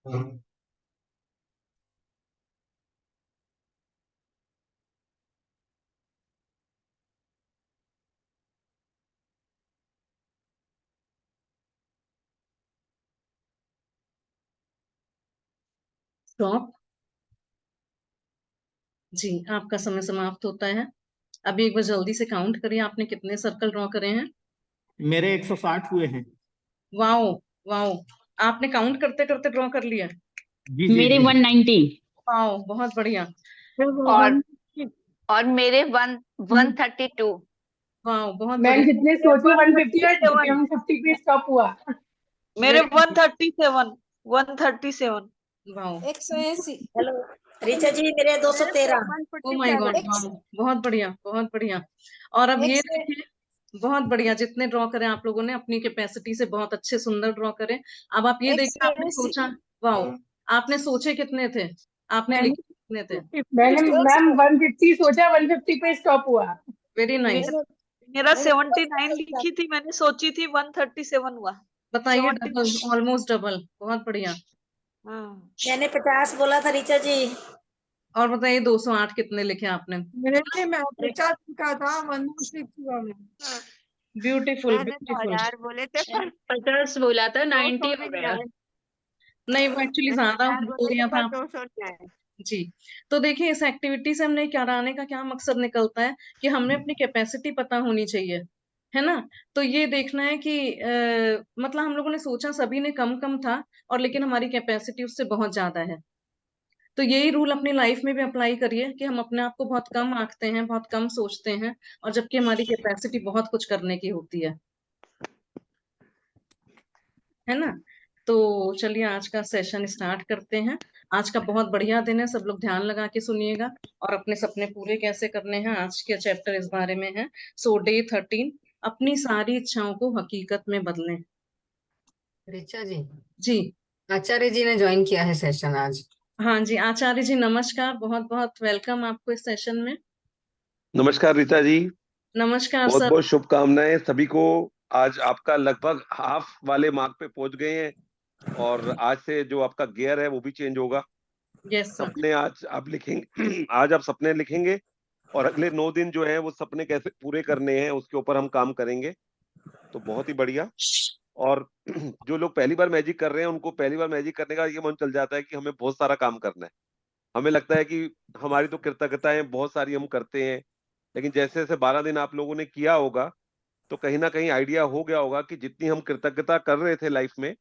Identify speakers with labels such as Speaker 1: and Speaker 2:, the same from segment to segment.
Speaker 1: Stop. जी, आपका समय समाप्त होता है। अभी एक बार जल्दी से काउंट करिए, आपने कितने सर्कल ड्रॉ करे हैं?
Speaker 2: मेरे 160 हुए हैं।
Speaker 1: वाओ, वाओ, आपने काउंट करते करते ड्रॉ कर लिया?
Speaker 2: जी जी
Speaker 3: मेरे
Speaker 2: जी।
Speaker 3: 190।
Speaker 1: वाओ, बहुत बढ़िया।
Speaker 4: और और मेरे 132।
Speaker 1: वाओ, बहुत
Speaker 5: मैम
Speaker 1: बढ़िया।
Speaker 5: जितने सोचे 150 और 150 पे स्टॉप हुआ।
Speaker 6: मेरे
Speaker 1: Very good.
Speaker 6: 137।
Speaker 1: Wow,
Speaker 7: 180। Hello Richa ji, मेरे 213।
Speaker 1: ओ माय गॉड, वाओ, बहुत बढ़िया, बहुत बढ़िया। और अब ये
Speaker 7: 100
Speaker 1: देखिए, बहुत बढ़िया, जितने ड्रॉ करें आप लोगों ने अपनी कैपेसिटी से बहुत अच्छे सुंदर ड्रॉ करें। अब आप ये देखिए, आपने
Speaker 7: 180।
Speaker 1: सोचा, वाओ, आपने सोचे कितने थे, आपने
Speaker 5: मैंने
Speaker 1: लिखे कितने थे?
Speaker 5: मैंने मैम 150 सोचा, 150 पे स्टॉप हुआ।
Speaker 1: Very nice.
Speaker 6: मेरा 79 लिखी थी, मैंने सोची थी 137 हुआ।
Speaker 1: बताइए,
Speaker 6: 70।
Speaker 1: डबल, ऑलमोस्ट डबल, बहुत बढ़िया।
Speaker 7: मैंने 50 बोला था रीचा जी।
Speaker 1: और बताइए 208 कितने लिखे आपने?
Speaker 8: मेरे लिए मैं 50 का था, 160
Speaker 1: ब्यूटीफुल,
Speaker 4: मैंने तो
Speaker 1: ब्यूटीफुल।
Speaker 4: 1000 बोले थे, पर
Speaker 3: 50 बोला था, 90
Speaker 4: 200
Speaker 3: हो
Speaker 4: भी नहीं
Speaker 3: गया।
Speaker 4: आए।
Speaker 1: नहीं, वो एक्चुअली
Speaker 4: मैंने
Speaker 1: ज्यादा
Speaker 4: 1000
Speaker 1: बोल
Speaker 4: बोले थे,
Speaker 1: दिया था।
Speaker 4: पर 200 नहीं आए।
Speaker 1: जी। तो देखिए, इस एक्टिविटी से हमने कराने का क्या मकसद निकलता है कि हमने अपनी कैपेसिटी पता होनी चाहिए, है ना? तो ये देखना है कि मतलब हम लोगों ने सोचा सभी ने कम कम था, और लेकिन हमारी कैपेसिटी उससे बहुत ज्यादा है। तो यही रूल अपनी लाइफ में भी अप्लाई करिए कि हम अपने आप को बहुत कम आंकते हैं, बहुत कम सोचते हैं, और जबकि हमारी कैपेसिटी बहुत कुछ करने की होती है ना? तो चलिए आज का सेशन स्टार्ट करते हैं। आज का बहुत बढ़िया दिन है, सब लोग ध्यान लगा के सुनिएगा, और अपने सपने पूरे कैसे करने हैं, आज के चैप्टर इस बारे में है। सो डे 13, अपनी सारी इच्छाओं को हकीकत में बदलें।
Speaker 9: ऋचा जी,
Speaker 1: जी,
Speaker 9: आचार्य जी ने ज्वाइन किया है सेशन आज।
Speaker 1: हाँ जी, आचार्य जी नमस्कार, बहुत बहुत वेलकम आपको इस सेशन में।
Speaker 10: नमस्कार रीता जी,
Speaker 1: नमस्कार
Speaker 10: बहुत
Speaker 1: सर।
Speaker 10: बहुत शुभकामनाएं सभी को। आज आपका लगभग हाफ वाले मार्क पे पहुंच गए हैं, और आज से जो आपका गियर है वो भी चेंज होगा।
Speaker 1: Yes sir.
Speaker 10: सपने आज आप लिखेंगे आज आप सपने लिखेंगे, और अगले 9 दिन जो है वो सपने कैसे पूरे करने हैं उसके ऊपर हम काम करेंगे। तो बहुत ही बढ़िया। और जो लोग पहली बार मैजिक कर रहे हैं उनको पहली बार मैजिक करने का ये मन चल जाता है कि हमें बहुत सारा काम करना है। हमें लगता है कि हमारी तो कृतज्ञताएं बहुत सारी हम करते हैं, लेकिन जैसे जैसे 12 दिन आप लोगों ने किया होगा तो कहीं ना कहीं आइडिया हो गया होगा कि जितनी हम कृतज्ञता कर रहे थे लाइफ में,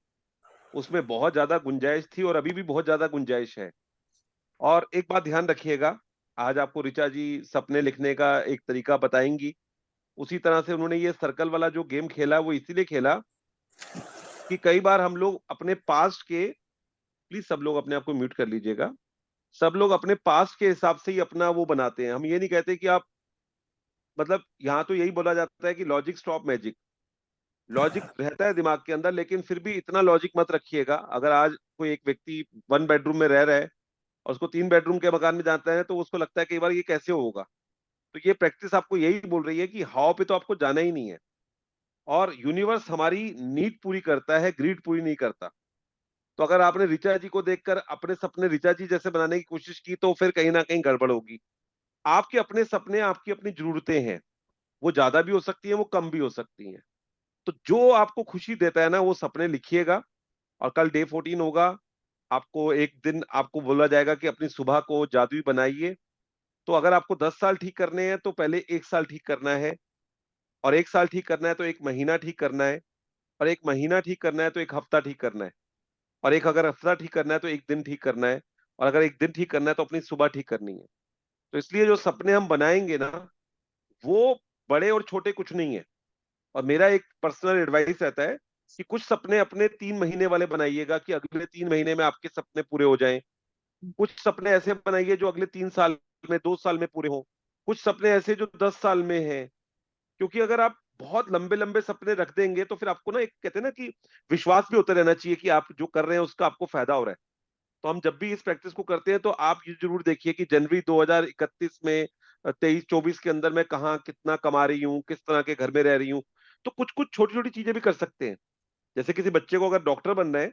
Speaker 10: उसमें बहुत ज्यादा गुंजाइश थी और अभी भी बहुत ज्यादा गुंजाइश है। और एक बात ध्यान रखिएगा, आज आपको ऋचा जी सपने लिखने का एक तरीका बताएंगी। उसी तरह से उन्होंने ये सर्कल वाला जो गेम खेला वो इसीलिए खेला कि कई बार हम लोग अपने पास्ट के, प्लीज सब लोग अपने आप को म्यूट कर लीजिएगा, सब लोग अपने पास्ट के हिसाब से ही अपना वो बनाते हैं। हम ये नहीं कहते कि आप, मतलब यहाँ तो यही बोला जाता है कि लॉजिक स्टॉप मैजिक। लॉजिक रहता है दिमाग के अंदर, लेकिन फिर भी इतना लॉजिक मत रखिएगा। अगर आज कोई एक व्यक्ति 1 बेडरूम में रह रहा है और उसको 3 बेडरूम के मकान में जाता है तो उसको लगता है कई बार ये कैसे होगा। तो ये प्रैक्टिस आपको यही बोल रही है कि हाव पे तो आपको जाना ही नहीं है। और यूनिवर्स हमारी नीड पूरी करता है, ग्रीड पूरी नहीं करता। तो अगर आपने ऋचा जी को देखकर अपने सपने ऋचा जी जैसे बनाने की कोशिश की तो फिर कहीं ना कहीं गड़बड़ होगी। आपके अपने सपने, आपकी अपनी जरूरतें हैं, वो ज्यादा भी हो सकती है, वो कम भी हो सकती हैं। तो जो आपको खुशी देता है ना वो सपने लिखिएगा। और कल डे 14 होगा, आपको एक दिन आपको बोला जाएगा कि अपनी सुबह को जादुई बनाइए। तो अगर आपको 10 साल ठीक करने हैं तो पहले 1 साल ठीक करना है, और 1 साल ठीक करना है तो 1 महीना ठीक करना है, और 1 महीना ठीक करना है तो 1 हफ्ता ठीक करना है, और एक अगर हफ्ता ठीक करना है तो 1 दिन ठीक करना है, और अगर 1 दिन ठीक करना है तो अपनी सुबह ठीक करनी है। तो इसलिए जो सपने हम बनाएंगे ना, वो बड़े और छोटे कुछ नहीं है। और मेरा एक पर्सनल एडवाइस रहता है कि कुछ सपने अपने 3 महीने वाले बनाइएगा कि अगले 3 महीने में आपके सपने पूरे हो जाएं। कुछ सपने ऐसे बनाइए जो अगले 3 साल में, 2 साल में पूरे हों। कुछ सपने ऐसे जो 10 साल में हैं। क्योंकि अगर आप बहुत लंबे लंबे सपने रख देंगे तो फिर आपको ना, एक कहते हैं ना कि विश्वास भी होता रहना चाहिए कि आप जो कर रहे हैं उसका आपको फायदा हो रहा है। तो हम जब भी इस प्रैक्टिस को करते हैं तो आप ये जरूर देखिए कि जनवरी 2031 में, 23-24 के अंदर मैं कहाँ कितना कमा रही हूँ, किस तरह के घर में रह रही हूँ। तो कुछ कुछ छोटी छोटी चीजें भी कर सकते हैं। जैसे किसी बच्चे को अगर डॉक्टर बनना है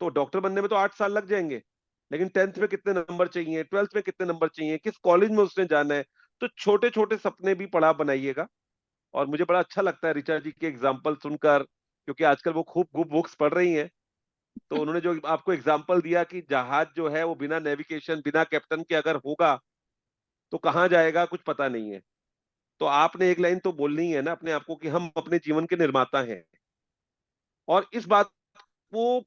Speaker 10: तो डॉक्टर बनने में तो 8 साल लग जाएंगे, लेकिन 10th में कितने नंबर चाहिए, 12th में कितने नंबर चाहिए, किस कॉलेज में उसने जाना है। तो छोटे छोटे सपने भी पड़ाव बनाइएगा। और मुझे बड़ा अच्छा लगता है ऋचा जी के एग्जाम्पल सुनकर, क्योंकि आजकल वो खूब बुक्स पढ़ रही हैं। तो उन्होंने जो आपको एग्जाम्पल दिया कि जहाज जो है वो बिना नेविगेशन, बिना कैप्टन के अगर होगा तो कहाँ जाएगा, कुछ पता नहीं है। तो आपने एक लाइन तो बोलनी है ना अपने आप को कि हम अपने जीवन के निर्माता हैं। और इस बात को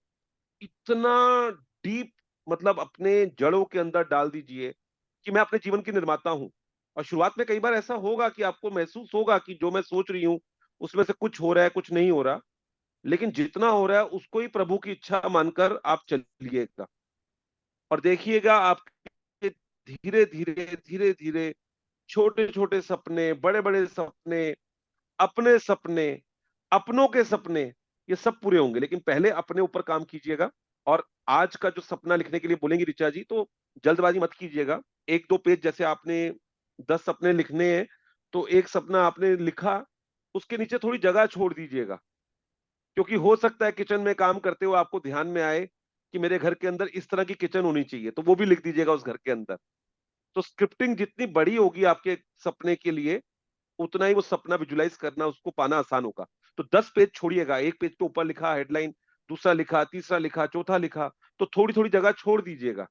Speaker 10: इतना डीप, मतलब अपने जड़ों के अंदर डाल दीजिए कि मैं अपने जीवन की निर्माता हूं। और शुरुआत में कई बार ऐसा होगा कि आपको महसूस होगा कि जो मैं सोच रही हूं उसमें से कुछ हो रहा है, कुछ नहीं हो रहा, लेकिन जितना हो रहा है उसको ही प्रभु की इच्छा मानकर आप चलिएगा और देखिएगा आपके धीरे धीरे धीरे धीरे छोटे छोटे सपने, बड़े बड़े सपने, अपने सपने, अपनों के सपने, ये सब पूरे होंगे। लेकिन पहले अपने ऊपर काम कीजिएगा। और आज का जो सपना लिखने के लिए बोलेंगी ऋचा जी, तो जल्दबाजी मत कीजिएगा। 1-2 पेज, जैसे आपने 10 सपने लिखने हैं तो एक सपना आपने लिखा, उसके नीचे थोड़ी जगह छोड़ दीजिएगा, क्योंकि हो सकता है किचन में काम करते हुए आपको ध्यान में आए कि मेरे घर के अंदर इस तरह की किचन होनी चाहिए, तो वो भी लिख दीजिएगा उस घर के अंदर। तो स्क्रिप्टिंग जितनी बड़ी होगी आपके सपने के लिए, उतना ही वो सपना विजुलाइज करना, उसको पाना आसान होगा। तो 10 पेज छोड़िएगा, एक पेज के ऊपर लिखा हेडलाइन, दूसरा लिखा, तीसरा लिखा, चौथा लिखा, तो थोड़ी थोड़ी जगह छोड़ दीजिएगा।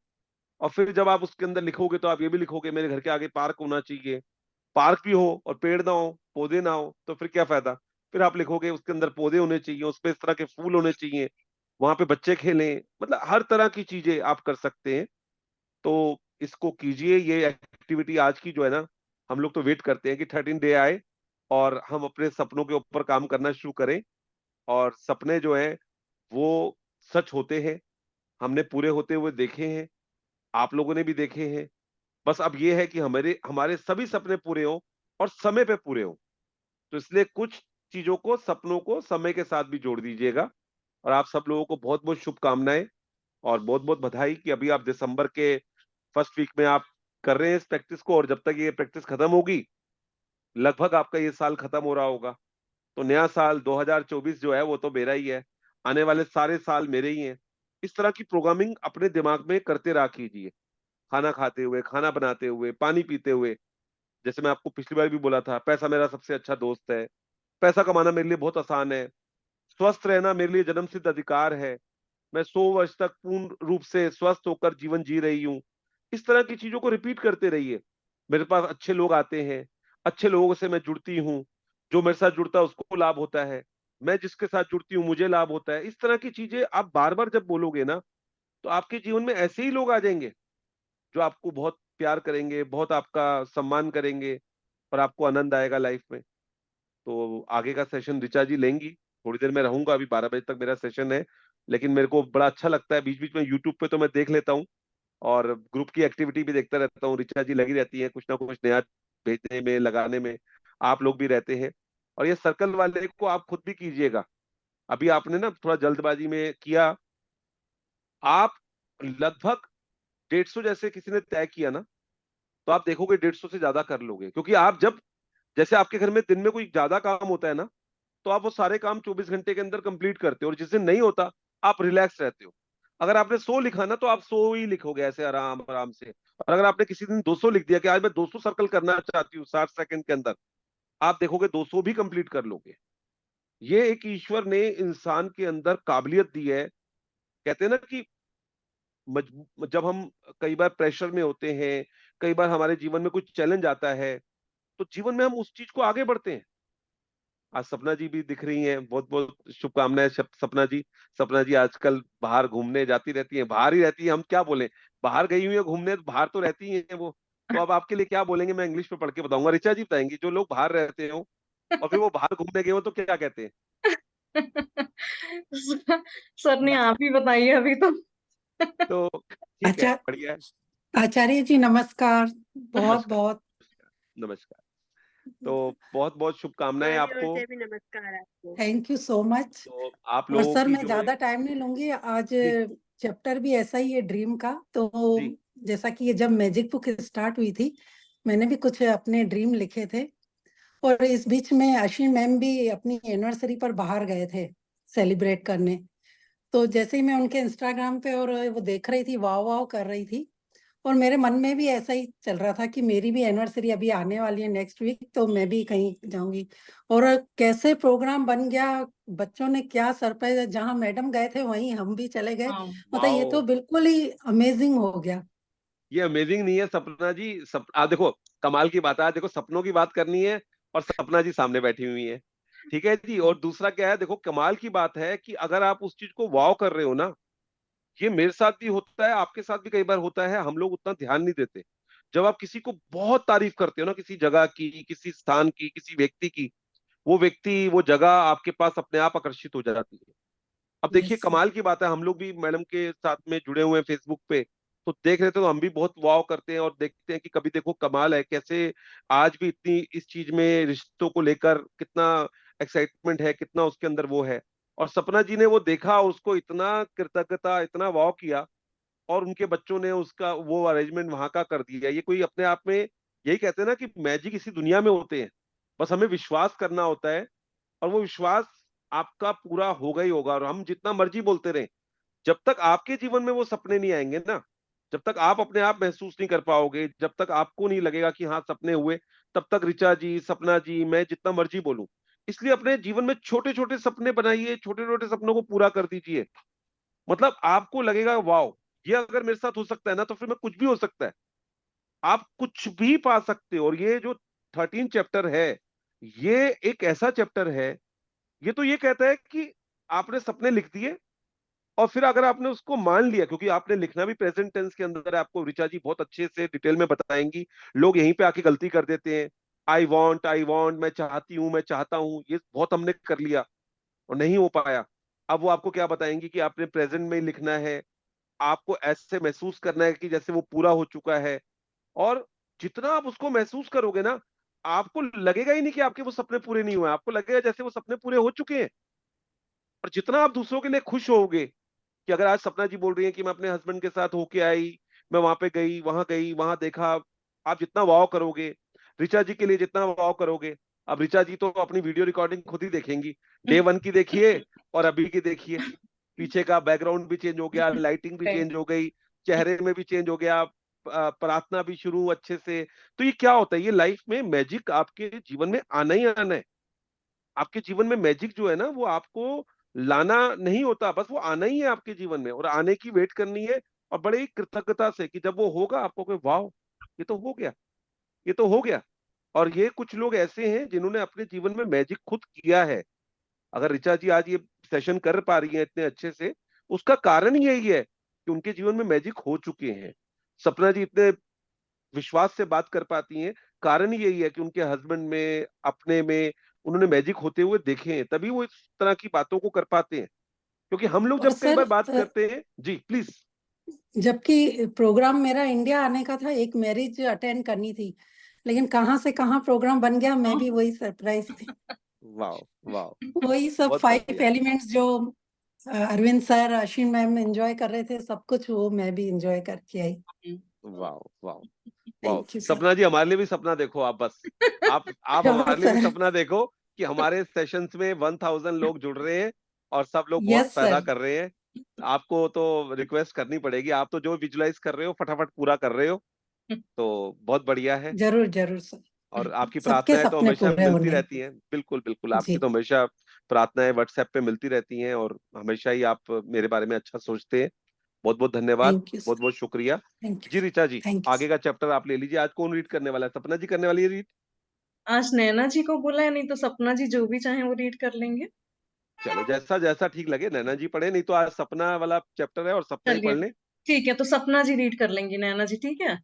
Speaker 10: और फिर जब आप उसके अंदर लिखोगे तो आप ये भी लिखोगे मेरे घर के आगे पार्क होना चाहिए। पार्क भी हो और पेड़ ना हो, पौधे ना हो, तो फिर क्या फायदा। फिर आप लिखोगे उसके अंदर पौधे होने चाहिए, उसपे इस तरह के फूल होने चाहिए, वहां पे बच्चे खेलें, मतलब हर तरह की चीजें आप कर सकते हैं। तो इसको कीजिए। ये एक्टिविटी आज की जो है ना, हम लोग तो वेट करते हैं कि 13 डे आए और हम अपने सपनों के ऊपर काम करना शुरू करें। और सपने जो हैं वो सच होते हैं, हमने पूरे होते हुए देखे हैं, आप लोगों ने भी देखे हैं। बस अब ये है कि हमारे हमारे सभी सपने पूरे हों और समय पे पूरे हों। तो इसलिए कुछ चीजों को, सपनों को समय के साथ भी जोड़ दीजिएगा। और आप सब लोगों को बहुत बहुत शुभकामनाएं और बहुत बहुत बधाई कि अभी आप दिसंबर के फर्स्ट वीक में आप कर रहे हैं इस प्रैक्टिस को। और जब तक ये प्रैक्टिस खत्म होगी, लगभग आपका ये साल खत्म हो रहा होगा। तो नया साल 2024 जो है वो तो मेरा ही है, आने वाले सारे साल मेरे ही हैं। इस तरह की प्रोग्रामिंग अपने दिमाग में करते रहा कीजिए, खाना खाते हुए, खाना बनाते हुए, पानी पीते हुए। जैसे मैं आपको पिछली बार भी बोला था, पैसा मेरा सबसे अच्छा दोस्त है, पैसा कमाना मेरे लिए बहुत आसान है, स्वस्थ रहना मेरे लिए जन्मसिद्ध अधिकार है, मैं 100 वर्ष तक पूर्ण रूप से स्वस्थ होकर जीवन जी रही हूँ। इस तरह की चीजों को रिपीट करते रहिए। मेरे पास अच्छे लोग आते हैं, अच्छे लोगों से मैं जुड़ती हूँ, जो मेरे साथ जुड़ता है उसको लाभ होता है, मैं जिसके साथ जुड़ती हूँ मुझे लाभ होता है। इस तरह की चीजें आप बार बार जब बोलोगे ना, तो आपके जीवन में ऐसे ही लोग आ जाएंगे जो आपको बहुत प्यार करेंगे, बहुत आपका सम्मान करेंगे और आपको आनंद आएगा लाइफ में। तो आगे का सेशन ऋचा जी लेंगी, थोड़ी देर में रहूंगा, अभी 12 बजे तक मेरा सेशन है। लेकिन मेरे को बड़ा अच्छा लगता है, बीच बीच में यूट्यूब पे तो मैं देख लेता हूँ और ग्रुप की एक्टिविटी भी देखता रहता हूँ। ऋचा जी लगी रहती है कुछ ना कुछ नया भेजने में, लगाने में, आप लोग भी रहते हैं। और ये सर्कल वाले को आप खुद भी कीजिएगा। अभी आपने ना थोड़ा जल्दबाजी में किया, आप लगभग 150 जैसे किसी ने तय किया ना, तो आप देखोगे 150 से ज्यादा कर लोगे। क्योंकि आप जब, जैसे आपके घर में दिन में कोई ज्यादा काम होता है ना, तो आप वो सारे काम 24 घंटे के अंदर कंप्लीट करते हो, और जिस दिन नहीं होता आप रिलैक्स रहते हो। अगर आपने 100 लिखा ना, तो आप 100 ही लिखोगे ऐसे आराम आराम से। और अगर आपने किसी दिन 200 लिख दिया कि आज मैं 200 सर्कल करना चाहती हूँ 60 सेकंड के अंदर, आप देखोगे 200 भी कंप्लीट कर लोगे। ये एक ईश्वर ने इंसान के अंदर काबिलियत दी है। कहते हैं ना कि जब हम कई बार प्रेशर में होते हैं, कई बार हमारे जीवन में कुछ चैलेंज आता है, तो जीवन में हम उस चीज को आगे बढ़ते हैं। आज सपना जी भी दिख रही हैं, बहुत बहुत शुभकामनाएं सपना जी। सपना जी आजकल बाहर घूमने जाती रहती हैं, बाहर ही रहती है, हम क्या बोले, बाहर गई हुई है घूमने, तो बाहर तो रहती हैं वो। तो अब आपके लिए क्या बोलेंगे, मैं इंग्लिश में पढ़ के बताऊंगा, ऋचा जी बताएंगी। जो लोग बाहर रहते हो और फिर वो बाहर घूमने गए हो तो क्या कहते हैं?
Speaker 1: सर ने आप ही बताइए अभी तो।
Speaker 10: तो ठीक है, बढ़िया है।
Speaker 8: आचार्य जी नमस्कार, बहुत
Speaker 10: नमस्कार,
Speaker 8: बहुत
Speaker 10: नमस्कार। तो बहुत बहुत शुभकामनाएं आपको।
Speaker 4: भी नमस्कार आपको।
Speaker 8: Thank you so much.
Speaker 10: तो आप
Speaker 8: और
Speaker 10: लोगों
Speaker 8: सर
Speaker 10: की
Speaker 8: मैं
Speaker 10: जो
Speaker 8: ज्यादा टाइम नहीं लूंगी आज।
Speaker 10: जी
Speaker 8: चैप्टर भी ऐसा ही है ड्रीम का। तो
Speaker 10: जी
Speaker 8: जैसा कि ये जब मैजिक बुक स्टार्ट हुई थी, मैंने भी कुछ अपने ड्रीम लिखे थे। और इस बीच में अश्विन मैम भी अपनी एनिवर्सरी पर बाहर गए थे सेलिब्रेट करने। तो जैसे ही मैं उनके इंस्टाग्राम पे और वो देख रही थी, वाव वाव कर रही थी, और मेरे मन में भी ऐसा ही चल रहा था कि मेरी भी एनिवर्सरी अभी आने वाली है नेक्स्ट वीक, तो मैं भी कहीं जाऊंगी। और कैसे प्रोग्राम बन गया, बच्चों ने क्या सरप्राइज, जहाँ मैडम गए थे वहीं हम भी चले गए। मतलब ये तो
Speaker 10: वाओ,
Speaker 8: बिल्कुल ही अमेजिंग हो गया।
Speaker 10: ये अमेजिंग नहीं है सपना जी? देखो कमाल की बात है, आज देखो सपनों की बात करनी है और सपना जी सामने बैठी हुई है, ठीक है जी। और दूसरा क्या है, देखो कमाल की बात है कि अगर आप उस चीज को वाव कर रहे हो ना, ये मेरे साथ भी होता है, आपके साथ भी कई बार होता है, हम लोग उतना ध्यान नहीं देते। जब आप किसी को बहुत तारीफ करते हो ना, किसी जगह की, किसी स्थान की, किसी व्यक्ति की, वो व्यक्ति, वो जगह आपके पास अपने आप आकर्षित हो जाती है। अब देखिए
Speaker 8: यस सर।
Speaker 10: कमाल की बात है, हम लोग भी मैडम के साथ में जुड़े हुए हैं फेसबुक पे, तो देख रहे थे तो हम भी बहुत वाव करते हैं और देखते हैं कि कभी देखो कमाल है कैसे आज भी इतनी इस चीज में रिश्तों को लेकर कितना एक्साइटमेंट है, कितना उसके अंदर वो है। और सपना जी ने वो देखा, उसको इतना कृतज्ञता, इतना वाव किया, और उनके बच्चों ने उसका वो अरेंजमेंट वहां का कर दिया। ये कोई अपने आप में, यही कहते हैं ना कि मैजिक इसी दुनिया में होते हैं, बस हमें विश्वास करना होता है, और वो विश्वास आपका पूरा होगा ही होगा। और हम जितना मर्जी बोलते रहे, जब तक आपके जीवन में वो सपने नहीं आएंगे ना, जब तक आप अपने आप महसूस नहीं कर पाओगे, जब तक आपको नहीं लगेगा कि हाँ सपने हुए, तब तक ऋचा जी, सपना जी, मैं जितना मर्जी बोलूं। इसलिए अपने जीवन में छोटे छोटे सपने बनाइए, छोटे छोटे सपनों को पूरा कर दीजिए। मतलब आपको लगेगा वाओ, ये अगर मेरे साथ हो सकता है ना, तो फिर मैं कुछ भी हो सकता है। आप कुछ भी पा सकते हो। और ये जो 13 चैप्टर है, ये एक ऐसा चैप्टर है, ये तो ये कहता है कि आपने सपने लिख दिए, और फिर अगर आपने उसको मान लिया, क्योंकि आपने लिखना भी प्रेजेंट टेंस के अंदर है, आपको ऋचा जी बहुत अच्छे से डिटेल में बताएंगी। लोग यहीं पे आके गलती कर देते हैं, आई वॉन्ट, मैं चाहती हूँ, मैं चाहता हूँ, ये बहुत हमने कर लिया और नहीं हो पाया। अब वो आपको क्या बताएंगी कि आपने प्रेजेंट में ही लिखना है, आपको ऐसे महसूस करना है कि जैसे वो पूरा हो चुका है। और जितना आप उसको महसूस करोगे ना, आपको लगेगा ही नहीं कि आपके वो सपने पूरे नहीं हुए, आपको लगेगा जैसे वो सपने पूरे हो चुके हैं। और जितना आप दूसरों के लिए खुश होगे, कि अगर आज सपना जी बोल रही है कि मैं अपने हस्बैंड के साथ होके आई, मैं वहां पे गई, वहां देखा, आप जितना वाव करोगे, ऋचा जी के लिए जितना वाव करोगे। अब ऋचा जी तो अपनी वीडियो रिकॉर्डिंग खुद ही देखेंगी, डे 1 की देखिए और अभी की देखिए, पीछे का बैकग्राउंड भी चेंज हो गया, लाइटिंग भी चेंज हो गई, चेहरे में भी चेंज हो गया, प्रार्थना भी शुरू अच्छे से। तो ये क्या होता है, ये लाइफ में मैजिक आपके जीवन में आना ही आना है। आपके जीवन में मैजिक जो है ना, वो आपको लाना नहीं होता, बस वो आना ही है आपके जीवन में, और आने की वेट करनी है। और बड़े ही कृतज्ञता से कि जब वो होगा, आपको कोई वाह, ये तो हो गया, ये तो हो गया। और ये कुछ लोग ऐसे हैं जिन्होंने अपने जीवन में मैजिक खुद किया है। अगर ऋचा जी आज ये सेशन कर पा रही है इतने अच्छे से, उसका कारण यही है कि उनके जीवन में मैजिक हो चुके हैं। सपना जी इतने विश्वास से बात कर पाती हैं, कारण ही यही है कि उनके हस्बैंड में, अपने में उन्होंने मैजिक होते हुए देखे हैं, तभी वो इस तरह की बातों को कर पाते हैं। क्योंकि हम लोग
Speaker 8: और
Speaker 10: जब कई
Speaker 8: सर
Speaker 10: बार बात करते हैं जी, प्लीज।
Speaker 8: जबकि प्रोग्राम मेरा इंडिया आने का था, एक मैरिज अटेंड करनी थी, लेकिन कहाँ से कहाँ प्रोग्राम बन गया, मैं भी वही सरप्राइज थी।
Speaker 10: वाह वाह,
Speaker 8: वही सब
Speaker 10: बहुत
Speaker 8: 5
Speaker 10: बढ़िया,
Speaker 8: एलिमेंट्स जो Arvind sir, Ashwin ma'am enjoy कर रहे थे, सब कुछ वो मैं भी एंजॉय करके आई।
Speaker 10: वाह वाह वाह।
Speaker 8: Thank you sir.
Speaker 10: सपना जी, हमारे लिए भी सपना देखो आप, बस आप
Speaker 8: श्योर
Speaker 10: हमारे लिए भी
Speaker 8: सर।
Speaker 10: सपना देखो कि हमारे सेशंस में 1000 लोग जुड़ रहे हैं और सब लोग बहुत
Speaker 8: यस
Speaker 10: पैदा
Speaker 8: सर।
Speaker 10: कर रहे हैं। आपको तो रिक्वेस्ट करनी पड़ेगी, आप तो जो विजुलाइज कर रहे हो फटाफट पूरा कर रहे हो, तो बहुत बढ़िया है।
Speaker 8: जरूर जरूर सर,
Speaker 10: और आपकी
Speaker 8: सबके
Speaker 10: प्रार्थनाएं तो
Speaker 8: सपने
Speaker 10: हमेशा
Speaker 8: पूरे
Speaker 10: मिलती
Speaker 8: होने।
Speaker 10: रहती हैं, बिल्कुल बिल्कुल, आपकी
Speaker 8: जी।
Speaker 10: तो हमेशा प्रार्थनाएं व्हाट्सएप पे मिलती रहती हैं, और हमेशा ही आप मेरे बारे में अच्छा सोचते हैं। बहुत बहुत धन्यवाद,
Speaker 8: थैंक यू
Speaker 10: बहुत
Speaker 8: सर।
Speaker 10: बहुत शुक्रिया।
Speaker 8: Thank
Speaker 10: ji
Speaker 8: you.
Speaker 10: Richa ji,
Speaker 8: thank you.
Speaker 10: आगे का चैप्टर आप ले लीजिए। आज कौन रीड करने वाला है? सपना जी करने वाली है रीड?
Speaker 1: आज नैना जी को बोला है, नहीं तो सपना जी जो भी चाहे वो रीड कर लेंगे।
Speaker 10: चलो जैसा जैसा ठीक लगे, नैना जी पढ़े, नहीं तो आज सपना वाला चैप्टर है और सपना ही
Speaker 1: चलिए
Speaker 10: पढ़ लें।
Speaker 1: ठीक है, तो सपना जी रीड कर लेंगी, नैना जी ठीक है।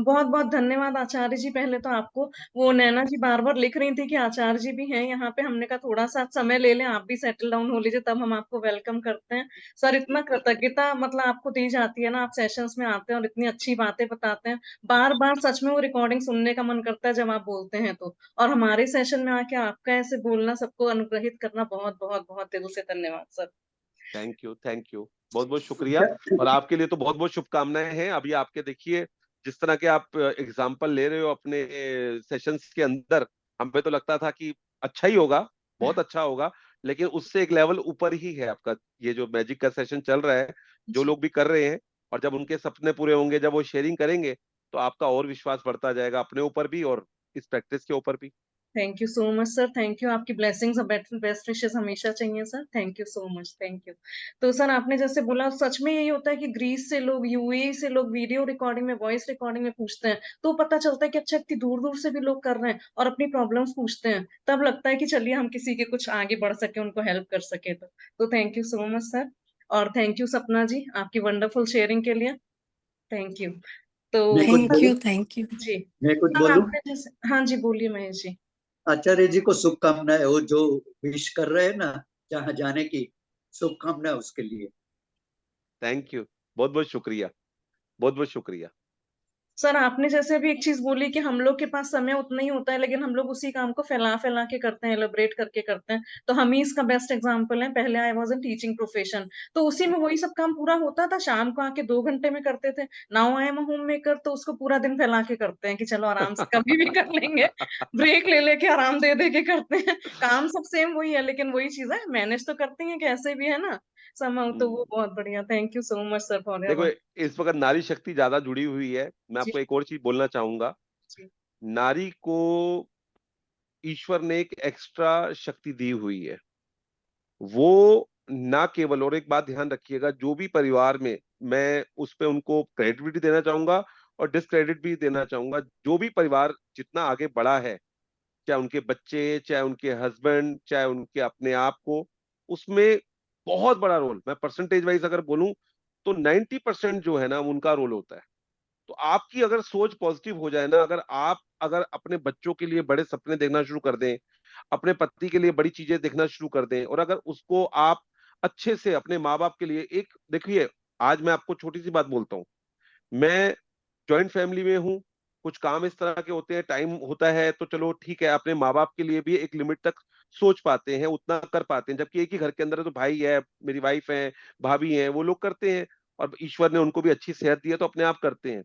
Speaker 1: बहुत बहुत धन्यवाद आचार्य जी, पहले तो आपको। वो नैना जी बार बार लिख रही थी कि आचार्य जी भी हैं यहाँ पे, हमने कहा थोड़ा सा समय ले लें, आप भी सेटल डाउन हो लीजिए, तब हम आपको वेलकम करते हैं। सर इतना कृतज्ञता मतलब आपको दी जाती है ना, आप सेशंस में आते हैं और इतनी अच्छी बातें बताते हैं, बार बार सच में वो रिकॉर्डिंग सुनने का मन करता है जब आप बोलते हैं तो। और हमारे सेशन में आके आपका ऐसे बोलना, सबको अनुग्रहित करना, बहुत बहुत बहुत दिल से धन्यवाद sir.
Speaker 10: Thank you, thank you, बहुत बहुत शुक्रिया। और आपके लिए तो बहुत बहुत शुभकामनाएं हैं। अभी आपके देखिए, जिस तरह के आप एग्जाम्पल ले रहे हो अपने सेशंस के अंदर, हमें तो लगता था कि अच्छा ही होगा, बहुत अच्छा होगा, लेकिन उससे एक लेवल ऊपर ही है आपका ये जो मैजिक का सेशन चल रहा है, जो लोग भी कर रहे हैं, और जब उनके सपने पूरे होंगे, जब वो शेयरिंग करेंगे, तो आपका और विश्वास बढ़ता जाएगा अपने ऊपर भी और इस प्रैक्टिस के ऊपर भी।
Speaker 1: Thank you so much sir, thank you. आपकी ब्लेसिंग्स और बेस्ट विशेस हमेशा चाहिए sir. Thank you so much, thank you. तो सर आपने जैसे बोला, सच में यही होता है कि ग्रीस से लोग, यूएई से लोग वीडियो रिकॉर्डिंग में, वॉइस रिकॉर्डिंग में पूछते हैं, तो पता चलता है कि अच्छा इतनी दूर दूर से भी लोग कर रहे हैं और अपनी प्रॉब्लम्स पूछते हैं। तब लगता है कि चलिए हम किसी के कुछ आगे बढ़ सके, उनको हेल्प कर सके। तो thank you so much sir. और थैंक यू सपना जी, आपकी वंडरफुल शेयरिंग के लिए। Thank you. तो
Speaker 2: मैं कुछ
Speaker 8: थैंक
Speaker 2: बोलूं?
Speaker 8: You, thank you.
Speaker 1: जी
Speaker 2: मैं कुछ
Speaker 1: सर,
Speaker 2: बोलूं?
Speaker 1: आपने जैसे, हाँ जी बोलिए महेश जी।
Speaker 2: आचार्य जी को शुभकामनाएं, वो जो विश कर रहे हैं ना जहाँ जाने की, शुभकामनाएं उसके लिए।
Speaker 10: थैंक यू, बहुत बहुत शुक्रिया, बहुत बहुत शुक्रिया।
Speaker 1: सर आपने जैसे अभी एक चीज बोली कि हम लोग के पास समय उतना ही होता है, लेकिन हम लोग उसी काम को फैला फैला के करते हैं, एलिब्रेट करके करते हैं। तो हम ही इसका बेस्ट एग्जांपल है। पहले I was in teaching profession, तो उसी में वही सब काम पूरा होता था, शाम को आके 2 घंटे में करते थे। Now I am home maker, तो उसको पूरा दिन फैला के करते हैं कि चलो आराम से कभी भी कर लेंगे, ब्रेक ले लेके आराम दे दे के करते हैं। काम सब सेम वही है, लेकिन वही चीज है, मैनेज तो करते हैं कैसे भी, है ना, समय। तो वो बहुत बढ़िया। Thank you so much sir for
Speaker 10: देखो,
Speaker 1: योर।
Speaker 10: इस वक्त नारी शक्ति ज्यादा जुड़ी हुई है। मैं
Speaker 1: जी
Speaker 10: आपको एक और चीज बोलना चाहूंगा।
Speaker 1: जी
Speaker 10: नारी को ईश्वर ने एक एक्स्ट्रा शक्ति दी हुई है। वो ना केवल, और एक बात ध्यान रखिएगा, जो भी परिवार में, मैं उस पे उनको क्रेडिट भी देना चाहूंगा और डिसक्रेडिट भी देना चाहूंगा, जो भी परिवार जितना आगे बढ़ा है, चाहे उनके बच्चे, चाहे उनके हस्बैंड, चाहे उनके अपने आप को, उसमें बहुत बड़ा रोल, मैं परसेंटेज वाइज अगर बोलूं तो 90% जो है ना, उनका रोल होता है। तो आपकी अगर सोच पॉजिटिव हो जाए ना, अगर अपने बच्चों के लिए बड़े सपने देखना शुरू कर दें, अपने पति के लिए बड़ी चीजें देखना शुरू कर दें, और अगर उसको आप अच्छे से अपने माँ बाप के लिए एक, देखिए, आज मैं आपको छोटी सी बात बोलता हूँ। मैं जॉइंट फैमिली में हूँ, कुछ काम इस तरह के होते हैं, टाइम होता है, तो चलो ठीक है, अपने माँ बाप के लिए भी एक लिमिट तक सोच पाते हैं, उतना कर पाते हैं। जबकि एक ही घर के अंदर है, तो भाई है, मेरी वाइफ है, भाभी है, वो लोग करते हैं, और ईश्वर ने उनको भी अच्छी सेहत दी है, तो अपने आप करते हैं।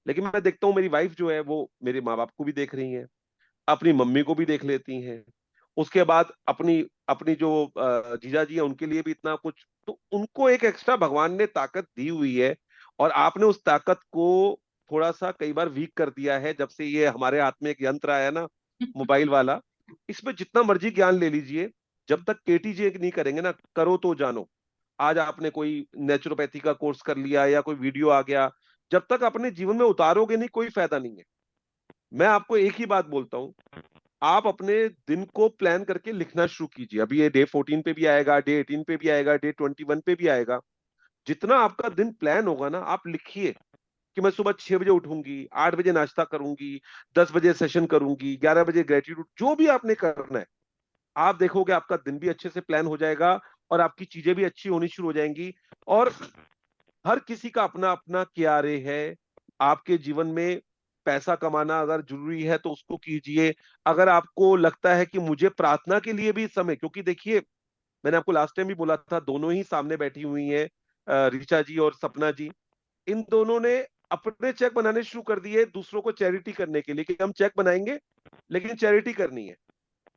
Speaker 10: लेकिन मैं देखता हूँ मेरी वाइफ जो है, वो मेरे माँ बाप को भी देख रही है, अपनी मम्मी को भी देख लेती हैं, उसके बाद अपनी अपनी जो जीजा जी है, उनके लिए भी इतना कुछ। तो उनको एक एक्स्ट्रा भगवान ने ताकत दी हुई है, और आपने उस ताकत को थोड़ा सा कई बार वीक कर दिया है। जब से ये हमारे हाथ में एक यंत्र आया ना, मोबाइल वाला, इसमें जितना मर्जी ज्ञान ले लीजिए, जब तक केटीजे नहीं करेंगे ना, करो तो जानो। आज आपने कोई नेचुरोपैथी का कोर्स कर लिया या कोई वीडियो आ गया, जब तक अपने जीवन में उतारोगे नहीं, कोई फायदा नहीं है। मैं आपको एक ही बात बोलता हूं, आप अपने दिन को प्लान करके लिखना शुरू कीजिए। अभी ये डे 14 पे भी आएगा, डे 18 पे भी आएगा, डे 21 पे भी आएगा। जितना आपका दिन प्लान होगा ना, आप लिखिए कि मैं सुबह 6 बजे उठूंगी, 8 बजे नाश्ता करूंगी, 10 बजे सेशन करूंगी, 11 बजे ग्रेटिट्यूड, जो भी आपने करना है, आप देखोगे आपका दिन भी अच्छे से प्लान हो जाएगा, और आपकी चीजें भी अच्छी होनी शुरू हो जाएंगी। और हर किसी का अपना अपना क्या रे है। आपके जीवन में पैसा कमाना अगर जरूरी है तो उसको कीजिए। अगर आपको लगता है कि मुझे प्रार्थना के लिए भी समय, क्योंकि देखिए, मैंने आपको लास्ट टाइम भी बोला था, दोनों ही सामने बैठी हुई हैं, ऋचा जी और सपना जी। इन दोनों ने अपने चेक बनाने शुरू कर दिए दूसरों को चैरिटी करने के लिए, कि हम चेक बनाएंगे लेकिन चैरिटी करनी है।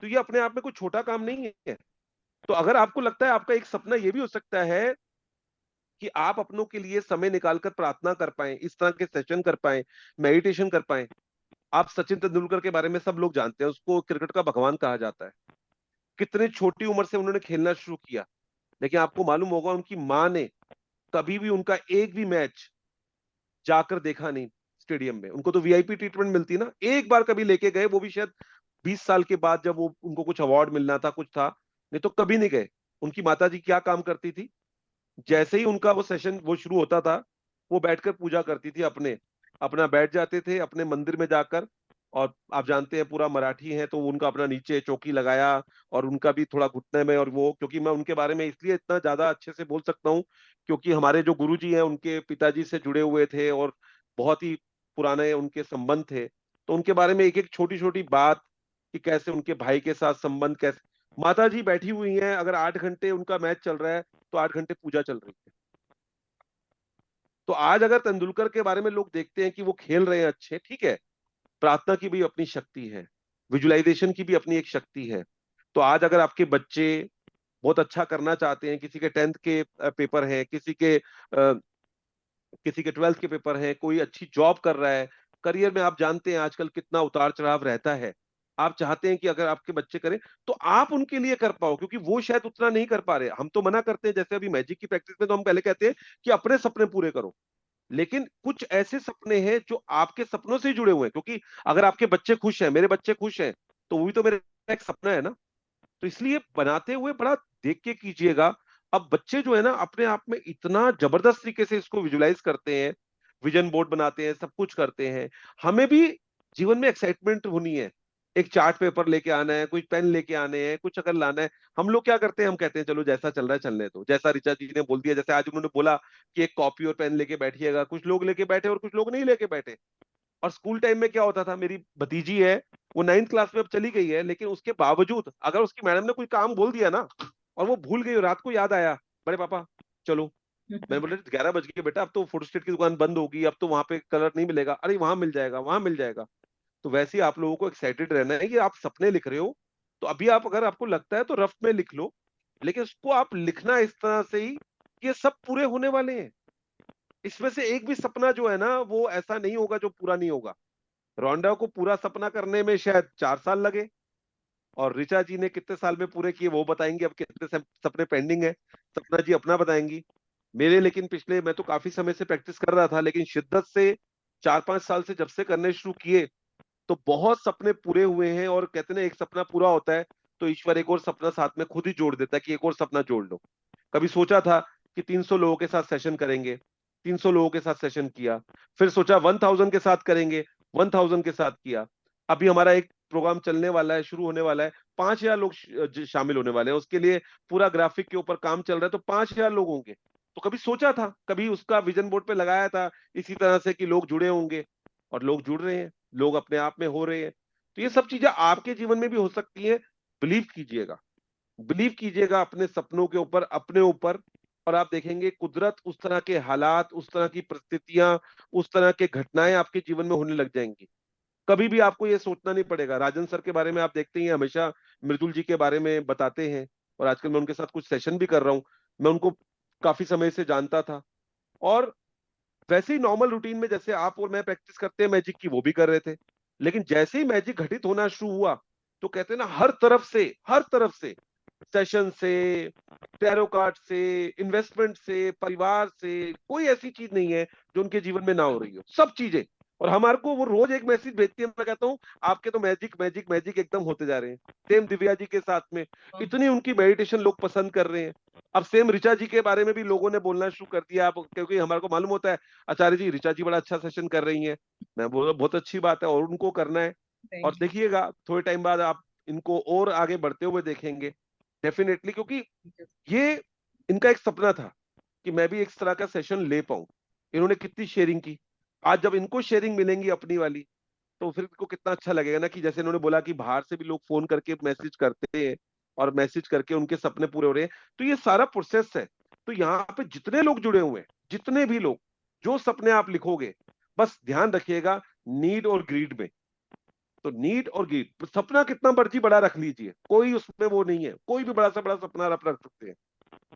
Speaker 10: तो ये अपने आप में कोई छोटा काम नहीं है। तो अगर आपको लगता है, आपका एक सपना ये भी हो सकता है कि आप अपनों के लिए समय निकालकर प्रार्थना कर पाएं, इस तरह के सेशन कर पाएं, मेडिटेशन कर पाएं। आप सचिन तेंदुलकर के बारे में सब लोग जानते हैं, उसको क्रिकेट का भगवान कहा जाता है। कितने छोटी उम्र से उन्होंने खेलना शुरू किया, लेकिन आपको मालूम होगा, उनकी माँ ने कभी भी उनका एक भी मैच जाकर देखा नहीं स्टेडियम में। उनको तो वीआईपी ट्रीटमेंट मिलती ना, एक बार कभी लेके गए, वो भी शायद 20 साल के बाद, जब वो उनको कुछ अवार्ड मिलना था, कुछ था, नहीं तो कभी नहीं गए। उनकी माता जी क्या काम करती थी, जैसे ही उनका वो सेशन वो शुरू होता था, वो बैठकर पूजा करती थी, अपना बैठ जाते थे अपने मंदिर में जाकर। और आप जानते हैं, पूरा मराठी है, तो उनका अपना नीचे चौकी लगाया, और उनका भी थोड़ा घुटने में, और वो, क्योंकि मैं उनके बारे में इसलिए इतना ज्यादा अच्छे से बोल सकता हूँ, क्योंकि हमारे जो गुरुजी हैं, उनके पिताजी से जुड़े हुए थे, और बहुत ही पुराने उनके संबंध थे। तो उनके बारे में एक एक छोटी छोटी बात, कि कैसे उनके भाई के साथ संबंध, कैसे माता जी बैठी हुई हैं, अगर 8 घंटे उनका मैच चल रहा है, तो 8 घंटे पूजा चल रही है। तो आज अगर तेंदुलकर के बारे में लोग देखते हैं कि वो खेल रहे हैं अच्छे, ठीक है, प्रार्थना की भी अपनी शक्ति है, विजुअलाइजेशन की भी अपनी एक शक्ति है। तो आज अगर आपके बच्चे बहुत अच्छा करना चाहते हैं, किसी के 10th के पेपर हैं, किसी के 12th के पेपर हैं, कोई अच्छी जॉब कर रहा है, करियर में आप जानते हैं आजकल कितना उतार चढ़ाव रहता है। आप चाहते हैं कि अगर आपके बच्चे करें तो आप उनके लिए कर पाओ, क्योंकि वो शायद उतना नहीं कर पा रहे। हम तो मना करते हैं, जैसे अभी मैजिक की प्रैक्टिस में तो हम पहले कहते हैं कि अपने सपने पूरे करो, लेकिन कुछ ऐसे सपने हैं जो आपके सपनों से जुड़े हुए हैं, क्योंकि अगर आपके बच्चे खुश हैं, मेरे बच्चे खुश हैं, तो वो भी तो मेरा एक सपना है ना। तो इसलिए बनाते हुए बड़ा देख के कीजिएगा। अब बच्चे जो है ना अपने आप में इतना जबरदस्त तरीके से इसको विजुलाइज करते हैं, विजन बोर्ड बनाते हैं, सब कुछ करते हैं। हमें भी जीवन में एक्साइटमेंट होनी है, एक चार्ट पेपर लेके आना है, कुछ पेन लेके आने हैं, कुछ अगर लाना है। हम लोग क्या करते हैं, हम कहते हैं चलो जैसा चल रहा है चलने दो, जैसा ऋचा जी ने बोल दिया, जैसे आज उन्होंने बोला कि एक कॉपी और पेन लेके बैठिएगा, कुछ लोग लेके बैठे और कुछ लोग नहीं लेके बैठे। और स्कूल टाइम में क्या होता था, मेरी भतीजी है, वो 9th क्लास में अब चली गई है, लेकिन उसके बावजूद अगर उसकी मैडम ने कोई काम बोल दिया ना और वो भूल गई, रात को याद आया, बड़े पापा चलो, मैं बोले 11 बज गए बेटा, अब तो फोटोस्टेट की दुकान बंद होगी, अब तो वहां पे कलर नहीं मिलेगा। अरे वहां मिल जाएगा, वहां मिल जाएगा। तो वैसे ही आप लोगों को एक्साइटेड रहना है कि आप सपने लिख रहे हो, तो अभी आप अगर आपको लगता है तो रफ में लिख लो, लेकिन उसको आप लिखना इस तरह से ही कि ये सब पूरे होने वाले हैं। इसमें से एक भी सपना जो है ना वो ऐसा नहीं होगा जो पूरा नहीं होगा। रोंडा को पूरा सपना करने में शायद 4 साल लगे, और ऋचा जी ने कितने साल में पूरे किए वो बताएंगे, अब कितने सपने पेंडिंग है सपना जी अपना बताएंगी। मेरे लेकिन पिछले, मैं तो काफी समय से प्रैक्टिस कर रहा था, लेकिन शिद्दत से 4-5 साल से जब से करने शुरू किए तो बहुत सपने पूरे हुए हैं। और कहते हैं ना, एक सपना पूरा होता है तो ईश्वर एक और सपना साथ में खुद ही जोड़ देता है कि एक और सपना जोड़ लो। कभी सोचा था कि 300 लोगों के साथ सेशन करेंगे, 300 लोगों के साथ सेशन किया, फिर सोचा 1000 के साथ करेंगे, 1000 के साथ किया। अभी हमारा एक प्रोग्राम चलने वाला है, शुरू होने वाला है, 5000 लोग शामिल होने वाले हैं, उसके लिए पूरा ग्राफिक के ऊपर काम चल रहा है, तो 5000 लोग होंगे। तो कभी सोचा था, कभी उसका विजन बोर्ड पे लगाया था इसी तरह से कि लोग जुड़े होंगे, और लोग जुड़ रहे हैं, लोग अपने आप में हो रहे हैं। तो ये सब चीजें आपके जीवन में भी हो सकती हैं। बिलीव कीजिएगा, बिलीव कीजिएगा अपने सपनों के ऊपर, अपने ऊपर, और आप देखेंगे कुदरत उस तरह के हालात, उस तरह की परिस्थितियां, उस तरह के घटनाएं आपके जीवन में होने लग जाएंगी। कभी भी आपको ये सोचना नहीं पड़ेगा। राजन सर के बारे में आप देखते ही हैं, हमेशा मृदुल जी के बारे में बताते हैं, और आजकल मैं उनके साथ कुछ सेशन भी कर रहा हूं। मैं उनको काफी समय से जानता था, और वैसे ही नॉर्मल रूटीन में जैसे आप और मैं प्रैक्टिस करते हैं मैजिक की, वो भी कर रहे थे। लेकिन जैसे ही मैजिक घटित होना शुरू हुआ तो कहते हैं ना, हर तरफ से सेशन से, टैरो कार्ड से, इन्वेस्टमेंट से, परिवार से, कोई ऐसी चीज नहीं है जो उनके जीवन में ना हो रही हो, सब चीजें। और हमारे को वो रोज एक मैसेज भेजती है, मैं कहता हूँ आपके तो मैजिक मैजिक मैजिक एकदम होते जा रहे हैं। सेम दिव्या जी के साथ में इतनी उनकी मेडिटेशन लोग पसंद कर रहे हैं। अब सेम ऋचा जी के बारे में भी लोगों ने बोलना शुरू कर दिया, आप, क्योंकि हमारे को मालूम होता है आचार्य जी, ऋचा जी बड़ा अच्छा सेशन कर रही हैं। मैं बोला बहुत अच्छी बात है, और उनको करना है। और देखिएगा थोड़े टाइम बाद आप इनको और आगे बढ़ते हुए देखेंगे डेफिनेटली, क्योंकि ये इनका एक सपना था कि मैं भी एक तरह का सेशन ले पाऊं। इन्होंने कितनी शेयरिंग की, आज जब इनको शेयरिंग मिलेंगी अपनी वाली, तो फिर इनको कितना अच्छा लगेगा ना, कि जैसे इन्होंने बोला कि बाहर से भी लोग फोन करके मैसेज करते हैं, और मैसेज करके उनके सपने पूरे हो रहे हैं। तो ये सारा प्रोसेस है। तो यहाँ पे जितने लोग जुड़े हुए हैं, जितने भी लोग, जो सपने आप लिखोगे, बस ध्यान रखिएगा नीड और ग्रीड में। तो नीड और ग्रीड, सपना कितना मर्जी बड़ा रख लीजिए, कोई उसमें वो नहीं है, कोई भी बड़ा से बड़ा सपना आप रख सकते हैं।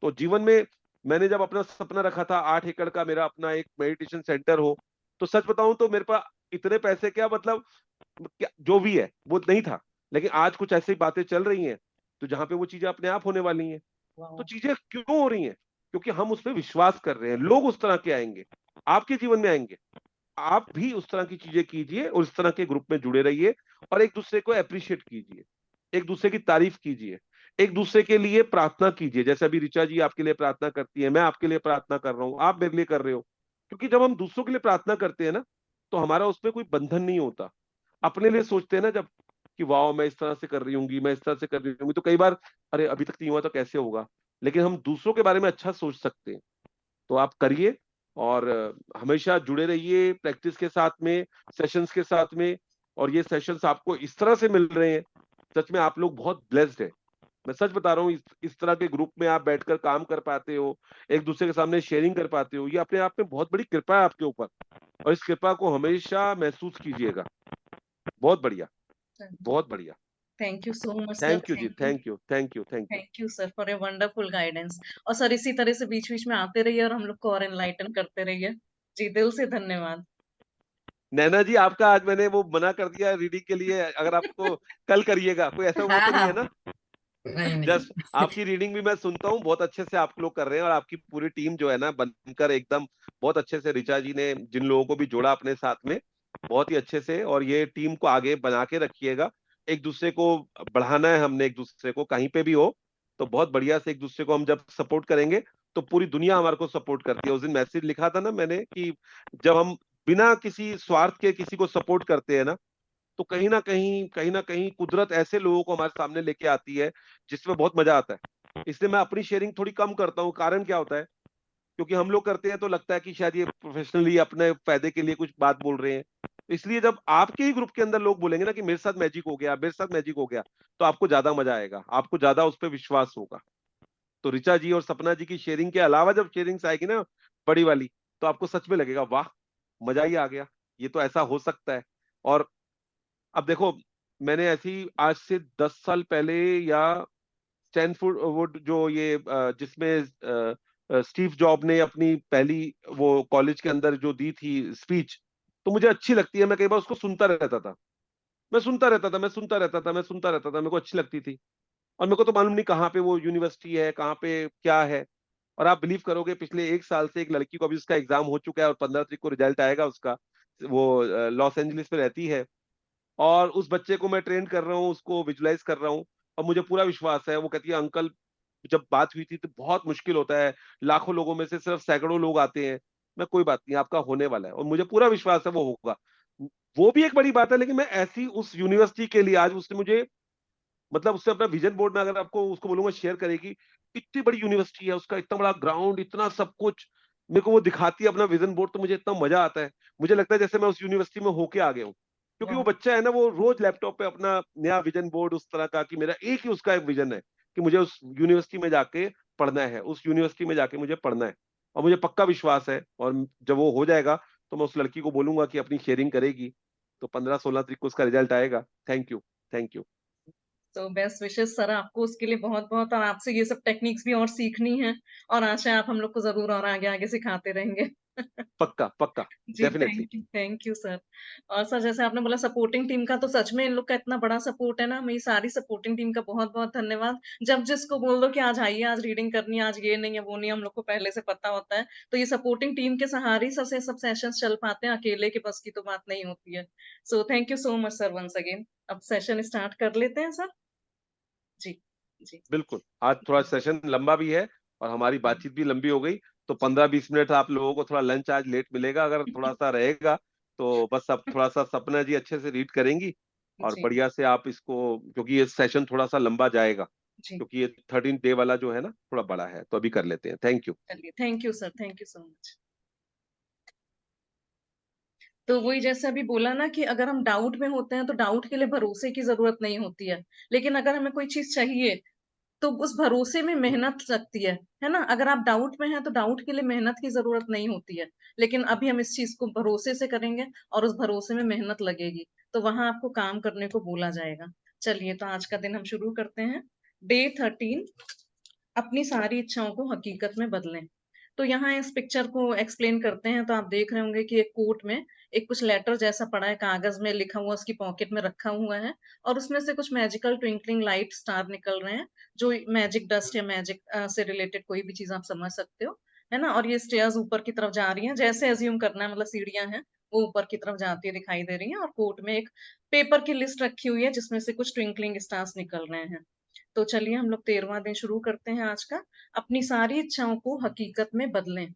Speaker 10: तो जीवन में मैंने जब अपना सपना रखा था 8 एकड़ का मेरा अपना एक मेडिटेशन सेंटर हो, तो सच बताऊं तो मेरे पास इतने पैसे, क्या मतलब, क्या जो भी है वो नहीं था। लेकिन आज कुछ ऐसी बातें चल रही हैं तो जहां पे वो चीजें अपने आप होने वाली हैं। तो चीजें क्यों हो रही हैं? क्योंकि हम उस पर विश्वास कर रहे हैं। लोग उस तरह के आएंगे, आपके जीवन में आएंगे। आप भी उस तरह की चीजें कीजिए, और इस तरह के ग्रुप में जुड़े रहिए, और एक दूसरे को अप्रिशिएट कीजिए, एक दूसरे की तारीफ कीजिए, एक दूसरे के लिए प्रार्थना कीजिए। जैसे अभी ऋचा जी आपके लिए प्रार्थना करती है, मैं आपके लिए प्रार्थना कर रहा हूँ, आप मेरे लिए कर रहे हो। क्योंकि जब हम दूसरों के लिए प्रार्थना करते हैं ना, तो हमारा उसमें कोई बंधन नहीं होता। अपने लिए सोचते हैं ना जब, कि वाह मैं इस तरह से कर रही हूंगी, मैं इस तरह से कर रही हूंगी, तो कई बार अरे अभी तक नहीं हुआ तो कैसे होगा। लेकिन हम दूसरों के बारे में अच्छा सोच सकते हैं। तो आप करिए, और हमेशा जुड़े रहिए प्रैक्टिस के साथ में, सेशंस के साथ में। और ये सेशंस आपको इस तरह से मिल रहे हैं, सच में आप लोग बहुत ब्लेस्ड है। मैं सच बता रहा हूँ, इस तरह के ग्रुप में आप बैठकर काम कर पाते हो, एक दूसरे के सामने शेयरिंग कर पाते हो, ये अपने आप में बहुत बड़ी कृपा है आपके ऊपर। और इस कृपा को हमेशा महसूस कीजिएगा। बहुत बढ़िया, बहुत बढ़िया।
Speaker 1: Thank you so much sir,
Speaker 10: thank you जी, thank you, thank you, thank you.
Speaker 1: Thank you sir for a wonderful guidance. और सर इसी तरह से बीच बीच में आते रहिए और हम लोग को और एनलाइटन करते रहिए। जी दिल से धन्यवाद।
Speaker 10: नैना जी, आपका आज मैंने वो मना कर दिया रीडिंग के लिए, अगर आपको कल करिएगा, कोई ऐसा वो
Speaker 9: हाँ
Speaker 10: तो नहीं है
Speaker 9: हाँ,
Speaker 10: ना?
Speaker 9: नहीं
Speaker 10: जस्ट
Speaker 9: नहीं।
Speaker 10: आपकी रीडिंग भी मैं सुनता हूँ, बहुत अच्छे से आप लोग कर रहे हैं, और आपकी पूरी टीम जो है ना बनकर एकदम बहुत अच्छे से, ऋचा जी ने जिन लोगों को भी जोड़ा अपने साथ में बहुत ही अच्छे से, और ये टीम को आगे बना के रखिएगा। एक दूसरे को बढ़ाना है हमने, एक दूसरे को कहीं पे भी हो तो बहुत बढ़िया से एक दूसरे को हम जब सपोर्ट करेंगे तो पूरी दुनिया हमारे को सपोर्ट करती है। उस दिन मैसेज लिखा था ना मैंने कि जब हम बिना किसी स्वार्थ के किसी को सपोर्ट करते हैं ना, तो कहीं ना कहीं कुदरत ऐसे लोगों को हमारे सामने लेके आती है जिसमें बहुत मजा आता है। इसलिए मैं अपनी शेयरिंग थोड़ी कम करता हूँ। कारण क्या होता है, क्योंकि हम लोग करते हैं तो लगता है कि शायद ये प्रोफेशनली अपने फायदे के लिए कुछ बात बोल रहे हैं। इसलिए जब आपके ही ग्रुप के अंदर लोग बोलेंगे ना कि मेरे साथ मैजिक हो गया, मेरे साथ मैजिक हो गया, तो आपको ज्यादा मजा आएगा, आपको ज्यादा उस पर विश्वास होगा। तो ऋचा जी और सपना जी की शेयरिंग के अलावा जब शेयरिंग्स आएगी ना बड़ी वाली, तो आपको सच में लगेगा वाह, मजा ही आ गया, ये तो ऐसा हो सकता है। और अब देखो, मैंने ऐसी आज से 10 साल पहले या स्टैनफोर्ड वुड जो ये जिसमें स्टीव जॉब ने अपनी पहली वो कॉलेज के अंदर जो दी थी स्पीच, तो मुझे अच्छी लगती है, मैं कई बार उसको सुनता रहता था, मैं सुनता रहता था, मैं सुनता रहता था, मैं सुनता रहता था, मेरे को अच्छी लगती थी। और मेरे को तो मालूम नहीं कहाँ पे वो यूनिवर्सिटी है, कहाँ पे क्या है। और आप बिलीव करोगे, पिछले 1 साल से एक लड़की को, अभी उसका एग्जाम हो चुका है और 15 तारीख को रिजल्ट आएगा उसका, वो लॉस एंजलिस में रहती है, और उस बच्चे को मैं ट्रेन कर रहा हूँ, उसको विजुलाइज कर रहा हूँ। और मुझे पूरा विश्वास है, वो कहती है अंकल जब बात हुई थी तो बहुत मुश्किल होता है, लाखों लोगों में से सिर्फ सैकड़ों लोग आते हैं। मैं कोई बात नहीं, आपका होने वाला है, और मुझे पूरा विश्वास है वो होगा। वो भी एक बड़ी बात है, लेकिन मैं ऐसी उस यूनिवर्सिटी के लिए, आज उसने मुझे, मतलब उससे अपना विजन बोर्ड में अगर आपको उसको बोलूंगा शेयर करेगी, इतनी बड़ी यूनिवर्सिटी है, उसका इतना बड़ा ग्राउंड, इतना सब कुछ मेरे को वो दिखाती है अपना विजन बोर्ड, तो मुझे इतना मजा आता है। मुझे लगता है जैसे मैं उस यूनिवर्सिटी में होके आ गया हूँ, क्योंकि वो
Speaker 1: वाह,
Speaker 10: बच्चा है ना, वो रोज लैपटॉप पे अपना नया विजन बोर्ड उस तरह का, कि मेरा एक ही उसका एक विजन है कि मुझे उस यूनिवर्सिटी में जाके पढ़ना है, उस यूनिवर्सिटी में जाके मुझे पढ़ना है। और मुझे पक्का विश्वास है, और जब वो हो जाएगा तो मैं उस लड़की को बोलूंगा कि अपनी शेयरिंग करेगी, तो 15-16 तारीख को उसका रिजल्ट आएगा। Thank you, thank you.
Speaker 1: तो बेस्ट विशेस सर आपको उसके लिए बहुत बहुत, और आपसे ये सब टेक्निक्स भी और सीखनी है, और आशा है आप हम लोग को जरूर और आगे आगे सिखाते रहेंगे।
Speaker 10: पक्का पक्का,
Speaker 1: जी
Speaker 10: डेफिनेटली।
Speaker 1: Thank you sir. और सर जैसे आपने बोला सपोर्टिंग टीम का, तो सच में इन लोग का इतना बड़ा सपोर्ट है ना, मेरी सारी सपोर्टिंग टीम का बहुत बहुत धन्यवाद। जब जिसको बोल दो कि आज आइए, आज रीडिंग करनी है, आज ये नहीं है वो नहीं है, हम लोग को पहले से पता होता है। तो ये सपोर्टिंग टीम के सहारे ही सबसे सब सेशंस चल पाते हैं, अकेले के बस की तो बात नहीं होती है। So thank you so much sir once again. अब सेशन स्टार्ट कर लेते हैं सर। जी जी
Speaker 10: बिल्कुल, आज थोड़ा सेशन लंबा भी है और हमारी बातचीत भी लंबी हो गई, तो 15-20 मिनट आप लोगों को थोड़ा लंच आज लेट मिलेगा, अगर थोड़ा सा रहेगा तो बस। अब थोड़ा सा सपना जी अच्छे से रीड करेंगी, और
Speaker 1: जी
Speaker 10: बढ़िया से आप इसको, क्योंकि ये सेशन थोड़ा सा लंबा जाएगा,
Speaker 1: जी।
Speaker 10: क्योंकि ये 13 डे वाला जो है ना थोड़ा बड़ा है, तो अभी कर लेते हैं। Thank you.
Speaker 1: चलिए thank you sir, thank you so much. तो वही जैसे अभी बोला ना कि अगर हम डाउट में होते हैं तो डाउट के लिए भरोसे की जरूरत नहीं होती है, लेकिन अगर हमें कोई चीज चाहिए तो उस भरोसे में मेहनत लगती है ना। अगर आप डाउट में हैं तो डाउट के लिए मेहनत की जरूरत नहीं होती है, लेकिन अभी हम इस चीज को भरोसे से करेंगे और उस भरोसे में मेहनत लगेगी, तो वहां आपको काम करने को बोला जाएगा। चलिए तो आज का दिन हम शुरू करते हैं। डे 13, अपनी सारी इच्छाओं को हकीकत में बदलें। तो यहाँ इस पिक्चर को एक्सप्लेन करते हैं, तो आप देख रहे होंगे कि एक कोट में एक कुछ लेटर जैसा पड़ा है, कागज में लिखा हुआ, उसकी पॉकेट में रखा हुआ है, और उसमें से कुछ मैजिकल ट्विंकलिंग लाइट स्टार निकल रहे हैं, जो मैजिक डस्ट या मैजिक से रिलेटेड कोई भी चीज आप समझ सकते हो, है ना। और ये स्टेयर्स ऊपर की तरफ जा रही हैं, जैसे एज्यूम करना है, मतलब सीढ़ियां हैं वो ऊपर की तरफ जाती है दिखाई दे रही हैं, और कोट में एक पेपर की लिस्ट रखी हुई है जिसमें से कुछ ट्विंकलिंग स्टार्स निकल रहे हैं। तो चलिए हम लोग 13वां दिन शुरू करते हैं आज का। अपनी सारी इच्छाओं को हकीकत में बदलें।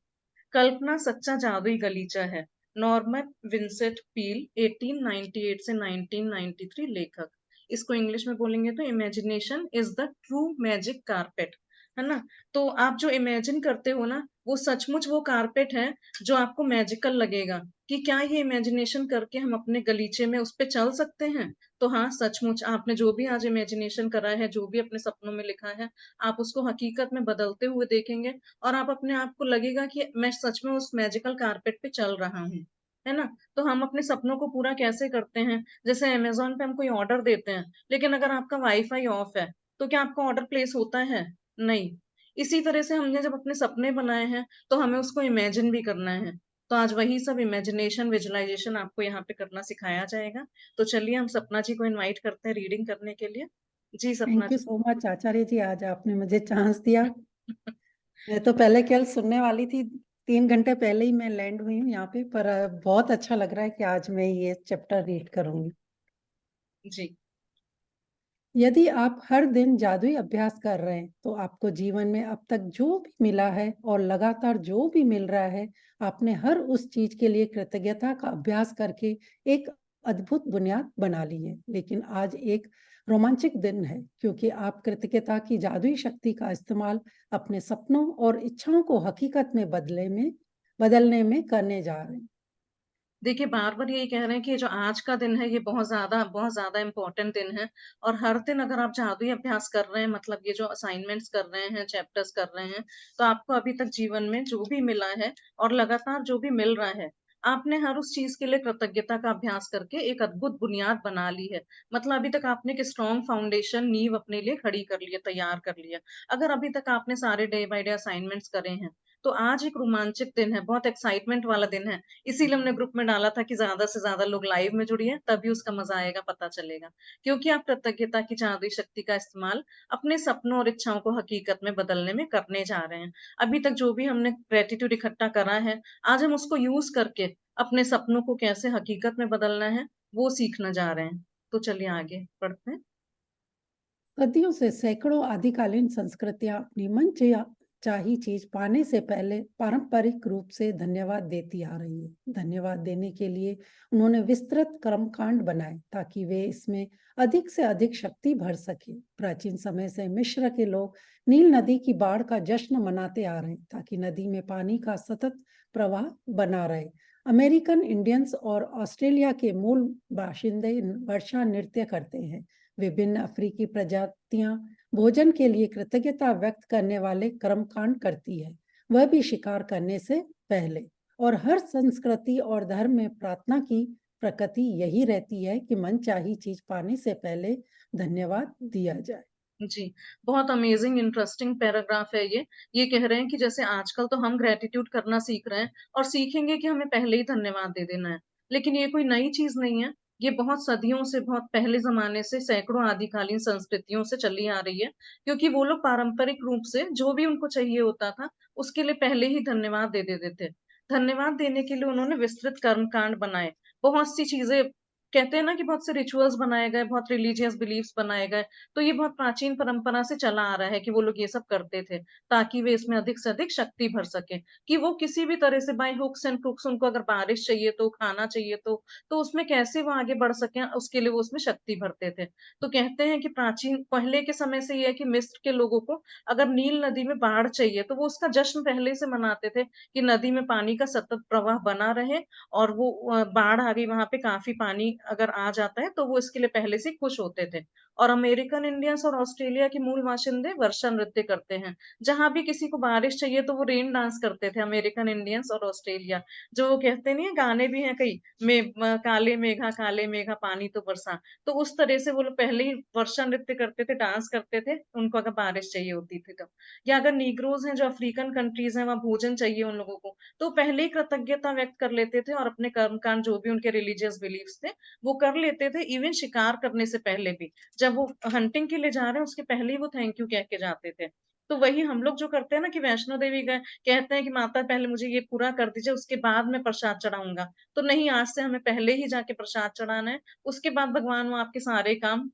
Speaker 1: कल्पना सच्चा जादुई गलीचा है। नॉर्मन विंसेंट पील, 1898 से 1993 लेखक। इसको इंग्लिश में बोलेंगे तो imagination is the true magic carpet, है ना। तो आप जो इमेजिन करते हो ना, वो सचमुच वो कारपेट है जो आपको मैजिकल लगेगा कि क्या ये इमेजिनेशन करके हम अपने गलीचे में उस पे चल सकते हैं। तो हाँ, सचमुच आपने जो भी आज इमेजिनेशन करा है, जो भी अपने सपनों में लिखा है, आप उसको हकीकत में बदलते हुए देखेंगे, और आप अपने आप को लगेगा कि मैं सच में उस मैजिकल कारपेट पे चल रहा हूँ। है ना? तो हम अपने सपनों को पूरा कैसे करते हैं? जैसे अमेज़न पे हम कोई ऑर्डर देते हैं, लेकिन अगर आपका वाईफ़ाई ऑफ है, तो क्या आपका ऑर्डर प्लेस होता है? नहीं। इसी तरह से हमने जब अपने सपने बनाए हैं, तो हमें उसको इमेजिन भी करना है। तो आज वही सब इमेजिनेशन, विजुअलाइज़ेशन आपको यहाँ पे करना सिखाया जाएगा। तो चलिए हम सपना जी को इनवाइट करते हैं रीडिंग करने के लिए। जी, Sapna
Speaker 8: thank you
Speaker 1: ji.
Speaker 8: So much Acharya ji, आज आपने मुझे चांस दिया। मैं तो पहले केवल सुनने वाली थी, 3 घंटे पहले ही मैं लैंड हुई हूँ यहाँ पे, पर बहुत अच्छा लग रहा है कि आज मैं ये चैप्टर रीड करूंगी।
Speaker 1: जी।
Speaker 8: यदि आप हर दिन जादुई अभ्यास कर रहे हैं, तो आपको जीवन में अब तक जो भी मिला है और लगातार जो भी मिल रहा है, आपने हर उस चीज के लिए कृतज्ञता का अभ्यास करके एक अद्भुत बुनियाद बना ली है। लेकिन आज एक रोमांचक दिन है, क्योंकि आप कृतज्ञता की जादुई शक्ति का इस्तेमाल अपने सपनों और इच्छाओं को हकीकत में बदलने में करने जा रहे हैं।
Speaker 1: देखिए, बार-बार यही कह रहे हैं कि जो आज का दिन है, ये बहुत ज़्यादा इम्पोर्टेंट दिन है और हर दिन अगर आप जादुई अभ्यास कर रहे हैं, मतलब ये जो असाइनमेंट्स कर रहे हैं, चैप्टर्स कर रहे हैं, तो आपको अभी तक जीवन में जो भी मिला है और लगातार जो भी मिल रहा है, आपने हर उस चीज़ के लिए कृतज्ञता का अभ्यास करके एक अद्भुत बुनियाद बना ली है। मतलब अभी तक आपने एक स्ट्रॉन्ग फाउंडेशन, नींव अपने लिए खड़ी कर ली है, तैयार कर लिया। अगर अभी तक आपने सारे डे बाय डे असाइनमेंट्स करे हैं, तो आज एक रोमांचक दिन है, बहुत एक्साइटमेंट वाला दिन है। इसीलिए हमने ग्रुप में डाला था कि ज़्यादा से ज़्यादा लोग लाइव में जुड़िए, तभी उसका मज़ा आएगा, पता चलेगा। क्योंकि आप कृतज्ञता की जादुई शक्ति का इस्तेमाल अपने सपनों और इच्छाओं को हकीकत में बदलने में करने जा रहे हैं। अभी तक जो भी हमने ग्रैटिट्यूड इकट्ठा करा है, आज हम उसको यूज़ करके अपने सपनों को कैसे हकीकत में बदलना है, वो सीखने जा रहे हैं। तो चलिए आगे बढ़ते हैं।
Speaker 8: सदियों से सैकड़ों आदिकालीन संस्कृतियां अपनी चाही चीज पाने से पहले पारंपरिक रूप से धन्यवाद देती आ रही है। धन्यवाद देने के लिए उन्होंने विस्तृत कर्मकांड बनाए ताकि वे इसमें अधिक से अधिक शक्ति भर सके। प्राचीन समय से मिस्र के लोग नील नदी की बाढ़ का जश्न मनाते आ रहे हैं ताकि नदी में पानी का सतत प्रवाह बना रहे। अमेरिकन इंडियंस और ऑस्ट्रेलिया के मूल बाशिंदे वर्षा नृत्य करते हैं। विभिन्न अफ्रीकी प्रजातियां भोजन के लिए कृतज्ञता व्यक्त करने वाले कर्मकांड करती है, वह भी शिकार करने से पहले। और हर संस्कृति और धर्म में प्रार्थना की प्रकृति यही रहती है कि मनचाही चीज पाने से पहले धन्यवाद दिया जाए।
Speaker 1: जी, बहुत अमेज़िंग इंटरेस्टिंग पैराग्राफ है ये। ये कह रहे हैं कि जैसे आजकल तो हम ग्रैटिट्यूड करना सीख रहे हैं और सीखेंगे कि हमें पहले ही धन्यवाद दे देना है। लेकिन ये कोई नई चीज़ नहीं है। ये बहुत सदियों से, बहुत पहले ज़माने से, सैकड़ों आदिकालीन संस्कृतियों से चली आ रही है। क्योंकि वो लोग पारंपरिक रूप से जो भी उनको चाहिए होता था, उसके लिए पहले ही धन्यवाद दे देते थे। धन्यवाद देने के लिए उन्होंने विस्तृत कर्मकांड बनाए। बहुत सी चीज़ें कहते हैं ना कि बहुत से रिचुअल्स बनाए गए, बहुत रिलीजियस बिलीफ्स बनाए गए। तो ये बहुत प्राचीन परंपरा से चला आ रहा है कि वो लोग ये सब करते थे, ताकि वे इसमें अधिक से अधिक शक्ति भर सकें, कि वो किसी भी तरह से बाय हुक्स एंड क्रुक्स उनको अगर बारिश चाहिए तो, खाना चाहिए तो उसमें कैसे वो आगे बढ़ सकें, उसके लिए वो उसमें शक्ति भरते थे। तो कहते हैं कि प्राचीन पहले के समय से ये है कि मिस्र के लोगों को अगर नील नदी में बाढ़ चाहिए, तो वो उसका जश्न पहले से मनाते थे कि नदी में पानी का सतत प्रवाह बना रहे और वो बाढ़ आ गई वहाँ पे काफ़ी पानी अगर आ जाता है, तो वो इसके लिए पहले से ही खुश होते थे। और अमेरिकन इंडियंस और ऑस्ट्रेलिया के मूल बाशिंदे वर्षा नृत्य करते हैं। जहाँ भी किसी को बारिश चाहिए तो वो रेन डांस करते थे अमेरिकन इंडियंस और ऑस्ट्रेलिया। जो वो कहते नहीं है गाने भी हैं कई काले मेघा पानी तो बरसा। तो उस तरह से वो लोग पहले ही वर्षा नृत्य करते थे, डांस करते थे, उनको अगर बारिश चाहिए होती थी तो। या अगर नीग्रोज़ हैं जो अफ्रीकन कंट्रीज़ हैं, वहाँ भोजन चाहिए उन लोगों को, तो पहले ही कृतज्ञता व्यक्त कर लेते थे और अपने कर्मकांड जो भी उनके रिलीजियस बिलीफ्स थे, वो कर लेते थे इवन शिकार करने से पहले भी। जब वो हंटिंग के लिए जा रहे हैं उसके पहले ही वो थैंक यू कह के जाते थे। तो वही हम लोग जो करते हैं ना कि वैष्णो देवी गए, कहते हैं कि माता पहले मुझे ये पूरा कर दीजिए उसके बाद मैं प्रसाद चढ़ाऊँगा। तो नहीं, आज से हमें पहले ही जाके प्रसाद चढ़ाना है, उसके बाद भगवान वो आपके सारे काम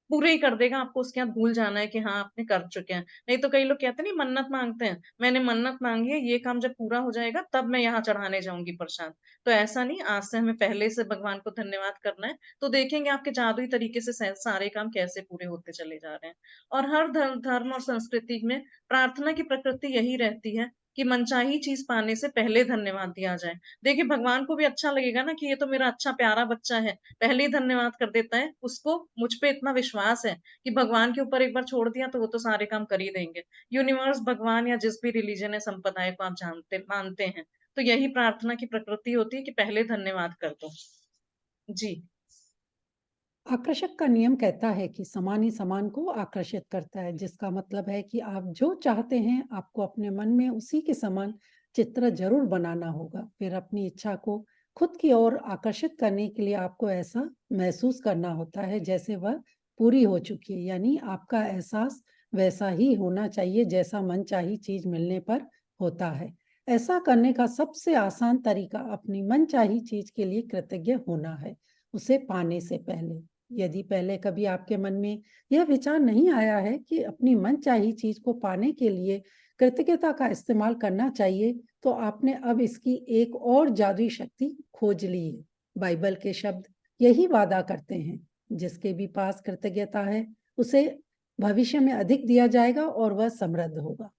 Speaker 1: पूरे ही कर देगा, आपको उसके बाद भूल जाना है कि हाँ, आपने कर चुके हैं। नहीं तो कई लोग कहते हैं नहीं मन्नत माँगते हैं, मैंने मन्नत माँगी है, ये काम जब पूरा हो जाएगा तब मैं यहाँ चढ़ाने जाऊँगी प्रसाद। तो ऐसा नहीं, आज से हमें पहले से भगवान को धन्यवाद करना है, तो देखेंगे आपके जादुई तरीके से सारे काम कैसे पूरे होते चले जा रहे हैं। और हर धर्म और संस्कृति में प्रार्थना की प्रकृति यही रहती है कि मनचाही चीज़ पाने से पहले धन्यवाद दिया जाए। देखिए भगवान को भी अच्छा लगेगा ना कि ये तो मेरा अच्छा प्यारा बच्चा है, पहले ही धन्यवाद कर देता है, उसको मुझ पे इतना विश्वास है कि भगवान के ऊपर एक बार छोड़ दिया तो वो तो सारे काम कर ही देंगे। यूनिवर्स, भगवान या जिस भी रिलीजन या संप्रदाय को आप जानते मानते हैं, तो यही प्रार्थना की प्रकृति होती है कि पहले धन्यवाद कर दो। जी।
Speaker 8: आकर्षक का नियम कहता है कि समान ही समान को आकर्षित करता है, जिसका मतलब है कि आप जो चाहते हैं आपको अपने मन में उसी के समान चित्र जरूर बनाना होगा। फिर अपनी इच्छा को खुद की ओर आकर्षित करने के लिए आपको ऐसा महसूस करना होता है जैसे वह पूरी हो चुकी है, यानी आपका एहसास वैसा ही होना चाहिए जैसा मनचाही चीज मिलने पर होता है। ऐसा करने का सबसे आसान तरीका अपनी मनचाही चीज के लिए कृतज्ञ होना है, उसे पाने से पहले। यदि पहले कभी आपके मन में यह विचार नहीं आया है कि अपनी मनचाही चीज को पाने के लिए कृतज्ञता का इस्तेमाल करना चाहिए, तो आपने अब इसकी एक और जादुई शक्ति खोज ली है। बाइबल के शब्द यही वादा करते हैं, जिसके भी पास कृतज्ञता है उसे भविष्य में अधिक दिया जाएगा और वह समृद्ध होगा।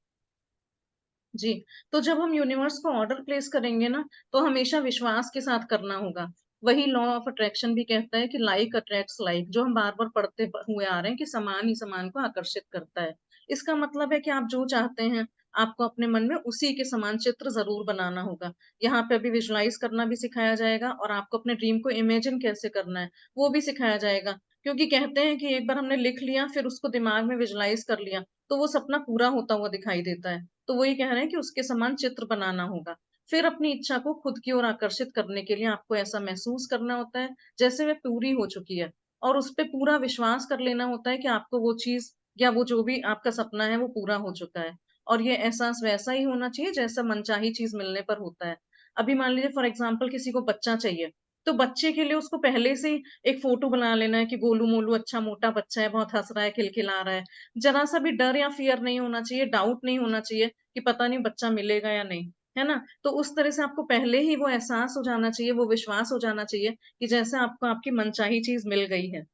Speaker 1: जी, तो जब हम यूनिवर्स को ऑर्डर प्लेस करेंगे ना, तो हमेशा विश्वास के साथ करना होगा। वही लॉ ऑफ अट्रैक्शन भी कहता है कि लाइक अट्रैक्ट्स लाइक, जो हम बार बार पढ़ते हुए आ रहे हैं कि समान ही समान को आकर्षित करता है। इसका मतलब है कि आप जो चाहते हैं आपको अपने मन में उसी के समान चित्र जरूर बनाना होगा। यहाँ पे अभी विजुलाइज करना भी सिखाया जाएगा और आपको अपने ड्रीम को इमेजिन कैसे करना है वो भी सिखाया जाएगा। क्योंकि कहते हैं कि एक बार हमने लिख लिया फिर उसको दिमाग में विजुलाइज कर लिया तो वो सपना पूरा होता हुआ दिखाई देता है। तो वही कह रहे हैं कि उसके समान चित्र बनाना होगा। फिर अपनी इच्छा को खुद की ओर आकर्षित करने के लिए आपको ऐसा महसूस करना होता है जैसे वह पूरी हो चुकी है, और उस पे पूरा विश्वास कर लेना होता है कि आपको वो चीज या वो जो भी आपका सपना है वो पूरा हो चुका है। और ये एहसास वैसा ही होना चाहिए जैसा मनचाही चीज मिलने पर होता है। अभी मान लीजिए फॉर एग्जाम्पल किसी को बच्चा चाहिए, तो बच्चे के लिए उसको पहले से ही एक फोटो बना लेना है कि गोलू मोलू अच्छा मोटा बच्चा है, बहुत हंस रहा है, खिलखिला रहा है। जरा सा भी डर या फियर नहीं होना चाहिए, डाउट नहीं होना चाहिए कि पता नहीं बच्चा मिलेगा या नहीं, है ना। तो उस तरह से आपको पहले ही वो एहसास हो जाना चाहिए, वो विश्वास हो जाना चाहिए कि जैसे आपको आपकी मनचाही चीज मिल गई है।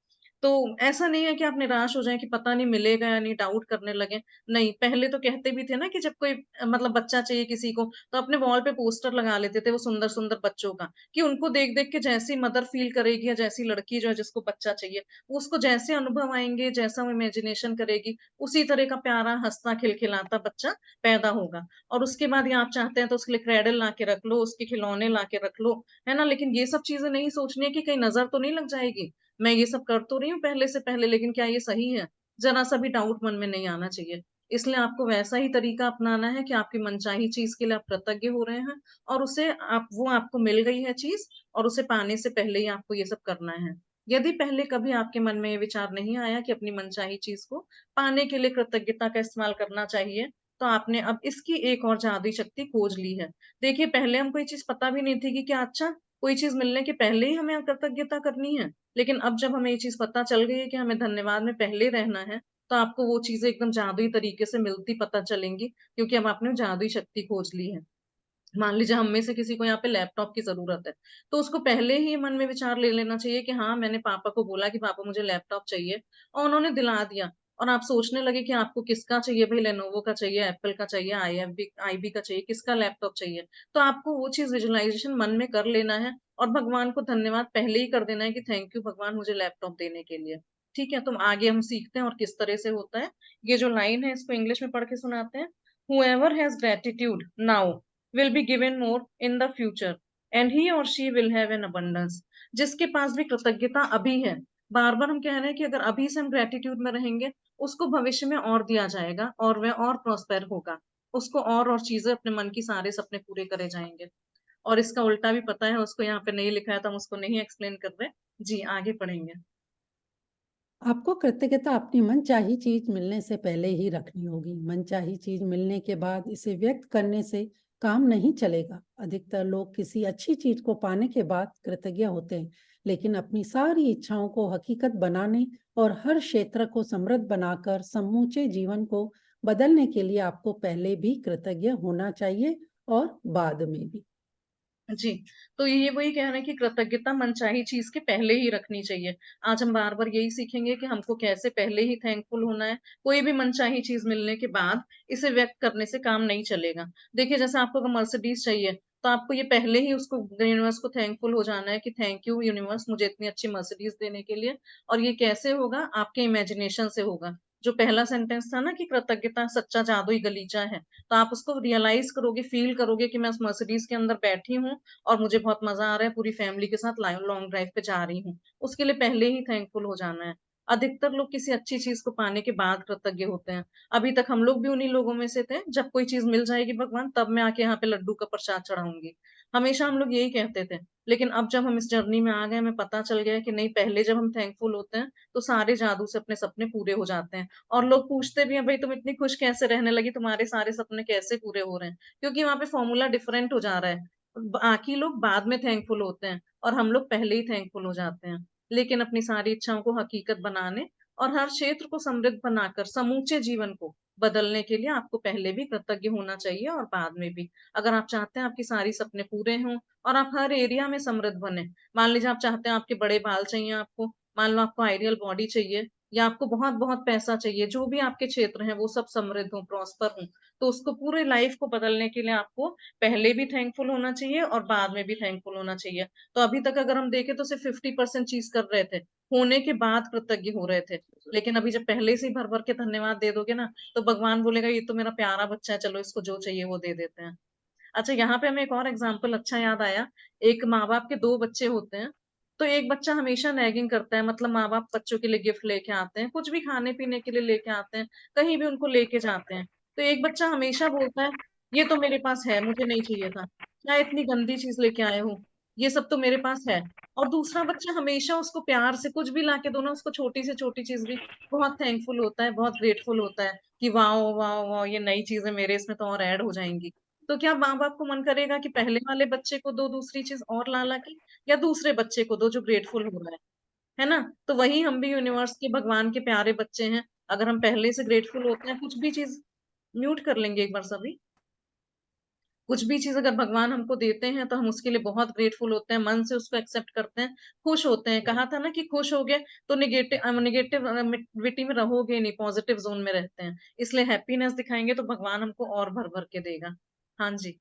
Speaker 1: तो ऐसा नहीं है कि आप निराश हो जाएं कि पता नहीं मिलेगा या नहीं, डाउट करने लगे। नहीं, पहले तो कहते भी थे ना कि जब कोई मतलब बच्चा चाहिए किसी को तो अपने वॉल पे पोस्टर लगा लेते थे वो सुंदर सुंदर बच्चों का, कि उनको देख देख के जैसी मदर फील करेगी या जैसी लड़की जो है जिसको बच्चा चाहिए, उसको जैसे अनुभव आएंगे, जैसा वो इमेजिनेशन करेगी, उसी तरह का प्यारा हंसता खिलखिलाता बच्चा पैदा होगा। और उसके बाद ये आप चाहते हैं तो उसके लिए क्रेडल ला के रख लो, उसके खिलौने ला के रख लो, है ना। लेकिन ये सब चीजें नहीं सोचनी है कि कहीं नजर तो नहीं लग जाएगी, मैं ये सब कर तो रही हूँ पहले से पहले, लेकिन क्या ये सही है, जरा सा भी डाउट मन में नहीं आना चाहिए। इसलिए आपको वैसा ही तरीका अपनाना है कि आपकी मनचाही चीज के लिए आप कृतज्ञ हो रहे हैं और उसे आप वो आपको मिल गई है चीज, और उसे पाने से पहले ही आपको ये सब करना है। यदि पहले कभी आपके मन में ये विचार नहीं आया कि अपनी मनचाही चीज को पाने के लिए कृतज्ञता का इस्तेमाल करना चाहिए, तो आपने अब इसकी एक और जादुई शक्ति खोज ली है। देखिए, पहले हमको ये चीज पता भी नहीं थी कि क्या अच्छा कोई चीज मिलने के पहले ही हमें कृतज्ञता करनी है। लेकिन अब जब हमें ये चीज पता चल गई है कि हमें धन्यवाद में पहले रहना है, तो आपको वो चीजें एकदम जादुई तरीके से मिलती पता चलेंगी, क्योंकि अब आपने जादुई शक्ति खोज ली है। मान लीजिए हम में से किसी को यहाँ पे लैपटॉप की जरूरत है, तो उसको पहले ही मन में विचार ले लेना चाहिए कि हाँ, मैंने पापा को बोला कि पापा मुझे लैपटॉप चाहिए, और उन्होंने दिला दिया। और आप सोचने लगे कि आपको किसका चाहिए, भाई लेनोवो का चाहिए, एप्पल का चाहिए, आईबी का चाहिए, किसका लैपटॉप चाहिए। तो आपको वो चीज विजुअलाइजेशन मन में कर लेना है और भगवान को धन्यवाद पहले ही कर देना है कि थैंक यू भगवान मुझे लैपटॉप देने के लिए। ठीक है, तो आगे हम सीखते हैं और किस तरह से होता है। ये जो लाइन है इसको इंग्लिश में पढ़ के सुनाते हैं। Whoever has gratitude now will be given more in the future and he or she will have an abundance। जिसके पास भी कृतज्ञता अभी है, बार बार हम कह रहे हैं कि अगर अभी से हम ग्रेटिट्यूड में रहेंगे, उसको भविष्य में और दिया जाएगा और वह और प्रॉस्पेर होगा, उसको और चीजें अपने मन की सारे सपने पूरे करे जाएंगे। और इसका उल्टा भी पता है, उसको यहाँ पे नहीं लिखा है तो हम उसको नहीं एक्सप्लेन कर रहे। जी, आगे पढ़ेंगे।
Speaker 8: आपको कृतज्ञता अपनी मनचाही चीज मिलने से पहले ही रखनी होगी। मनचाही चीज मिलने के बाद इसे व्यक्त करने से काम नहीं चलेगा। अधिकतर लोग किसी अच्छी चीज को पाने के बाद कृतज्ञ होते हैं, लेकिन अपनी सारी इच्छाओं को हकीकत बनाने और हर क्षेत्र को समृद्ध बनाकर समूचे जीवन को बदलने के लिए आपको पहले भी कृतज्ञ होना चाहिए और बाद में भी।
Speaker 1: जी, तो ये वही कह रहे हैं कि कृतज्ञता मनचाही चीज के पहले ही रखनी चाहिए। आज हम बार बार यही सीखेंगे कि हमको कैसे पहले ही थैंकफुल होना है। कोई भी मनचाही चीज मिलने के बाद इसे व्यक्त करने से काम नहीं चलेगा। देखिए, जैसे आपको अगर मर्सिडीज चाहिए तो आपको ये पहले ही उसको यूनिवर्स को थैंकफुल हो जाना है कि थैंक यू यूनिवर्स मुझे इतनी अच्छी मर्सिडीज देने के लिए। और ये कैसे होगा, आपके इमेजिनेशन से होगा। जो पहला सेंटेंस था ना कि कृतज्ञता सच्चा जादुई गलीचा है, तो आप उसको रियलाइज करोगे, फील करोगे कि मैं उस मर्सिडीज के अंदर बैठी हूँ और मुझे बहुत मजा आ रहा है, पूरी फैमिली के साथ लॉन्ग ड्राइव पे जा रही हूँ। उसके लिए पहले ही थैंकफुल हो जाना है। अधिकतर लोग किसी अच्छी चीज को पाने के बाद कृतज्ञ होते हैं। अभी तक हम लोग भी उन्हीं लोगों में से थे, जब कोई चीज मिल जाएगी भगवान तब मैं आके यहाँ पे लड्डू का प्रसाद चढ़ाऊंगी, हमेशा हम लोग यही कहते थे। लेकिन अब जब हम इस जर्नी में आ गए, हमें पता चल गया कि नहीं, पहले जब हम थैंकफुल होते हैं तो सारे जादू से अपने सपने पूरे हो जाते हैं। और लोग पूछते भी हैं, भाई तुम इतनी खुश कैसे रहने लगी, तुम्हारे सारे सपने कैसे पूरे हो रहे हैं? क्योंकि वहां पे फॉर्मूला डिफरेंट हो जा रहा है। बाकी लोग बाद में थैंकफुल होते हैं और हम लोग पहले ही थैंकफुल हो जाते हैं। लेकिन अपनी सारी इच्छाओं को हकीकत बनाने और हर क्षेत्र को समृद्ध बनाकर समूचे जीवन को बदलने के लिए आपको पहले भी कृतज्ञ होना चाहिए और बाद में भी। अगर आप चाहते हैं आपकी सारी सपने पूरे हों और आप हर एरिया में समृद्ध बने, मान लीजिए आप चाहते हैं आपके बड़े बाल चाहिए आपको, मान लो आपको आइडियल बॉडी चाहिए, या आपको बहुत बहुत पैसा चाहिए, जो भी आपके क्षेत्र हैं वो सब समृद्ध हो, प्रॉस्पर हो, तो उसको पूरे लाइफ को बदलने के लिए आपको पहले भी थैंकफुल होना चाहिए और बाद में भी थैंकफुल होना चाहिए। तो अभी तक अगर हम देखें तो सिर्फ 50% चीज कर रहे थे, होने के बाद कृतज्ञ हो रहे थे। लेकिन अभी जब पहले से ही भर भर के धन्यवाद दे दोगे ना, तो भगवान बोलेगा ये तो मेरा प्यारा बच्चा है, चलो इसको जो चाहिए वो दे देते हैं। अच्छा, यहाँ पे हमें एक और एग्जाम्पल अच्छा याद आया। एक माँ बाप के दो बच्चे होते हैं, तो एक बच्चा हमेशा नैगिंग करता है, मतलब माँ बाप बच्चों के लिए गिफ्ट लेके आते हैं, कुछ भी खाने पीने के लिए लेके आते हैं, कहीं भी उनको लेके जाते हैं, तो एक बच्चा हमेशा बोलता है ये तो मेरे पास है, मुझे नहीं चाहिए था, क्या इतनी गंदी चीज लेके आए हो, ये सब तो मेरे पास है। और दूसरा बच्चा हमेशा उसको प्यार से कुछ भी लाके दो ना, उसको छोटी से छोटी चीज भी, बहुत थैंकफुल होता है, बहुत ग्रेटफुल होता है कि वाह वाह वाह, ये नई चीजें मेरे इसमें तो और ऐड हो जाएंगी। तो क्या माँ बाप को मन करेगा कि पहले वाले बच्चे को दो दूसरी चीज और ला ला के, या दूसरे बच्चे को दो जो ग्रेटफुल हो रहा है ना? तो वही हम भी यूनिवर्स के भगवान के प्यारे बच्चे हैं। अगर हम पहले से ग्रेटफुल होते हैं, कुछ भी चीज, म्यूट कर लेंगे एक बार सभी, कुछ भी चीज अगर भगवान हमको देते हैं तो हम उसके लिए बहुत ग्रेटफुल होते हैं, मन से उसको एक्सेप्ट करते हैं, खुश होते हैं। कहा था ना कि खुश हो गए तो नेगेटिविटी में रहोगे नहीं, पॉजिटिव जोन में रहते हैं, इसलिए हैप्पीनेस दिखाएंगे तो भगवान हमको और भर भर के देगा। हाँ जी।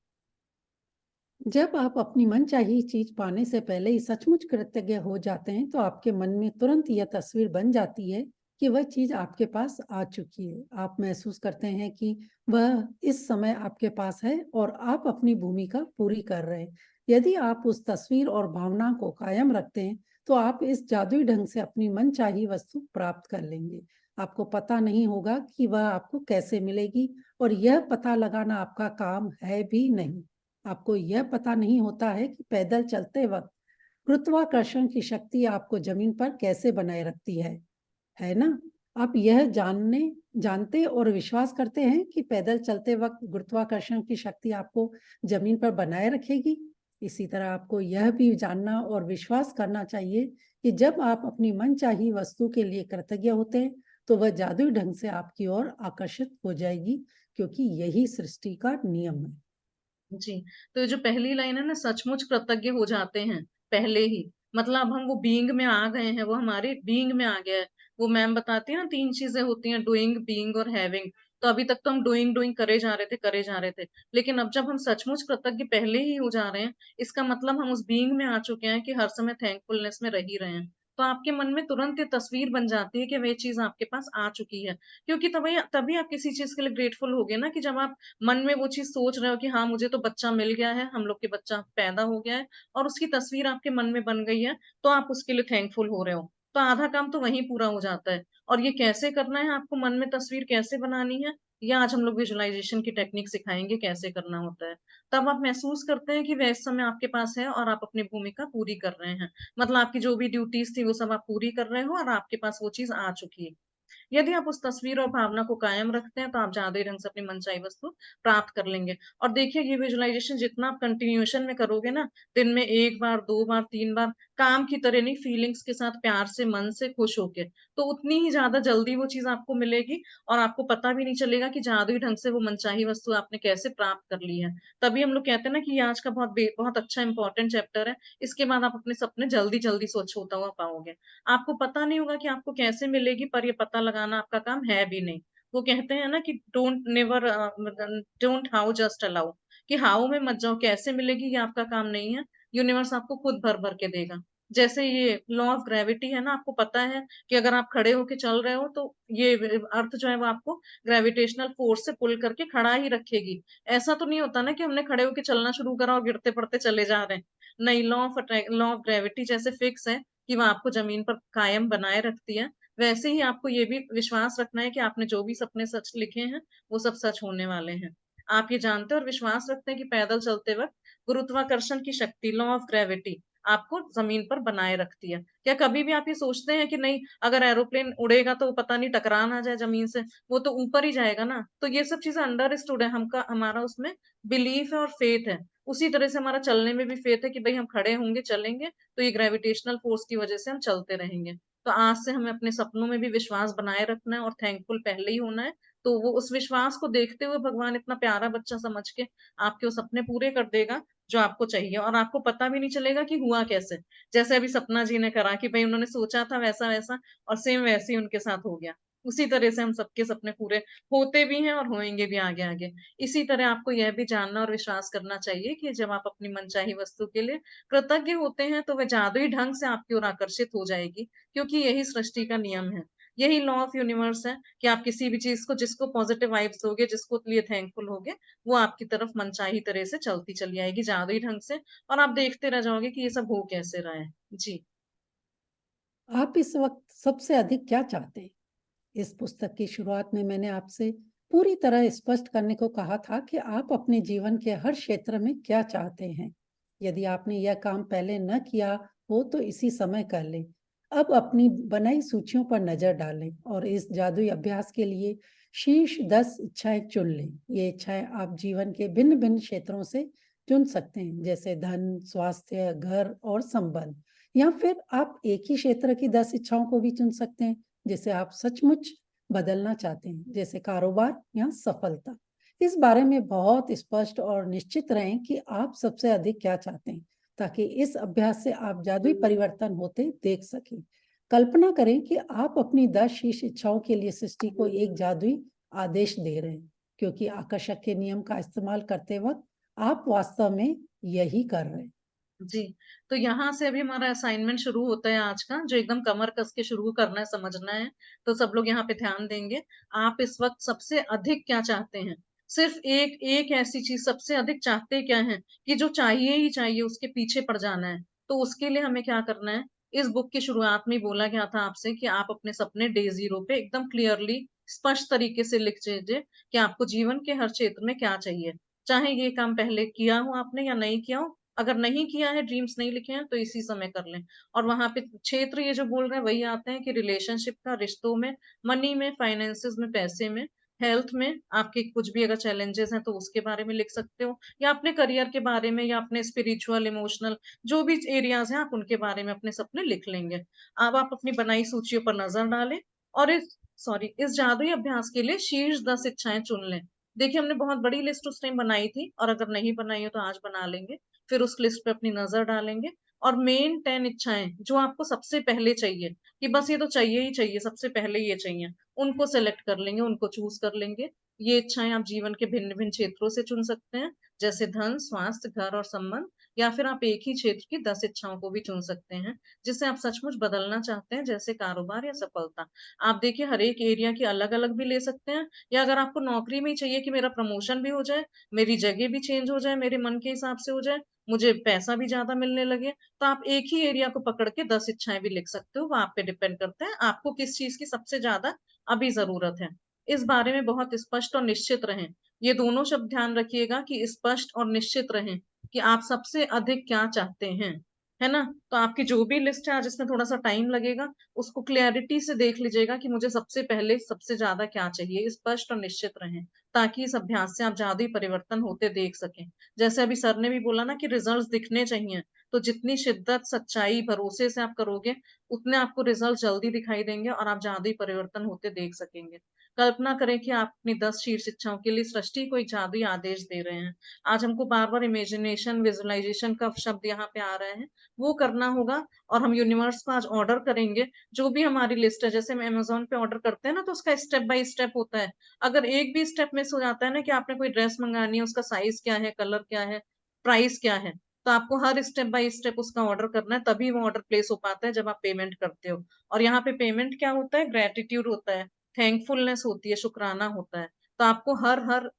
Speaker 8: जब आप अपनी मनचाही चीज पाने से पहले ही सचमुच कृतज्ञ हो जाते हैं तो आपके मन में तुरंत यह तस्वीर बन जाती है कि वह चीज आपके पास आ चुकी है। आप महसूस करते हैं कि वह इस समय आपके पास है और आप अपनी भूमिका पूरी कर रहे हैं। यदि आप उस तस्वीर और भावना को कायम रखते हैं तो आप इस जादुई ढंग से अपनी मनचाही वस्तु प्राप्त कर लेंगे। आपको पता नहीं होगा कि वह आपको कैसे मिलेगी और यह पता लगाना आपका काम है भी नहीं। आपको यह पता नहीं होता है कि पैदल चलते वक्त गुरुत्वाकर्षण की शक्ति आपको जमीन पर कैसे बनाए रखती है ना? आप यह जानते और विश्वास करते हैं कि पैदल चलते वक्त गुरुत्वाकर्षण की शक्ति आपको जमीन पर बनाए रखेगी। इसी तरह आपको यह भी जानना और विश्वास करना चाहिए कि जब आप अपनी मनचाही वस्तु के लिए कृतज्ञ होते हैं तो वह जादुई ढंग से आपकी ओर आकर्षित हो जाएगी, क्योंकि यही सृष्टि का नियम है।
Speaker 1: जी। तो ये जो पहली लाइन है ना, सचमुच कृतज्ञ हो जाते हैं पहले ही, मतलब अब हम वो बीइंग में आ गए हैं, वो हमारे बीइंग में आ गया है। वो मैम बताती है ना, तीन चीजें होती हैं, डूइंग, बीइंग और हैविंग। तो अभी तक तो हम डूइंग डूइंग करे जा रहे थे, लेकिन अब जब हम सचमुच कृतज्ञ पहले ही हो जा रहे हैं, इसका मतलब हम उस बीइंग में आ चुके हैं कि हर समय थैंकफुलनेस में रह ही रहे हैं। तो आपके मन में तुरंत ये तस्वीर बन जाती है कि वह चीज आपके पास आ चुकी है, क्योंकि तभी तभी आप किसी चीज के लिए ग्रेटफुल होगे ना, कि जब आप मन में वो चीज सोच रहे हो कि हाँ मुझे तो बच्चा मिल गया है, हम लोग के बच्चा पैदा हो गया है और उसकी तस्वीर आपके मन में बन गई है, तो आप उसके लिए थैंकफुल हो रहे हो, तो आधा काम तो वहीं पूरा हो जाता है। और ये कैसे करना है, आपको मन में तस्वीर कैसे बनानी है, ये आज हम लोग विजुअलाइजेशन की टेक्निक सिखाएंगे कैसे करना होता है। तब आप महसूस करते हैं कि वह इस समय आपके पास है और आप अपनी भूमिका पूरी कर रहे हैं, मतलब आपकी जो भी ड्यूटीज थी वो सब आप पूरी कर रहे हो और आपके पास वो चीज आ चुकी है। यदि आप उस तस्वीर और भावना को कायम रखते हैं तो आप जादुई ढंग से अपनी मनचाही वस्तु प्राप्त कर लेंगे। और देखिए, ये विजुअलाइजेशन जितना आप कंटिन्यूएशन में करोगे ना, दिन में एक बार, दो बार, तीन बार, काम की तरह नहीं, फीलिंग्स के साथ, प्यार से, मन से, खुश होके, तो उतनी ही ज्यादा जल्दी वो चीज आपको मिलेगी और आपको पता भी नहीं चलेगा कि जादुई ढंग से वो मनचाही वस्तु आपने कैसे प्राप्त कर ली है। तभी हम लोग कहते हैं ना कि ये आज का बहुत अच्छा इंपॉर्टेंट चैप्टर है, इसके बाद आप अपने सपने जल्दी जल्दी सोच होता हुआ पाओगे। आपको पता नहीं होगा कि आपको कैसे मिलेगी, पर ये पता लगाना आपका काम है भी नहीं। वो कहते हैं ना कि डोंट हाउ, जस्ट अलाउ, कि हाउ में मत जाओ, कैसे मिलेगी ये आपका काम नहीं है, यूनिवर्स आपको खुद भर भर के देगा। जैसे ये लॉ ऑफ ग्रेविटी है ना, आपको पता है कि अगर आप खड़े होके चल रहे हो तो ये अर्थ जो है वो आपको ग्रेविटेशनल फोर्स से पुल करके खड़ा ही रखेगी। ऐसा तो नहीं होता ना कि हमने खड़े होके चलना शुरू करा और गिरते पड़ते चले जा रहे हैं। नहीं, लॉ ऑफ ग्रेविटी जैसे फिक्स है कि वह आपको जमीन पर कायम बनाए रखती है, वैसे ही आपको ये भी विश्वास रखना है कि आपने जो भी सपने सच लिखे हैं वो सब सच होने वाले हैं। आप ये जानते और विश्वास रखते हैं कि पैदल चलते वक्त गुरुत्वाकर्षण की शक्ति, लॉ ऑफ ग्रेविटी, आपको जमीन पर बनाए रखती है। क्या कभी भी आप ये सोचते हैं कि नहीं, अगर एरोप्लेन उड़ेगा तो पता नहीं टकरा ना जाए जमीन से, वो तो ऊपर ही जाएगा ना? तो ये सब चीजें अंडरस्टूड है, हमारा उसमें बिलीफ है और फेथ है। उसी तरह से हमारा चलने में भी फेथ है कि भाई हम खड़े होंगे, चलेंगे तो ये ग्रेविटेशनल फोर्स की वजह से हम चलते रहेंगे। तो आज से हमें अपने सपनों में भी विश्वास बनाए रखना है और थैंकफुल पहले ही होना है। तो वो उस विश्वास को देखते हुए भगवान इतना प्यारा बच्चा समझ के आपके वो सपने पूरे कर देगा जो आपको चाहिए, और आपको पता भी नहीं चलेगा कि हुआ कैसे। जैसे अभी सपना जी ने करा कि भाई उन्होंने सोचा था वैसा वैसा और सेम वैसे ही उनके साथ हो गया। उसी तरह से हम सबके सपने पूरे होते भी हैं और होएंगे भी आगे आगे। इसी तरह आपको यह भी जानना और विश्वास करना चाहिए कि जब आप अपनी मनचाही वस्तु के लिए कृतज्ञ होते हैं तो वह जादुई ढंग से आपकी ओर आकर्षित हो जाएगी, क्योंकि यही सृष्टि का नियम है। यही लॉ ऑफ यूनिवर्स है कि आप किसी भी चीज को, जिसको पॉजिटिव वाइब्स दोगे, जिसको लिए थैंकफुल होगे, वो आपकी तरफ मनचाही तरह से चलती चली आएगी जादुई ढंग से, और आप देखते रह जाओगे कि ये सब हो कैसे रहा है। जी।
Speaker 8: आप इस वक्त सबसे अधिक क्या चाहते हैं? इस पुस्तक की शुरुआत में मैंने आपसे पूरी तरह स्पष्ट करने को कहा था कि आप अपने जीवन के हर क्षेत्र में क्या चाहते हैं। यदि आपने यह काम पहले न किया हो तो इसी समय कर लें। अब अपनी बनाई सूचियों पर नजर डालें और इस जादुई अभ्यास के लिए शीर्ष 10 इच्छाएं चुन लें। ये इच्छाएं आप जीवन के भिन्न भिन्न क्षेत्रों से चुन सकते हैं, जैसे धन, स्वास्थ्य, घर और संबंध, या फिर आप एक ही क्षेत्र की 10 इच्छाओं को भी चुन सकते हैं जिसे आप सचमुच बदलना चाहते हैं, जैसे कारोबार या सफलता। इस बारे में बहुत स्पष्ट और निश्चित रहें कि आप सबसे अधिक क्या चाहते हैं, ताकि इस अभ्यास से आप जादुई परिवर्तन होते देख सकें। कल्पना करें कि आप अपनी 10 शीर्ष इच्छाओं के लिए सृष्टि को एक जादुई आदेश दे रहे हैं, क्योंकि आकर्षक के नियम का इस्तेमाल करते वक्त आप वास्तव में यही कर रहे हैं।
Speaker 1: जी, तो यहाँ से अभी हमारा असाइनमेंट शुरू होता है आज का, जो एकदम कमर कस के शुरू करना है, समझना है। तो सब लोग यहाँ पे ध्यान देंगे। आप इस वक्त सबसे अधिक क्या चाहते हैं? सिर्फ एक एक ऐसी चीज सबसे अधिक चाहते क्या हैं कि जो चाहिए ही चाहिए, उसके पीछे पड़ जाना है। तो उसके लिए हमें क्या करना है? इस बुक की शुरुआत में बोला गया था आपसे कि आप अपने सपने डे 0 पे एकदम क्लियरली, स्पष्ट तरीके से लिख दीजिए कि आपको जीवन के हर क्षेत्र में क्या चाहिए। चाहे ये काम पहले किया हो आपने या नहीं किया हो, अगर नहीं किया है, ड्रीम्स नहीं लिखे हैं, तो इसी समय कर लें। और वहां पे क्षेत्र ये जो बोल रहे हैं वही आते हैं कि रिलेशनशिप का, रिश्तों में, मनी में, फाइनेंसेस में, पैसे में, हेल्थ में आपके कुछ भी अगर चैलेंजेस हैं तो उसके बारे में लिख सकते हो, या अपने करियर के बारे में, या अपने स्पिरिचुअल, इमोशनल जो भी एरियाज हैं आप उनके बारे में अपने सपने लिख लेंगे। अब आप अपनी बनाई सूचियों पर नजर डालें और इस जादुई अभ्यास के लिए शीर्ष 10 इच्छाएं चुन लें। देखिए, हमने बहुत बड़ी लिस्ट उस टाइम बनाई थी, और अगर नहीं बनाई हो तो आज बना लेंगे। फिर उस लिस्ट पे अपनी नजर डालेंगे और मेन 10 इच्छाएं जो आपको सबसे पहले चाहिए, कि बस ये तो चाहिए ही चाहिए, सबसे पहले ये चाहिए, उनको सेलेक्ट कर लेंगे, उनको चूज कर लेंगे। ये इच्छाएं आप जीवन के भिन्न भिन्न क्षेत्रों से चुन सकते हैं, जैसे धन, स्वास्थ्य, घर और संबंध, या फिर आप एक ही क्षेत्र की 10 इच्छाओं को भी चुन सकते हैं जिसे आप सचमुच बदलना चाहते हैं, जैसे कारोबार या सफलता। आप देखिए, हर एक एरिया की अलग अलग भी ले सकते हैं, या अगर आपको नौकरी में ही चाहिए कि मेरा प्रमोशन भी हो जाए, मेरी जगह भी चेंज हो जाए, मेरे मन के हिसाब से हो जाए, मुझे पैसा भी ज्यादा मिलने लगे, तो आप एक ही एरिया को पकड़ के 10 इच्छाएं भी लिख सकते हो। वो आप पे डिपेंड करता है आपको किस चीज की सबसे ज्यादा अभी जरूरत है। इस बारे में बहुत स्पष्ट और निश्चित रहें। ये दोनों शब्द ध्यान रखिएगा कि स्पष्ट और निश्चित रहें कि आप सबसे अधिक क्या चाहते हैं, है ना? तो आपकी जो भी लिस्ट है, आज इसमें थोड़ा सा टाइम लगेगा, उसको क्लैरिटी से देख लीजिएगा कि मुझे सबसे पहले सबसे ज्यादा क्या चाहिए। स्पष्ट और निश्चित रहें ताकि इस अभ्यास से आप जादुई परिवर्तन होते देख सकें। जैसे अभी सर ने भी बोला ना कि रिजल्ट्स दिखने चाहिए, तो जितनी शिद्दत, सच्चाई, भरोसे से आप करोगे, उतने आपको रिजल्ट जल्दी दिखाई देंगे और आप जादुई परिवर्तन होते देख सकेंगे। कल्पना करें कि आप अपनी 10 शीर्ष इच्छाओं के लिए सृष्टि को एक जादुई आदेश दे रहे हैं। आज हमको बार बार इमेजिनेशन, विजुअलाइजेशन का शब्द यहाँ पे आ रहे हैं, वो करना होगा। और हम यूनिवर्स को आज ऑर्डर करेंगे जो भी हमारी लिस्ट है। जैसे हम अमेजोन पे ऑर्डर करते हैं ना, तो उसका स्टेप बाय स्टेप होता है। अगर एक भी स्टेप मिस हो जाता है ना, कि आपने कोई ड्रेस मंगानी है, उसका साइज क्या है, कलर क्या है, प्राइस क्या है, तो आपको हर स्टेप बाय स्टेप उसका ऑर्डर करना है, तभी वो ऑर्डर प्लेस हो पाता है जब आप पेमेंट करते हो। और यहाँ पे पेमेंट क्या होता है, ग्रेटिट्यूड होता है, थैंकफुलनेस होती है, शुक्राना होता है। तो आपको हर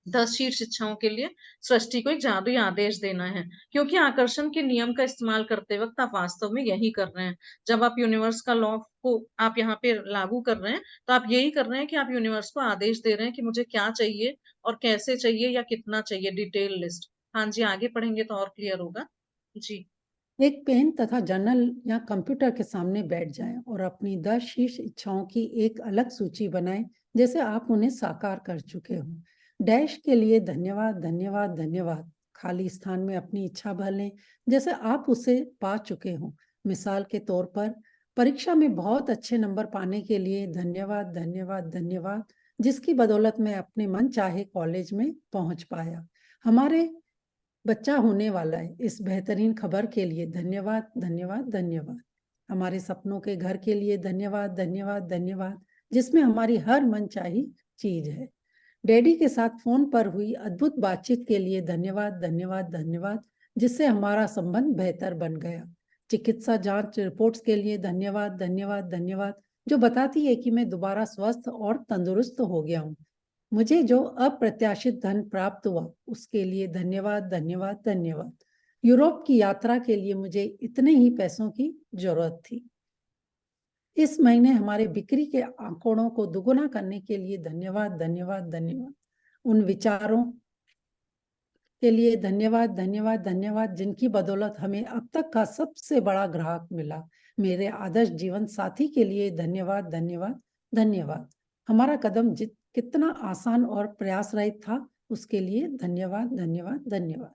Speaker 1: 10 शीर्ष इच्छाओं के लिए सृष्टि को एक जादुई आदेश देना है, क्योंकि आकर्षण के नियम का इस्तेमाल करते वक्त आप वास्तव में यही कर रहे हैं। जब आप यूनिवर्स का लॉ को आप यहाँ पे लागू कर रहे हैं, तो आप यही कर रहे हैं कि आप यूनिवर्स को आदेश दे रहे हैं कि मुझे क्या चाहिए और कैसे चाहिए या कितना चाहिए, डिटेल लिस्ट। हाँ जी, आगे पढ़ेंगे तो और क्लियर होगा जी।
Speaker 8: एक पेन तथा जर्नल या कंप्यूटर के सामने बैठ जाएं और अपनी 10 शीर्ष इच्छाओं की एक अलग सूची बनाएं, जैसे आप उन्हें साकार कर चुके हो। डैश के लिए धन्यवाद धन्यवाद धन्यवाद। खाली स्थान में अपनी इच्छा भर लें जैसे आप उसे पा चुके हो। मिसाल के तौर पर, परीक्षा में बहुत अच्छे नंबर पाने के लिए धन्यवाद धन्यवाद धन्यवाद, जिसकी बदौलत मैं अपने मन चाहे कॉलेज में पहुंच पाया। हमारे बच्चा होने वाला है, इस बेहतरीन खबर के लिए धन्यवाद धन्यवाद धन्यवाद। हमारे सपनों के घर के लिए धन्यवाद धन्यवाद धन्यवाद, जिसमें हमारी हर मनचाही चीज है। डैडी के साथ फोन पर हुई अद्भुत बातचीत के लिए धन्यवाद धन्यवाद धन्यवाद, जिससे हमारा संबंध बेहतर बन गया। चिकित्सा जांच रिपोर्ट्स के लिए धन्यवाद धन्यवाद धन्यवाद, जो बताती है कि मैं दोबारा स्वस्थ और तंदुरुस्त हो गया हूँ। मुझे जो अप्रत्याशित धन प्राप्त हुआ उसके लिए धन्यवाद धन्यवाद धन्यवाद। यूरोप की यात्रा के लिए मुझे इतने ही पैसों की जरूरत थी। इस महीने हमारे बिक्री के आंकड़ों को दुगुना करने के लिए धन्यवाद धन्यवाद धन्यवाद। उन विचारों के लिए धन्यवाद धन्यवाद धन्यवाद, जिनकी बदौलत हमें अब तक का सबसे बड़ा ग्राहक मिला। मेरे आदर्श जीवन साथी के लिए धन्यवाद धन्यवाद धन्यवाद। हमारा कदम कितना आसान और प्रयास रहित था, उसके लिए धन्यवाद धन्यवाद धन्यवाद।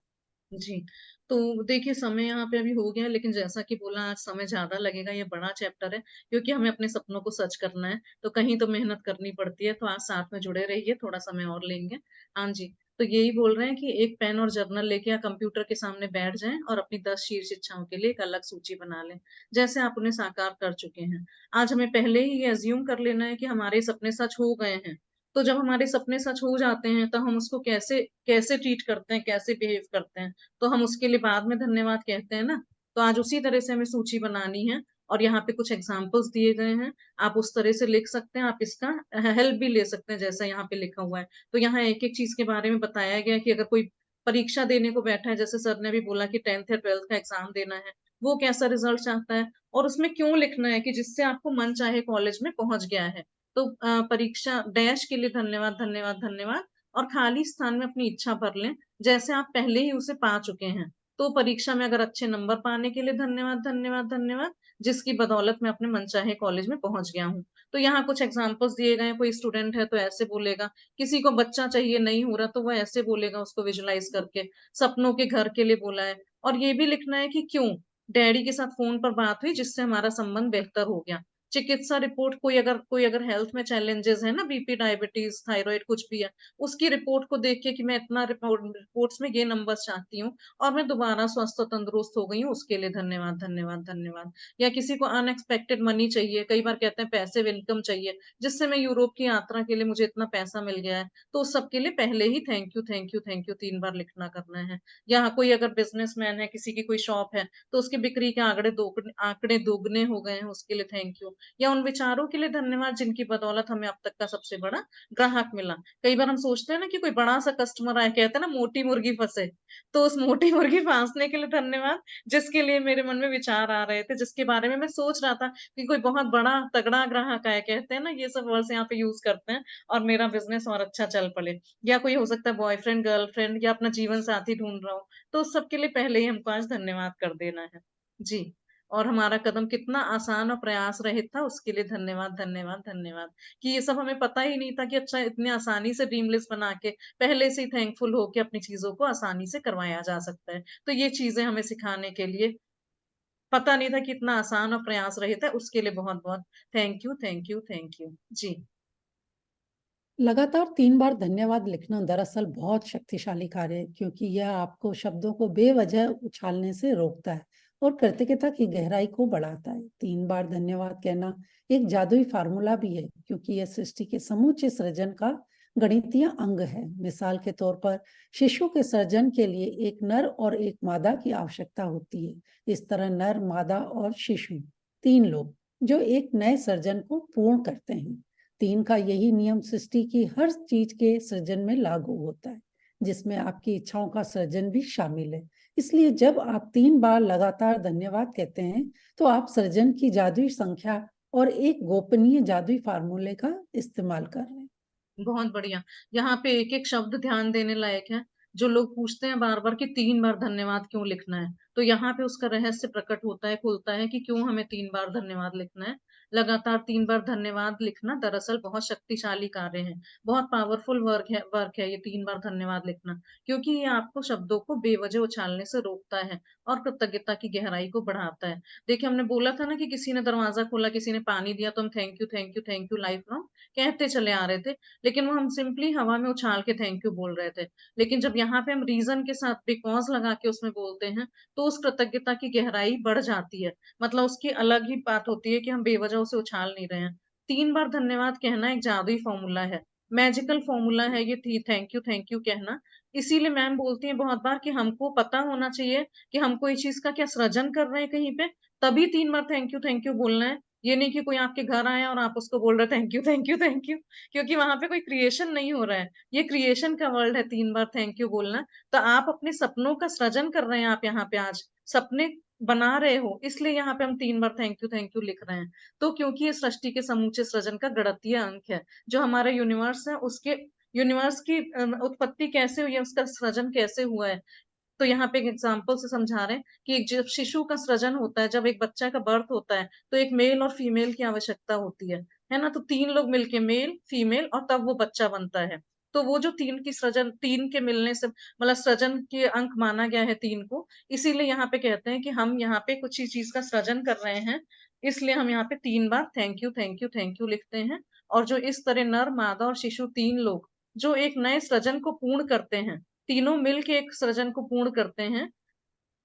Speaker 1: जी, तो देखिए समय यहाँ पे अभी हो गया है, लेकिन जैसा कि बोला आज समय ज्यादा लगेगा, ये बड़ा चैप्टर है, क्योंकि हमें अपने सपनों को सच करना है, तो कहीं तो मेहनत करनी पड़ती है। तो आज साथ में जुड़े रहिए, थोड़ा समय और लेंगे। हाँ जी, तो यही बोल रहे हैं कि एक पेन और जर्नल लेके या कंप्यूटर के सामने बैठ जाएं और अपनी 10 शीर्ष इच्छाओं के लिए एक अलग सूची बना लें, जैसे आप उन्हें साकार कर चुके हैं। आज हमें पहले ही ये अज्यूम कर लेना है कि हमारे सपने सच हो गए हैं। तो जब हमारे सपने सच हो जाते हैं, तो हम उसको कैसे कैसे ट्रीट करते हैं, कैसे बिहेव करते हैं, तो हम उसके लिए बाद में धन्यवाद कहते हैं ना। तो आज उसी तरह से हमें सूची बनानी है, और यहाँ पे कुछ एग्जाम्पल्स दिए गए हैं, आप उस तरह से लिख सकते हैं। आप इसका हेल्प भी ले सकते हैं, जैसा यहाँ पे लिखा हुआ है। तो यहाँ एक एक चीज के बारे में बताया गया है कि अगर कोई परीक्षा देने को बैठा है, जैसे सर ने भी बोला कि 10th या 12th का एग्जाम देना है, वो कैसा रिजल्ट चाहता है और उसमें क्यों लिखना है कि जिससे आपको मन चाहे कॉलेज में पहुंच गया है। तो परीक्षा डैश के लिए धन्यवाद धन्यवाद धन्यवाद, और खाली स्थान में अपनी इच्छा भर लें जैसे आप पहले ही उसे पा चुके हैं। तो परीक्षा में अगर अच्छे नंबर पाने के लिए धन्यवाद धन्यवाद धन्यवाद, जिसकी बदौलत मैं अपने मनचाहे कॉलेज में पहुंच गया हूँ। तो यहाँ कुछ एग्जांपल्स दिए गए हैं। कोई स्टूडेंट है तो ऐसे बोलेगा, किसी को बच्चा चाहिए नहीं हो रहा तो वह ऐसे बोलेगा, उसको विजुलाइज करके। सपनों के घर के लिए बोला है, और ये भी लिखना है कि क्यों डैडी के साथ फोन पर बात हुई जिससे हमारा संबंध बेहतर हो गया। चिकित्सा रिपोर्ट, कोई अगर हेल्थ में चैलेंजेस है ना, बीपी, डायबिटीज, थायराइड, कुछ भी है, उसकी रिपोर्ट को देख के कि मैं इतना रिपोर्ट्स में ये नंबर चाहती हूँ और मैं दोबारा स्वस्थ और तंदुरुस्त हो गई हूँ, उसके लिए धन्यवाद धन्यवाद धन्यवाद। या किसी को अनएक्सपेक्टेड मनी चाहिए, कई बार कहते हैं पैसिव इनकम चाहिए, जिससे मैं यूरोप की यात्रा के लिए मुझे इतना पैसा मिल गया है, तो उस सब के लिए पहले ही thank you thank you thank you 3 बार लिखना करना है। या कोई अगर बिजनेसमैन है, किसी की कोई शॉप है, तो उसकी बिक्री के आंकड़े दोगुने हो गए हैं, उसके लिए थैंक यू। या उन विचारों के लिए धन्यवाद जिनकी बदौलत हमें अब तक का सबसे बड़ा ग्राहक मिला। कई बार हम सोचते हैं ना कि कोई बड़ा सा कस्टमर आए, कहते हैं ना मोटी मुर्गी फंसे, तो उस मोटी मुर्गी फांसने के लिए धन्यवाद, जिसके लिए मेरे मन में विचार आ रहे थे, जिसके बारे में मैं सोच रहा था कि कोई बहुत बड़ा तगड़ा ग्राहक आए, कहते हैं ना ये सब वर्ड्स यहाँ पे यूज करते हैं, और मेरा बिजनेस और अच्छा चल पड़े। या कोई हो सकता है बॉयफ्रेंड, गर्लफ्रेंड, या अपना जीवन साथी ढूंढ रहा हो, तो उस सबके लिए पहले ही हमको आज धन्यवाद कर देना है जी। और हमारा कदम कितना आसान और प्रयास रहित था, उसके लिए धन्यवाद धन्यवाद धन्यवाद। कि ये सब हमें पता ही नहीं था कि अच्छा इतनी आसानी से ड्रीम लिस्ट बना के पहले से ही थैंकफुल होके अपनी चीजों को आसानी से करवाया जा सकता है। तो ये चीजें हमें सिखाने के लिए पता नहीं था कि इतना आसान और प्रयास रहित है, उसके लिए बहुत बहुत thank you thank you thank you जी।
Speaker 8: लगातार 3 बार धन्यवाद लिखना दरअसल बहुत शक्तिशाली कार्य है, क्योंकि यह आपको शब्दों को बेवजह उछालने से रोकता है और कृतज्ञता की गहराई को बढ़ाता है। 3 बार धन्यवाद कहना एक जादुई फार्मूला भी है, क्योंकि यह सृष्टि के समूचे सृजन का गणितीय अंग है। मिसाल के तौर पर शिशु के सर्जन के लिए एक नर और एक मादा की आवश्यकता होती है। इस तरह नर, मादा और शिशु 3 लोग जो एक नए सर्जन को पूर्ण करते हैं। 3 का यही नियम सृष्टि की हर चीज के सृजन में लागू होता है, जिसमें आपकी इच्छाओं का सृजन भी शामिल है। इसलिए जब आप 3 बार लगातार धन्यवाद कहते हैं तो आप सृजन की जादुई संख्या और एक गोपनीय जादुई फार्मूले का इस्तेमाल कर रहे हैं।
Speaker 1: बहुत बढ़िया। यहाँ पे एक एक शब्द ध्यान देने लायक है। जो लोग पूछते हैं बार बार कि 3 बार धन्यवाद क्यों लिखना है, तो यहाँ पे उसका रहस्य प्रकट होता है, खुलता है कि क्यों हमें 3 बार धन्यवाद लिखना है। लगातार 3 बार धन्यवाद लिखना दरअसल बहुत शक्तिशाली कार्य है, बहुत पावरफुल वर्क है ये 3 बार धन्यवाद लिखना, क्योंकि ये आपको शब्दों को बेवजह उछालने से रोकता है और कृतज्ञता की गहराई को बढ़ाता है। देखिए, हमने बोला था ना कि किसी ने दरवाजा खोला, किसी ने पानी दिया, तो हम thank you thank you thank you life long कहते चले आ रहे थे, लेकिन वो हम सिंपली हवा में उछाल के थैंक यू बोल रहे थे। लेकिन जब यहाँ पे हम रीजन के साथ बिकॉज लगा के उसमें बोलते हैं, तो उस कृतज्ञता की गहराई बढ़ जाती है। मतलब उसकी अलग ही बात होती है कि हम बेवजह उसे उछाल नहीं रहे हैं। 3 बार धन्यवाद कहना एक जादुई फॉर्मूला है, मैजिकल फॉर्मूला है ये थैंक यू कहना। इसीलिए मैम बोलती है बहुत बार कि हमको पता होना चाहिए कि हम कोई चीज का क्या सृजन कर रहे हैं कहीं पे, तभी 3 बार थैंक यू बोलना है। ये नहीं कि कोई आपके घर आया और आप उसको बोल रहे thank you thank you thank you, क्योंकि वहां पे कोई क्रिएशन नहीं हो रहा है। ये क्रिएशन का वर्ड है 3 बार थैंक यू बोलना। तो आप अपने सपनों का सृजन कर रहे हैं, आप यहाँ पे आज सपने बना रहे हो, इसलिए यहाँ पे हम 3 बार थैंक यू लिख रहे हैं। तो क्योंकि ये सृष्टि के समूचे सृजन का गणितीय अंक है, जो हमारा यूनिवर्स है उसके यूनिवर्स की उत्पत्ति कैसे हुई है, उसका सृजन कैसे हुआ है। तो यहाँ पे एक एग्जाम्पल से समझा रहे हैं कि जब शिशु का सृजन होता है, जब एक बच्चा का बर्थ होता है, तो एक मेल और फीमेल की आवश्यकता होती है ना। तो 3 लोग मिलके मेल फीमेल और तब वो बच्चा बनता है। तो वो जो 3 की सृजन, 3 के मिलने से मतलब सृजन के अंक माना गया है 3 को। इसीलिए यहाँ पे कहते हैं कि हम यहाँ पे कुछ ही चीज का सृजन कर रहे हैं, इसलिए हम यहाँ पे 3 बार थैंक यू लिखते हैं। और जो इस तरह नर, मादा और शिशु 3 लोग जो एक नए सृजन को पूर्ण करते हैं, तीनों मिलके एक सृजन को पूर्ण करते हैं,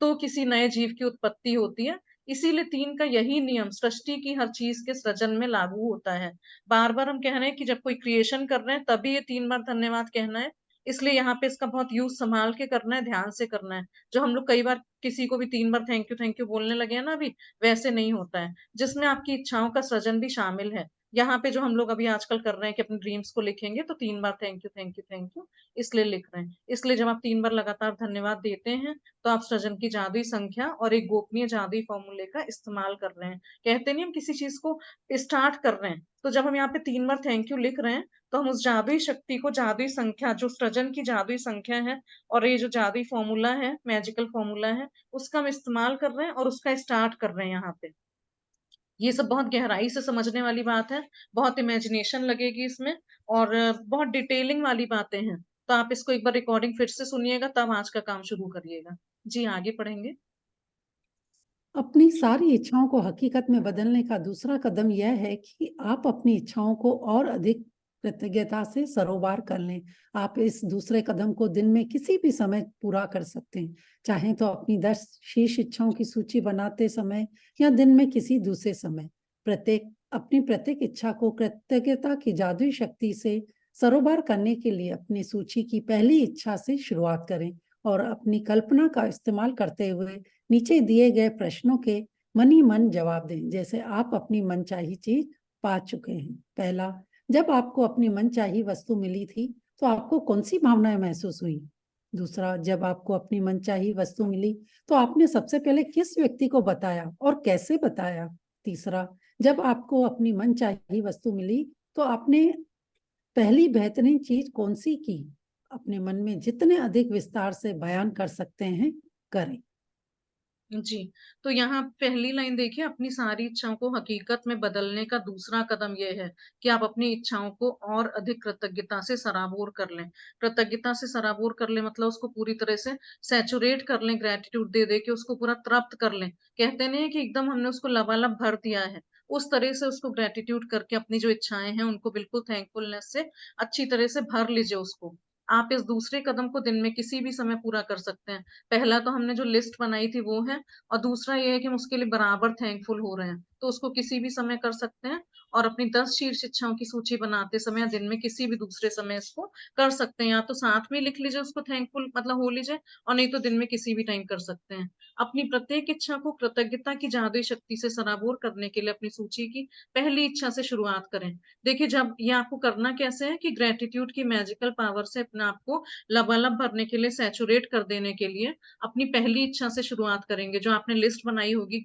Speaker 1: तो किसी नए जीव की उत्पत्ति होती है। इसीलिए 3 का यही नियम सृष्टि की हर चीज के सृजन में लागू होता है। बार बार हम कह रहे हैं कि जब कोई क्रिएशन कर रहे हैं तभी ये 3 बार धन्यवाद कहना है। इसलिए यहाँ पे इसका बहुत यूज संभाल के करना है, ध्यान से करना है। जो हम लोग कई बार किसी को भी 3 बार थैंक यू बोलने लगे हैं ना अभी, वैसे नहीं होता है, जिसमें आपकी इच्छाओं का सृजन भी शामिल है। यहाँ पे जो हम लोग अभी आजकल कर रहे हैं कि अपने ड्रीम्स को लिखेंगे, तो 3 बार थैंक यू इसलिए लिख रहे हैं। इसलिए जब आप 3 बार लगातार धन्यवाद देते हैं, तो आप सृजन की जादुई संख्या और एक गोपनीय जादुई फॉर्मूले का इस्तेमाल कर रहे हैं। कहते नहीं हम किसी चीज को स्टार्ट कर रहे हैं, तो जब हम यहाँ पे 3 बार थैंक यू लिख रहे हैं, तो हम उस जादुई शक्ति को, जादुई संख्या जो सृजन की जादुई संख्या है और ये जो जादुई फॉर्मूला है, मैजिकल फॉर्मूला है, उसका हम इस्तेमाल कर रहे हैं और उसका स्टार्ट कर रहे हैं यहाँ पे। ये सब बहुत गहराई से समझने वाली बात है, बहुत इमेजिनेशन लगेगी इसमें, और बहुत डिटेलिंग वाली बातें हैं। तो आप इसको एक बार रिकॉर्डिंग फिर से सुनिएगा, तब आज का काम शुरू करिएगा। जी आगे पढ़ेंगे।
Speaker 8: अपनी सारी इच्छाओं को हकीकत में बदलने का दूसरा कदम यह है कि आप अपनी इच्छाओं को और अधिक कृतज्ञता से सरोबार कर लें। आप इस दूसरे कदम को दिन में किसी भी समय पूरा कर सकते हैं, चाहे तो अपनी 10 शेष इच्छाओं की सूची बनाते समय या दिन में किसी दूसरे समय। अपनी प्रत्येक इच्छा को कृतज्ञता की जादुई शक्ति से सरोबार करने के लिए अपनी सूची की पहली इच्छा से शुरुआत करें और अपनी कल्पना का इस्तेमाल करते हुए नीचे दिए गए प्रश्नों के मन ही मन जवाब दें, जैसे आप अपनी मनचाही चीज पा चुके हैं। पहला, जब आपको अपनी मनचाही वस्तु मिली थी तो आपको कौन सी भावनाएं महसूस हुई? दूसरा, जब आपको अपनी मनचाही वस्तु मिली तो आपने सबसे पहले किस व्यक्ति को बताया और कैसे बताया? तीसरा, जब आपको अपनी मनचाही वस्तु मिली तो आपने पहली बेहतरीन चीज कौन सी की? अपने मन में जितने अधिक विस्तार से बयान कर सकते हैं करें।
Speaker 1: जी, तो यहाँ पहली लाइन देखिए, अपनी सारी इच्छाओं को हकीकत में बदलने का दूसरा कदम यह है कि आप अपनी इच्छाओं को और अधिक कृतज्ञता से सराबोर कर लें। कृतज्ञता से सराबोर कर लें मतलब उसको पूरी तरह से सैचुरेट कर लें, ग्रेटिट्यूड दे दे के उसको पूरा तृप्त कर लें। कहते नहीं है कि एकदम हमने उसको लबालब भर दिया है, उस तरह से उसको ग्रेटिट्यूड करके अपनी जो इच्छाएं हैं उनको बिल्कुल थैंकफुलनेस से अच्छी तरह से भर लीजिए उसको। आप इस दूसरे कदम को दिन में किसी भी समय पूरा कर सकते हैं। पहला तो हमने जो लिस्ट बनाई थी वो है, और दूसरा ये है कि हम उसके लिए बराबर थैंकफुल हो रहे हैं, तो उसको किसी भी समय कर सकते हैं। और अपनी 10 शीर्ष इच्छाओं की सूची बनाते समय दिन में किसी भी दूसरे समय इसको कर सकते हैं, या तो साथ में लिख लीजिए उसको थैंकफुल मतलब हो लीजिए, और नहीं तो दिन में किसी भी टाइम कर सकते हैं। अपनी प्रत्येक इच्छा को कृतज्ञता की जादुई शक्ति से सराबोर करने के लिए अपनी सूची की पहली इच्छा से शुरुआत करें। देखिए, जब ये आपको करना कैसे है कि ग्रेटिट्यूड की मैजिकल पावर से अपने आप को लबालब भरने के लिए, सैचुरेट कर देने के लिए अपनी पहली इच्छा से शुरुआत करेंगे। जो आपने लिस्ट बनाई होगी,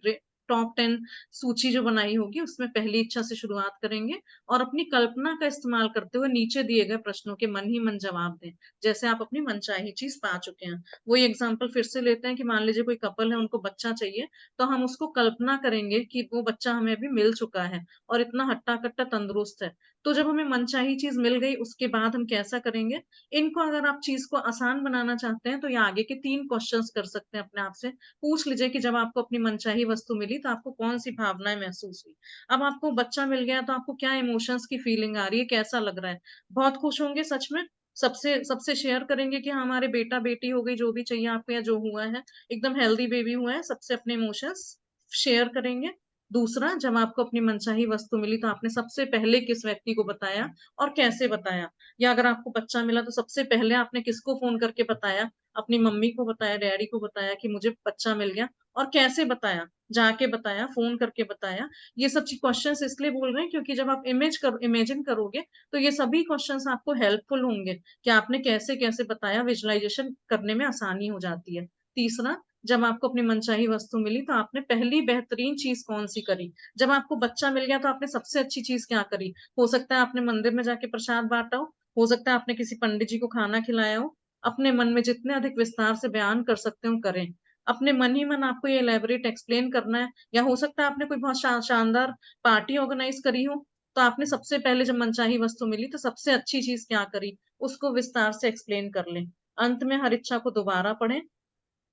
Speaker 1: टॉप 10 सूची जो बनाई होगी, उसमें पहली इच्छा से शुरुआत करेंगे, और अपनी कल्पना का इस्तेमाल करते हुए नीचे दिए गए प्रश्नों के मन ही मन जवाब दें, जैसे आप अपनी मनचाही चीज पा चुके हैं। वही एग्जाम्पल फिर से लेते हैं कि मान लीजिए कोई कपल है, उनको बच्चा चाहिए, तो हम उसको कल्पना करेंगे कि वो बच्चा हमें अभी मिल चुका है और इतना हट्टा कट्टा तंदुरुस्त है। तो जब हमें मनचाही चीज मिल गई, उसके बाद हम कैसा करेंगे, इनको अगर आप चीज को आसान बनाना चाहते हैं तो ये आगे के 3 क्वेश्चंस कर सकते हैं अपने आप से। पूछ लीजिए कि जब आपको अपनी मनचाही वस्तु मिली तो आपको कौन सी भावनाएं महसूस हुई। अब आपको बच्चा मिल गया तो आपको क्या इमोशंस की फीलिंग आ रही है, कैसा लग रहा है। बहुत खुश होंगे सच में, सबसे सबसे शेयर करेंगे कि हाँ, हमारे बेटा बेटी हो गई, जो भी चाहिए आपको या जो हुआ है, एकदम हेल्दी बेबी हुआ है, सबसे अपने इमोशंस शेयर करेंगे। दूसरा, जब आपको अपनी मनचाही वस्तु मिली तो आपने सबसे पहले किस व्यक्ति को बताया और कैसे बताया। या अगर आपको बच्चा मिला तो सबसे पहले आपने किसको फोन करके बताया, अपनी मम्मी को बताया, डैडी को बताया कि मुझे बच्चा मिल गया, और कैसे बताया, जाके बताया, फोन करके बताया। ये सब क्वेश्चंस इसलिए बोल रहे हैं क्योंकि जब आप इमेजिन करोगे तो ये सभी क्वेश्चंस आपको हेल्पफुल होंगे कि आपने कैसे कैसे बताया, विजुअलाइजेशन करने में आसानी हो जाती है। तीसरा, जब आपको अपनी मनचाही वस्तु मिली तो आपने पहली बेहतरीन चीज कौन सी करी। जब आपको बच्चा मिल गया तो आपने सबसे अच्छी चीज क्या करी। हो सकता है आपने मंदिर में जाके प्रसाद बांटा हो सकता है आपने किसी पंडित जी को खाना खिलाया हो। अपने मन में जितने अधिक विस्तार से बयान कर सकते हो करें। अपने मन ही मन आपको ये एलेबोरेट एक्सप्लेन करना है, या हो सकता है आपने कोई बहुत शानदार पार्टी ऑर्गेनाइज करी हो, तो आपने सबसे पहले जब मनचाही वस्तु मिली तो सबसे अच्छी चीज क्या करी, उसको विस्तार से एक्सप्लेन कर लें। अंत में हर इच्छा को दोबारा पढ़ें।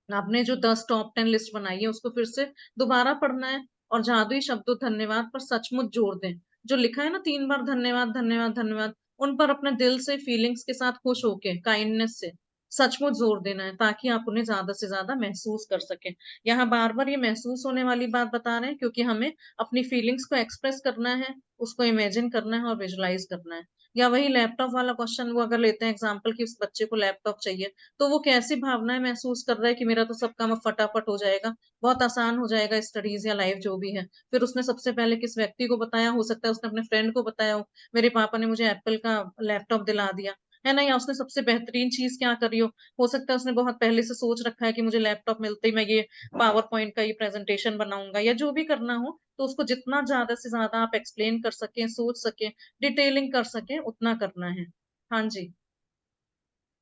Speaker 1: आपने जो 10 टॉप 10 लिस्ट बनाई है उसको फिर से दोबारा पढ़ना है, और जादुई शब्दों धन्यवाद पर सचमुच जोर दें। जो लिखा है ना 3 बार धन्यवाद धन्यवाद धन्यवाद, उन पर अपने दिल से, फीलिंग्स के साथ, खुश होके, काइंडनेस से सचमुच जोर देना है, ताकि आप उन्हें ज्यादा से ज्यादा महसूस कर सकें। यहाँ बार बार ये महसूस होने वाली बात बता रहे हैं क्योंकि हमें अपनी फीलिंग्स को एक्सप्रेस करना है, उसको इमेजिन करना है और विजुलाइज करना है। या वही लैपटॉप वाला क्वेश्चन, वो अगर लेते हैं एग्जाम्पल कि उस बच्चे को लैपटॉप चाहिए, तो वो कैसी भावनाएं महसूस कर रहा है कि मेरा तो सब काम अब फटाफट हो जाएगा, बहुत आसान हो जाएगा स्टडीज या लाइफ जो भी है। फिर उसने सबसे पहले किस व्यक्ति को बताया, हो सकता है उसने अपने फ्रेंड को बताया हो, मेरे पापा ने मुझे एप्पल का लैपटॉप दिला दिया, है ना। या उसने सबसे बेहतरीन चीज क्या करी हो सकता है उसने बहुत पहले से सोच रखा है कि मुझे लैपटॉप मिलते ही मैं ये पावर पॉइंट का ये प्रेजेंटेशन बनाऊंगा, या जो भी करना हो, तो उसको जितना ज्यादा से ज्यादा आप एक्सप्लेन कर सकें, सोच सकें, डिटेलिंग कर सकें, उतना करना है। हाँ जी।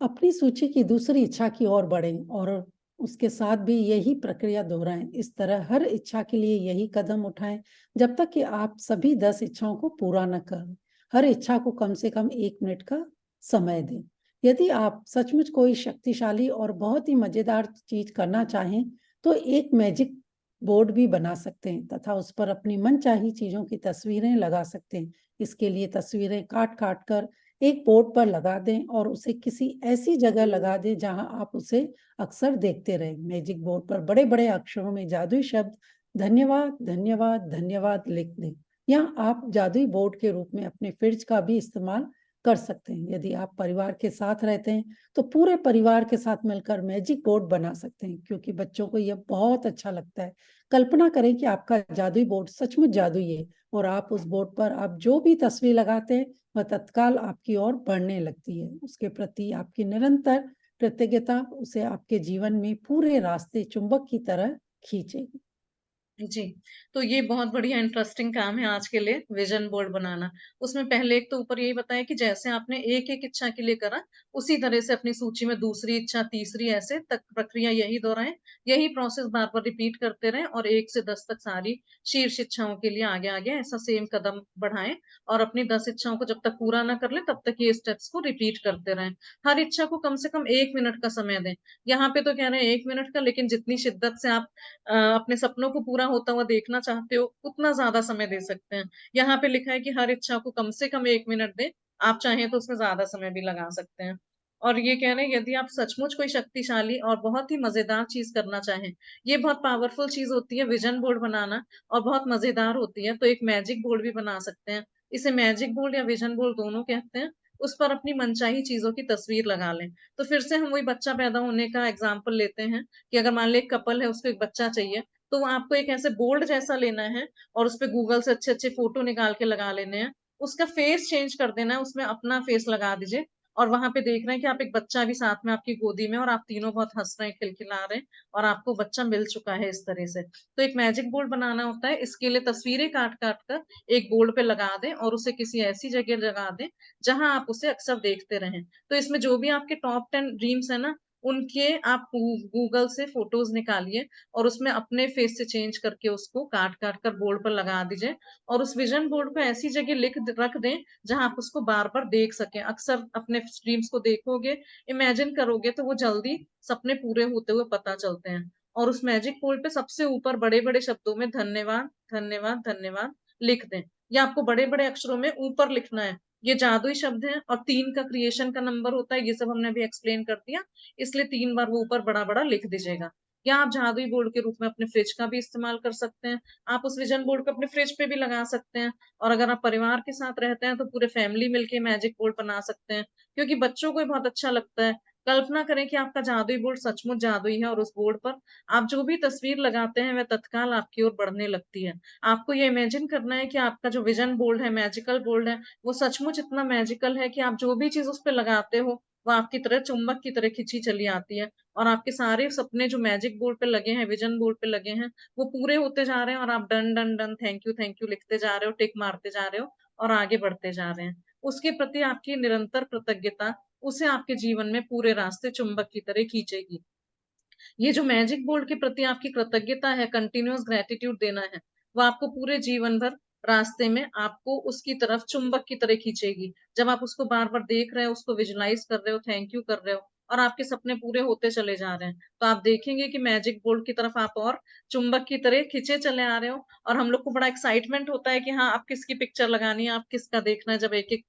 Speaker 8: अपनी सूची की दूसरी इच्छा की ओर बढ़ें और उसके साथ भी यही प्रक्रिया दोहराएं। इस तरह हर इच्छा के लिए यही कदम उठाएं जब तक कि आप सभी 10 इच्छाओं को पूरा न करें। हर इच्छा को कम से कम 1 मिनट का समय दें। यदि आप सचमुच कोई शक्तिशाली और बहुत ही मजेदार चीज करना चाहें तो एक मैजिक बोर्ड भी बना सकते हैं तथा उस पर अपनी मनचाही चीजों की तस्वीरें लगा सकते हैं। इसके लिए तस्वीरें काट काट कर एक बोर्ड पर लगा दें और उसे किसी ऐसी जगह लगा दें जहां आप उसे अक्सर देखते रहें। मैजिक बोर्ड पर बड़े बड़े अक्षरों में जादुई शब्द धन्यवाद धन्यवाद धन्यवाद लिख दें। या आप जादुई बोर्ड के रूप में अपने फ्रिज का भी इस्तेमाल कर सकते हैं। यदि आप परिवार के साथ रहते हैं तो पूरे परिवार के साथ मिलकर मैजिक बोर्ड बना सकते हैं, क्योंकि बच्चों को यह बहुत अच्छा लगता है। कल्पना करें कि आपका जादुई बोर्ड सचमुच जादुई है और आप उस बोर्ड पर आप जो भी तस्वीर लगाते हैं वह तत्काल आपकी ओर बढ़ने लगती है। उसके प्रति आपकी निरंतर कृतज्ञता उसे आपके जीवन में पूरे रास्ते चुंबक की तरह खींचेगी।
Speaker 1: जी, तो ये बहुत बढ़िया इंटरेस्टिंग काम है आज के लिए, विजन बोर्ड बनाना। उसमें पहले एक तो ऊपर यही बताया कि जैसे आपने एक एक इच्छा के लिए करा, उसी तरह से अपनी सूची में दूसरी इच्छा, तीसरी, ऐसे तक प्रक्रिया यही दोहराएं। यही प्रोसेस बार बार रिपीट करते रहें, और 1 से 10 तक सारी शीर्ष इच्छाओं के लिए आगे आगे ऐसा सेम कदम बढ़ाएं, और अपनी 10 इच्छाओं को जब तक पूरा ना कर ले तब तक ये स्टेप्स को रिपीट करते रहें। हर इच्छा को कम से कम 1 मिनट का समय दें। यहाँ पे तो कह रहे हैं 1 मिनट का, लेकिन जितनी शिद्दत से आप अपने सपनों को पूरा होता हुआ देखना चाहते हो, उतना ज्यादा समय दे सकते हैं। यहाँ पे लिखा है कि हर इच्छा को कम से कम 1 मिनट दें, आप चाहें तो उसमें ज्यादा समय भी लगा सकते हैं। और ये कह रहे हैं यदि आप सचमुच कोई शक्तिशाली और बहुत ही मजेदार चीज करना चाहें, ये बहुत पावरफुल चीज होती है विजन बोर्ड बनाना, और बहुत मजेदार होती है, तो एक मैजिक बोर्ड भी बना सकते हैं। इसे मैजिक बोर्ड या विजन बोर्ड दोनों कहते हैं। उस पर अपनी मनचाही चीजों की तस्वीर लगा लें। तो फिर से हम वही बच्चा पैदा होने का एग्जाम्पल लेते हैं कि अगर मान ले एक कपल है, उसको एक बच्चा चाहिए, तो आपको एक ऐसे बोर्ड जैसा लेना है और उस पे गूगल से अच्छे अच्छे फोटो निकाल के लगा लेने हैं। उसका फेस चेंज कर देना है, उसमें अपना फेस लगा दीजिए, और वहां पे देख रहे हैं कि आप एक बच्चा भी साथ में आपकी गोदी में, और आप तीनों बहुत हंस रहे हैं, खिलखिला रहे हैं, और आपको बच्चा मिल चुका है इस तरह से। तो एक मैजिक बोर्ड बनाना होता है, इसके लिए तस्वीरें काट काट कर एक बोर्ड पे लगा दें और उसे किसी ऐसी जगह लगा दें जहां आप उसे अक्सर देखते रहें। तो इसमें जो भी आपके टॉप 10 ड्रीम्स है ना, उनके आप गूगल से फोटोज निकालिए और उसमें अपने फेस से चेंज करके उसको काट काट कर बोर्ड पर लगा दीजिए, और उस विजन बोर्ड को ऐसी जगह रख दें जहां आप उसको बार बार देख सकें। अक्सर अपने ड्रीम्स को देखोगे, इमेजिन करोगे, तो वो जल्दी सपने पूरे होते हुए पता चलते हैं। और उस मैजिक बोर्ड पे सबसे ऊपर बड़े बड़े शब्दों में धन्यवाद धन्यवाद धन्यवाद लिख दें। या आपको बड़े बड़े अक्षरों में ऊपर लिखना है। ये जादुई शब्द है, और 3 का क्रिएशन का नंबर होता है, ये सब हमने अभी एक्सप्लेन कर दिया, इसलिए 3 बार वो ऊपर बड़ा बड़ा लिख दीजिएगा। या आप जादुई बोर्ड के रूप में अपने फ्रिज का भी इस्तेमाल कर सकते हैं। आप उस विजन बोर्ड को अपने फ्रिज पे भी लगा सकते हैं, और अगर आप परिवार के साथ रहते हैं तो पूरे फैमिली मिलके मैजिक बोर्ड बना सकते हैं, क्योंकि बच्चों को बहुत अच्छा लगता है। कल्पना करें कि आपका जादुई बोर्ड सचमुच जादुई है, और उस बोर्ड पर आप जो भी तस्वीर लगाते हैं वह तत्काल आपकी ओर बढ़ने लगती है। आपको ये इमेजिन करना है कि आपका जो विजन बोर्ड है, मैजिकल बोर्ड है, वो सचमुच इतना मैजिकल है कि आप जो भी चीज उस पर लगाते हो वो आपकी तरह चुंबक की तरह खिंची चली आती है, और आपके सारे सपने जो मैजिक बोर्ड पे लगे हैं, विजन बोर्ड पे लगे हैं, वो पूरे होते जा रहे हैं, और आप done done done thank you लिखते जा रहे हो, टिक मारते जा रहे हो, और आगे बढ़ते जा रहे हैं। उसके प्रति आपकी निरंतर कृतज्ञता उसे आपके जीवन में पूरे रास्ते चुंबक की तरह खींचेगी। ये जो मैजिक बोर्ड के प्रति आपकी कृतज्ञता है, कंटिन्यूअस ग्रेटिट्यूड देना है, वो आपको पूरे जीवन भर रास्ते में आपको उसकी तरफ चुंबक की तरह खींचेगी। जब आप उसको बार बार देख रहे हो, उसको विजुलाइज कर रहे हो, थैंक यू कर रहे हो, और आपके सपने पूरे होते चले जा रहे हैं, तो आप देखेंगे कि मैजिक बोर्ड की तरफ आप और चुंबक की तरह खींचे चले आ रहे हो। और हम लोग को बड़ा एक्साइटमेंट होता है कि हाँ, आप किसकी पिक्चर लगानी है, आप किसका देखना है, जब एक एक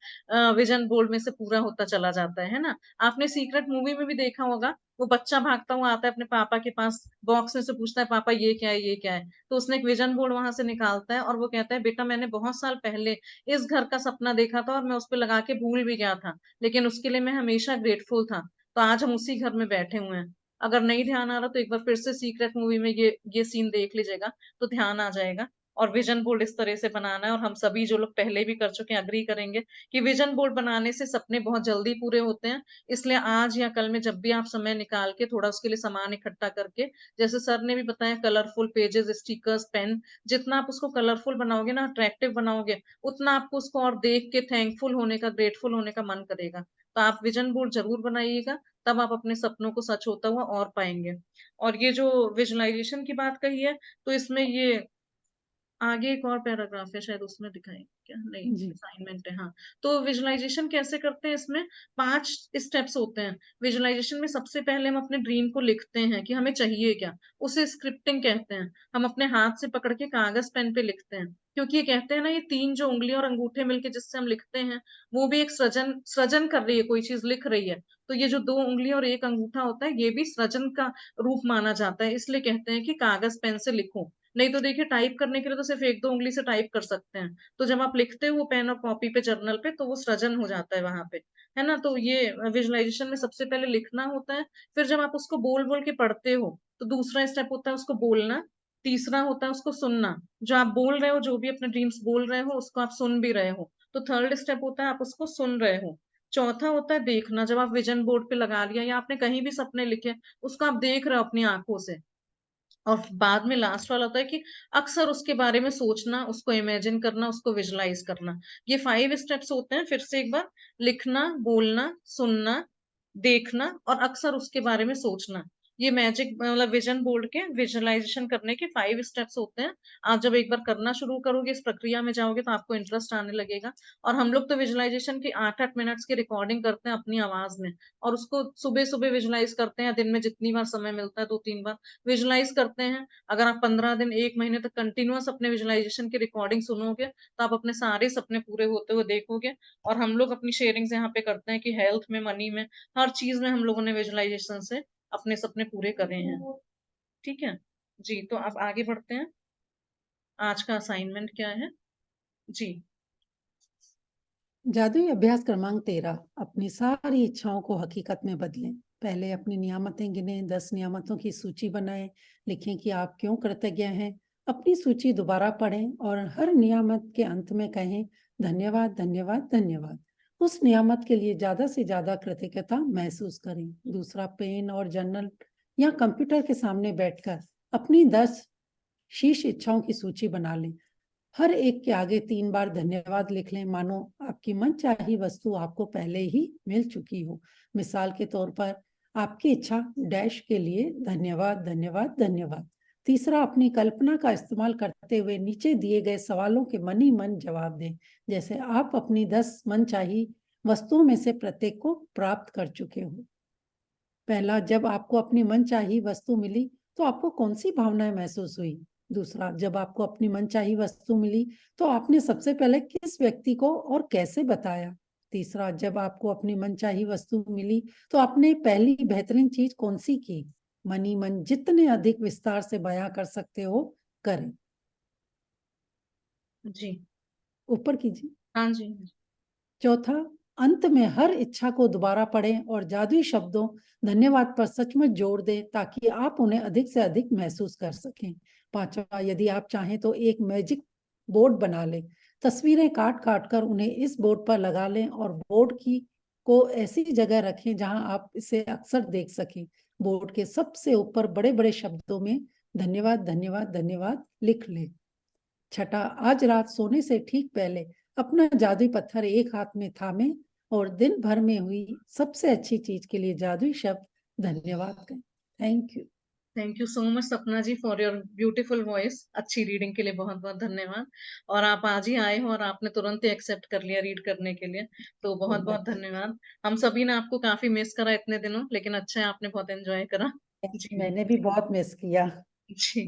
Speaker 1: विजन बोर्ड में से पूरा होता चला जाता है ना। आपने सीक्रेट मूवी में भी देखा होगा, वो बच्चा भागता हुआ आता है अपने पापा के पास, बॉक्स में से पूछता है पापा ये क्या है, ये क्या है, तो उसने एक विजन बोर्ड वहां से निकालता है, और वो कहता है बेटा मैंने बहुत साल पहले इस घर का सपना देखा था, और मैं उस पे लगा के भूल भी गया था, लेकिन उसके लिए मैं हमेशा ग्रेटफुल था, तो आज हम उसी घर में बैठे हुए हैं। अगर नहीं ध्यान आ रहा तो एक बार फिर से सीक्रेट मूवी में ये सीन देख लीजिएगा, तो ध्यान आ जाएगा। और विजन बोर्ड इस तरह से बनाना है, और हम सभी जो लोग पहले भी कर चुके हैं अग्री करेंगे कि विजन बोर्ड बनाने से सपने बहुत जल्दी पूरे होते हैं। इसलिए आज या कल में जब भी आप समय निकाल के थोड़ा उसके लिए सामान इकट्ठा करके, जैसे सर ने भी बताया, कलरफुल पेजेस, स्टिकर्स, पेन, जितना आप उसको कलरफुल बनाओगे ना, अट्रैक्टिव बनाओगे, उतना आपको उसको और देख के थैंकफुल होने का, ग्रेटफुल होने का मन करेगा। तो आप विजन बोर्ड जरूर बनाइएगा, तब आप अपने सपनों को सच होता हुआ और पाएंगे। और ये जो विजुअलाइजेशन की बात कही है, तो इसमें ये आगे एक और पैराग्राफ है, शायद उसमें दिखाएंगे क्या, नहीं
Speaker 8: जी
Speaker 1: असाइनमेंट है, हाँ। तो विजुअलाइजेशन कैसे करते हैं, इसमें 5 स्टेप्स होते हैं। विजुअलाइजेशन में सबसे पहले हम अपने ड्रीम को लिखते हैं कि हमें चाहिए क्या, उसे स्क्रिप्टिंग कहते हैं। हम अपने हाथ से पकड़ के कागज पेन पे लिखते हैं, क्योंकि ये कहते हैं ना, ये 3 जो उंगली और अंगूठे मिलके जिससे हम लिखते हैं, वो भी एक सृजन सृजन कर रही है, कोई चीज लिख रही है। तो ये जो 2 उंगली और 1 अंगूठा होता है, ये भी सृजन का रूप माना जाता है, इसलिए कहते हैं कि कागज पेन से लिखो। नहीं तो देखिए, टाइप करने के लिए तो सिर्फ 1-2 उंगली से टाइप कर सकते हैं, तो जब आप लिखते हो पेन और कॉपी पे, जर्नल पे, तो वो सृजन हो जाता है वहां पे, है ना। तो ये विजुअलाइजेशन में सबसे पहले लिखना होता है। फिर जब आप उसको बोल बोल के पढ़ते हो, तो दूसरा स्टेप होता है उसको बोलना। तीसरा होता है उसको सुनना, जो आप बोल रहे हो, जो भी अपने ड्रीम्स बोल रहे हो, उसको आप सुन भी रहे हो, तो थर्ड स्टेप होता है आप उसको सुन रहे हो। चौथा होता है देखना, जब आप विजन बोर्ड पे लगा लिया या आपने कहीं भी सपने लिखे, उसको आप देख रहे हो अपनी आंखों से। और बाद में लास्ट वाला होता है कि अक्सर उसके बारे में सोचना, उसको इमेजिन करना, उसको विजुलाइज करना। ये 5 स्टेप्स होते हैं। फिर से एक बार, लिखना, बोलना, सुनना, देखना, और अक्सर उसके बारे में सोचना। ये मैजिक मतलब विजन बोर्ड के विजुअलाइजेशन करने के 5 स्टेप्स होते हैं। आप जब एक बार करना शुरू करोगे, इस प्रक्रिया में जाओगे, तो आपको इंटरेस्ट आने लगेगा। और हम लोग तो विजुअलाइजेशन की 8-8 मिनट्स की रिकॉर्डिंग करते हैं अपनी आवाज में, और उसको सुबह सुबह विजुअलाइज करते हैं। दिन में जितनी बार समय मिलता है 2-3 बार विजुअलाइज करते हैं। अगर आप 15 दिन 1 महीने तक कंटिन्यूअस अपने विजुअलाइजेशन की रिकॉर्डिंग सुनोगे, तो आप अपने सारे सपने पूरे होते हुए देखोगे। और हम लोग अपनी शेयरिंग्स यहाँ पे करते हैं कि हेल्थ में, मनी में, हर चीज में हम लोगों ने विजुअलाइजेशन से अपने सपने पूरे करे हैं। ठीक है जी, तो आप आगे बढ़ते हैं। आज का असाइनमेंट क्या है जी?
Speaker 8: जादुई अभ्यास क्रमांक 13, अपनी सारी इच्छाओं को हकीकत में बदलें। पहले अपनी नियामतें गिनें, 10 नियामतों की सूची बनाएं, लिखें कि आप क्यों कृतज्ञ हैं। अपनी सूची दोबारा पढ़ें और हर नियामत के अंत में कहें धन्यवाद, धन्यवाद, धन्यवाद। उस नियामत के लिए ज्यादा से ज्यादा कृतज्ञता महसूस करें। दूसरा, पेन और जर्नल या कंप्यूटर के सामने बैठकर अपनी 10 शीर्ष इच्छाओं की सूची बना लें। हर एक के आगे 3 बार धन्यवाद लिख लें, मानो आपकी मनचाही वस्तु आपको पहले ही मिल चुकी हो। मिसाल के तौर पर, आपकी इच्छा डैश के लिए धन्यवाद, धन्यवाद, धन्यवाद। तीसरा, अपनी कल्पना का इस्तेमाल करते हुए नीचे दिए गए सवालों के मन ही मन जवाब दें, जैसे आप अपनी 10 मनचाही वस्तुओं में से प्रत्येक को प्राप्त कर चुके हो। पहला, जब आपको अपनी मनचाही वस्तु मिली तो आपको कौन सी भावनाएं महसूस हुई? दूसरा, जब आपको अपनी मनचाही वस्तु मिली तो आपने सबसे पहले किस व्यक्ति को और कैसे बताया? तीसरा, जब आपको अपनी मनचाही वस्तु मिली तो आपने पहली बेहतरीन चीज कौन सी की? मन ही मन जितने अधिक विस्तार से बयां कर सकते हो करें।
Speaker 1: जी
Speaker 8: ऊपर कीजिए।
Speaker 1: हाँ जी।
Speaker 8: चौथा, अंत में हर इच्छा को दोबारा पढ़ें और जादुई शब्दों धन्यवाद पर सचमुच जोड़ दें ताकि आप उन्हें अधिक से अधिक महसूस कर सकें। पांचवा, यदि आप चाहें तो एक मैजिक बोर्ड बना लें। तस्वीरें काट काट कर उन्हें इस बोर्ड पर लगा लें और बोर्ड की को ऐसी जगह रखें जहां आप इसे अक्सर देख सकें। बोर्ड के सबसे ऊपर बड़े बड़े शब्दों में धन्यवाद, धन्यवाद, धन्यवाद लिख लें। छठा, आज रात सोने से ठीक पहले अपना जादुई पत्थर एक हाथ में थामे और दिन भर में हुई सबसे अच्छी चीज के लिए जादुई शब्द धन्यवाद कहें।
Speaker 1: Thank you so much Sapna ji for your beautiful voice. अच्छी रीडिंग के लिए बहुत बहुत धन्यवाद। और आप आज ही आए हो और आपने तुरंत ही एक्सेप्ट कर लिया रीड करने के लिए, तो बहुत बहुत धन्यवाद। हम सभी ने आपको काफी मिस करा इतने दिनों, लेकिन अच्छा है, आपने बहुत एंजॉय करा जी।
Speaker 8: मैंने भी बहुत मिस किया
Speaker 1: जी,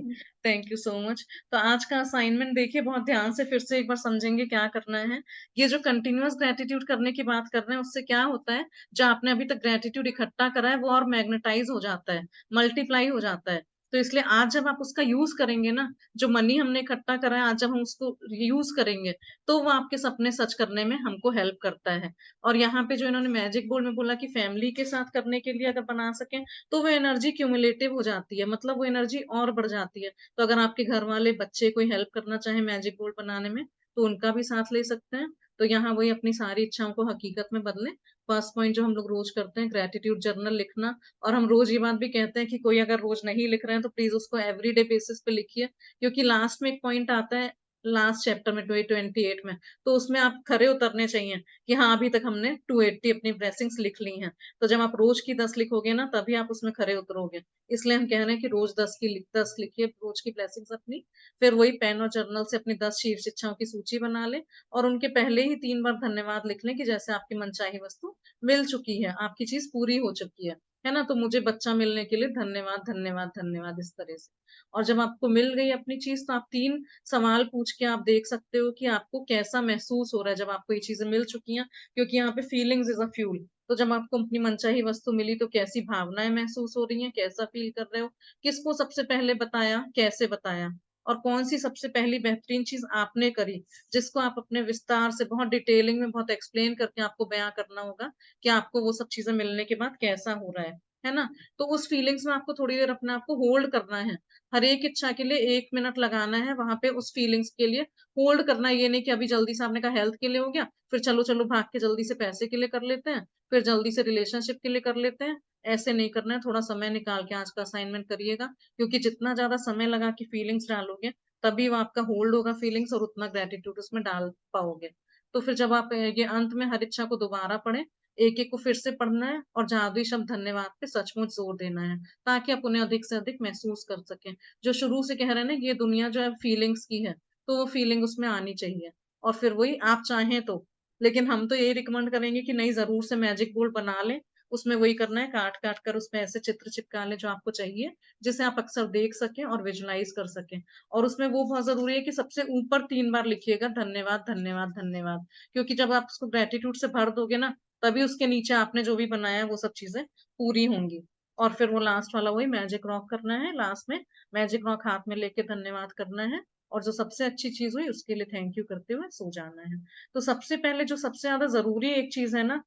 Speaker 1: थैंक यू सो मच। तो आज का असाइनमेंट देखिए, बहुत ध्यान से फिर से एक बार समझेंगे क्या करना है। ये जो कंटिन्यूअस ग्रेटिट्यूड करने की बात कर रहे हैं, उससे क्या होता है, जो आपने अभी तक ग्रेटिट्यूड इकट्ठा करा है वो और मैग्नेटाइज हो जाता है, मल्टीप्लाई हो जाता है। तो इसलिए आज जब आप उसका यूज करेंगे ना, जो मनी हमने इकट्ठा करा है, आज जब हम उसको यूज करेंगे तो वो आपके सपने सच करने में हमको हेल्प करता है। और यहाँ पे जो इन्होंने मैजिक बोर्ड में बोला कि फैमिली के साथ करने के लिए अगर बना सके तो वो एनर्जी क्यूमुलेटिव हो जाती है, मतलब वो एनर्जी और बढ़ जाती है। तो अगर आपके घर वाले बच्चे कोई हेल्प करना चाहे मैजिक बोर्ड बनाने में, तो उनका भी साथ ले सकते हैं। तो यहाँ वही अपनी सारी इच्छाओं को हकीकत में बदलें। फर्स्ट पॉइंट जो हम लोग रोज करते हैं, ग्रेटिट्यूड जर्नल लिखना। और हम रोज ये बात भी कहते हैं कि कोई अगर रोज नहीं लिख रहे हैं तो प्लीज उसको एवरीडे बेसिस पे लिखिए, क्योंकि लास्ट में एक पॉइंट आता है लास्ट चैप्टर में 28 में, तो उसमें आप खरे उतरने चाहिए कि हाँ अभी तक हमने 280 अपनी ब्लेसिंग्स लिख ली हैं। तो जब आप रोज की 10 लिखोगे ना, तभी आप उसमें खरे उतरोगे। इसलिए हम कह रहे हैं कि रोज 10 लिखिए रोज की ब्लेसिंग्स अपनी। फिर वही पेन और जर्नल से अपनी 10 शीर्ष इच्छाओं की सूची बना ले और उनके पहले ही 3 बार धन्यवाद लिख लें कि जैसे आपकी मनचाही वस्तु मिल चुकी है, आपकी चीज पूरी हो चुकी है ना। तो मुझे बच्चा मिलने के लिए धन्यवाद, धन्यवाद, धन्यवाद, इस तरह से। और जब आपको मिल गई अपनी चीज, तो आप 3 सवाल पूछ के आप देख सकते हो कि आपको कैसा महसूस हो रहा है जब आपको ये चीजें मिल चुकी हैं, क्योंकि यहाँ पे फीलिंग्स इज अ फ्यूल। तो जब आपको अपनी मनचाही वस्तु मिली तो कैसी भावनाएं महसूस हो रही हैं, कैसा फील कर रहे हो, किसको सबसे पहले बताया, कैसे बताया, और कौन सी सबसे पहली बेहतरीन चीज आपने करी, जिसको आप अपने विस्तार से बहुत डिटेलिंग में बहुत एक्सप्लेन करके आपको बयां करना होगा कि आपको वो सब चीजें मिलने के बाद कैसा हो रहा है ना। तो उस फीलिंग्स में आपको थोड़ी देर अपने आप को होल्ड करना है। हर एक इच्छा के लिए 1 मिनट लगाना है वहां पे, उस फीलिंग्स के लिए होल्ड करना। ये नहीं कि अभी जल्दी से आपने कहा हेल्थ के लिए हो गया, फिर चलो चलो भाग के जल्दी से पैसे के लिए कर लेते हैं, फिर जल्दी से रिलेशनशिप के लिए कर लेते हैं। ऐसे नहीं करना है, थोड़ा समय निकाल के आज का असाइनमेंट करिएगा, क्योंकि जितना ज्यादा समय लगा के फीलिंग्स डालोगे तभी वो आपका होल्ड होगा फीलिंग्स, और उतना ग्रेटिट्यूड उसमें डाल पाओगे। तो फिर जब आप ये अंत में हर इच्छा को दोबारा पढ़ें, एक एक को फिर से पढ़ना है और जादुई शब्द धन्यवाद पे सचमुच जोर देना है, ताकि आप उन्हें अधिक से अधिक महसूस कर सकें। जो शुरू से कह रहे हैं ना, ये दुनिया जो है फीलिंग्स की है, तो वो फीलिंग उसमें आनी चाहिए। और फिर वही आप चाहें तो, लेकिन हम तो यही रिकमेंड करेंगे कि नहीं, जरूर से मैजिक बोर्ड बना लें। उसमें वही करना है, काट काट कर उसमें ऐसे चित्र चिपका लें जो आपको चाहिए, जिसे आप अक्सर देख सकें और विजुलाइज कर सकें। और उसमें वो बहुत जरूरी है कि सबसे ऊपर 3 बार लिखिएगा धन्यवाद धन्यवाद धन्यवाद, क्योंकि जब आप उसको ग्रेटिट्यूड से भर दोगे ना, तभी उसके नीचे आपने जो भी बनाया है वो सब चीजें पूरी होंगी। और फिर वो लास्ट वाला वही मैजिक रॉक करना है, लास्ट में मैजिक रॉक हाथ में लेके धन्यवाद करना है, और जो सबसे अच्छी चीज हुई उसके लिए थैंक यू करते हुए सो जाना है। तो सबसे पहले जो सबसे ज्यादा जरूरी एक चीज है ना,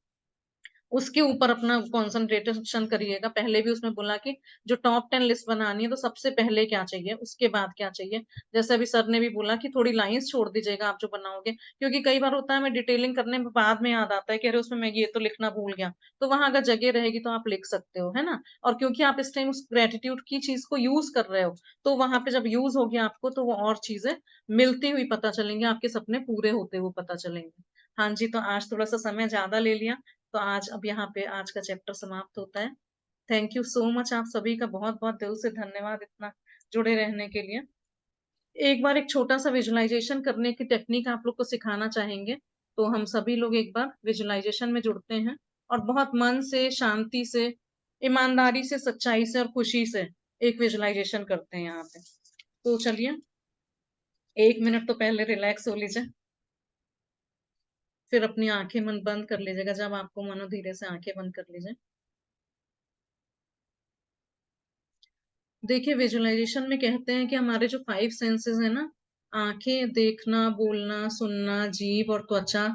Speaker 1: उसके ऊपर अपना कंसंट्रेशन करिएगा। पहले भी उसमें बोला कि जो टॉप 10 लिस्ट बनानी है, तो सबसे पहले क्या चाहिए, उसके बाद क्या चाहिए। जैसे अभी सर ने भी बोला कि थोड़ी लाइंस छोड़ दीजिएगा आप जो बनाओगे, क्योंकि कई बार होता है हमें डिटेलिंग करने में बाद में याद आता है कि अरे उसमें मैं ये तो लिखना भूल गया। तो वहां अगर जगह रहेगी तो आप लिख सकते हो, है ना। और क्योंकि आप इस टाइम उस ग्रेटिट्यूड की चीज को यूज कर रहे हो, तो वहां पे जब यूज होगी आपको, तो वो और चीजें मिलती हुई पता चलेंगी, आपके सपने पूरे होते हुए पता चलेंगे। हाँ जी, तो आज थोड़ा सा समय ज्यादा ले लिया, तो आज अब यहाँ पे आज का चैप्टर समाप्त होता है। थैंक यू सो मच, आप सभी का बहुत बहुत दिल से धन्यवाद इतना जुड़े रहने के लिए। एक बार एक छोटा सा विजुअलाइजेशन करने की टेक्निक आप लोग को सिखाना चाहेंगे। तो हम सभी लोग एक बार विजुअलाइजेशन में जुड़ते हैं, और बहुत मन से, शांति से, ईमानदारी से, सच्चाई से और खुशी से एक विजुअलाइजेशन करते हैं यहाँ पे। तो चलिए, 1 मिनट तो पहले रिलैक्स हो लीजिए, फिर अपनी आंखें मन बंद कर लीजिएगा। जब आपको मनो, धीरे से आंखें बंद कर लीजिए। देखिए, विजुअलाइजेशन में कहते हैं कि हमारे जो 5 सेंसेस है ना, आंखें, देखना, बोलना, सुनना, जीभ और त्वचा,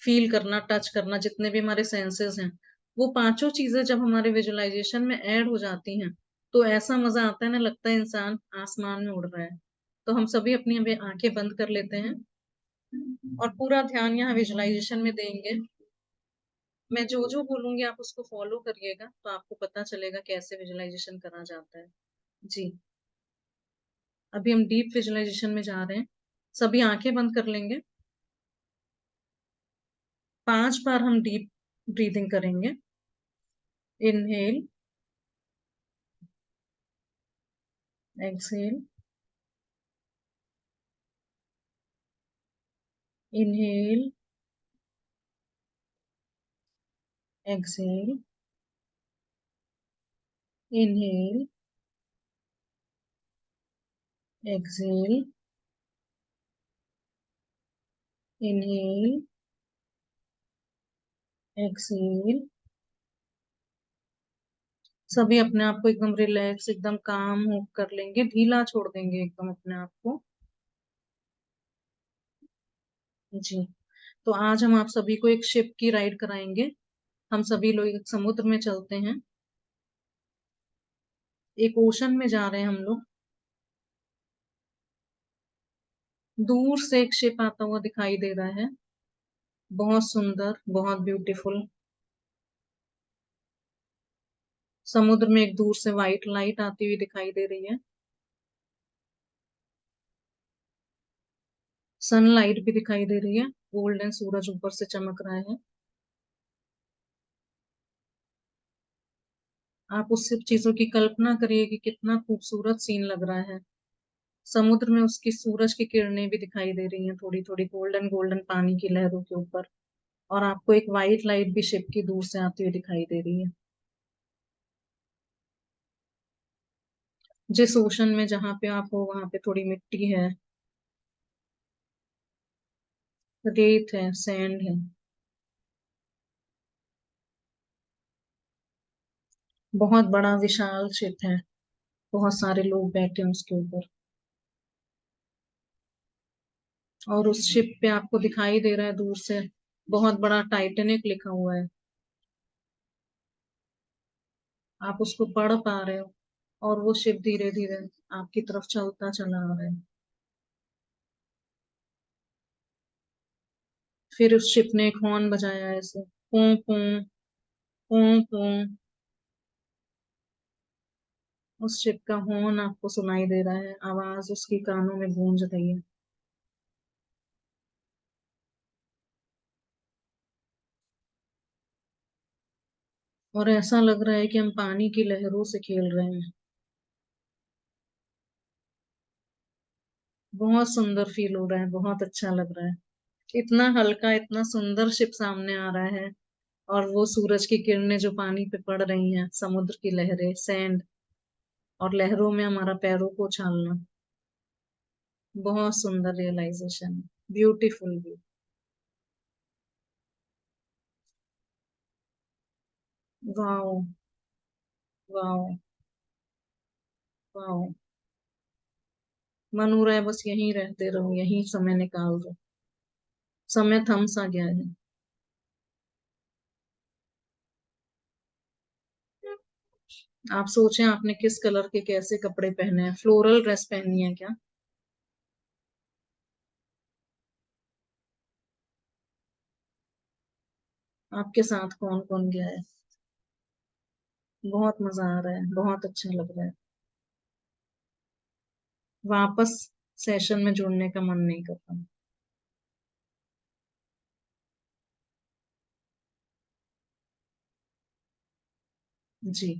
Speaker 1: फील करना, टच करना, जितने भी हमारे सेंसेस हैं, वो पांचों चीजें जब हमारे विजुअलाइजेशन में ऐड हो जाती हैं, तो ऐसा मजा आता है ना, लगता है इंसान आसमान में उड़ रहा है। तो हम सभी अपनी अभी आंखें बंद कर लेते हैं और पूरा ध्यान यहाँ विजुअलाइजेशन में देंगे। मैं जो जो बोलूंगी आप उसको फॉलो करिएगा, तो आपको पता चलेगा कैसे विजुअलाइजेशन करा जाता है। जी, अभी हम डीप विजुअलाइजेशन में जा रहे हैं। सभी आंखें बंद कर लेंगे। 5 बार हम डीप ब्रीदिंग करेंगे। Inhale, exhale, inhale, exhale, inhale, exhale, inhale, exhale. सभी अपने आप को एकदम रिलैक्स, एकदम काम हो कर लेंगे, ढीला छोड़ देंगे एकदम अपने आप को। जी, तो आज हम आप सभी को एक शिप की राइड कराएंगे। हम सभी लोग एक समुद्र में चलते हैं, एक ओशन में जा रहे हैं हम लोग। दूर से एक शिप आता हुआ दिखाई दे रहा है, बहुत सुंदर, बहुत ब्यूटीफुल। समुद्र में एक दूर से व्हाइट लाइट आती हुई दिखाई दे रही है, सनलाइट भी दिखाई दे रही है, गोल्डन सूरज ऊपर से चमक रहा है। आप उस सब चीजों की कल्पना करिए कि कितना खूबसूरत सीन लग रहा है। समुद्र में उसकी सूरज की किरणें भी दिखाई दे रही हैं, थोड़ी थोड़ी गोल्डन गोल्डन पानी की लहरों के ऊपर। और आपको एक व्हाइट लाइट भी शिप की दूर से आती हुई दिखाई दे रही है। जिस ओशन में जहां पे आप हो, वहां पे थोड़ी मिट्टी है, रेत है, सैंड है। बहुत बड़ा विशाल शिप है, बहुत सारे लोग बैठे हैं उसके ऊपर। और उस शिप पे आपको दिखाई दे रहा है दूर से बहुत बड़ा टाइटेनिक लिखा हुआ है, आप उसको पढ़ पा रहे हो। और वो शिप धीरे धीरे आपकी तरफ चलता चला आ रहा है। फिर उस शिप ने एक हॉर्न बजाया, ऐसे पू पू पू पू। उस शिप का हॉर्न आपको सुनाई दे रहा है, आवाज उसकी कानों में गूंज रही है। और ऐसा लग रहा है कि हम पानी की लहरों से खेल रहे हैं। बहुत सुंदर फील हो रहा है, बहुत अच्छा लग रहा है। इतना हल्का, इतना सुंदर शिप सामने आ रहा है, और वो सूरज की किरणें जो पानी पे पड़ रही हैं, समुद्र की लहरें, सैंड, और लहरों में हमारा पैरों को उछालना। बहुत सुंदर realisation, beautiful view. Wow, wow, wow. मन हो रहा है बस यहीं रहते रहो, यहीं समय निकाल दो। समय थम सा गया है। आप सोचें आपने किस कलर के कैसे कपड़े पहने हैं। फ्लोरल ड्रेस पहनी है क्या? आपके साथ कौन कौन गया है? बहुत मजा आ रहा है, बहुत अच्छा लग रहा है। वापस सेशन में जुड़ने का मन नहीं करता। जी,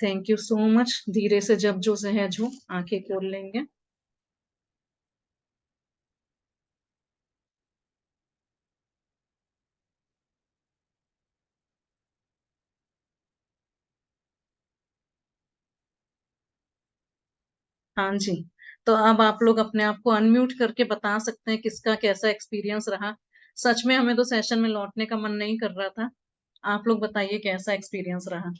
Speaker 1: थैंक यू सो मच। धीरे से जब जो सहज हो आंखें खोल लेंगे। हाँ जी, तो अब आप लोग अपने आप को अनम्यूट करके बता सकते हैं किसका कैसा एक्सपीरियंस रहा। सच में हमें तो सेशन में लौटने का मन नहीं कर रहा था। आप लोग बताइए कैसा एक्सपीरियंस रहा।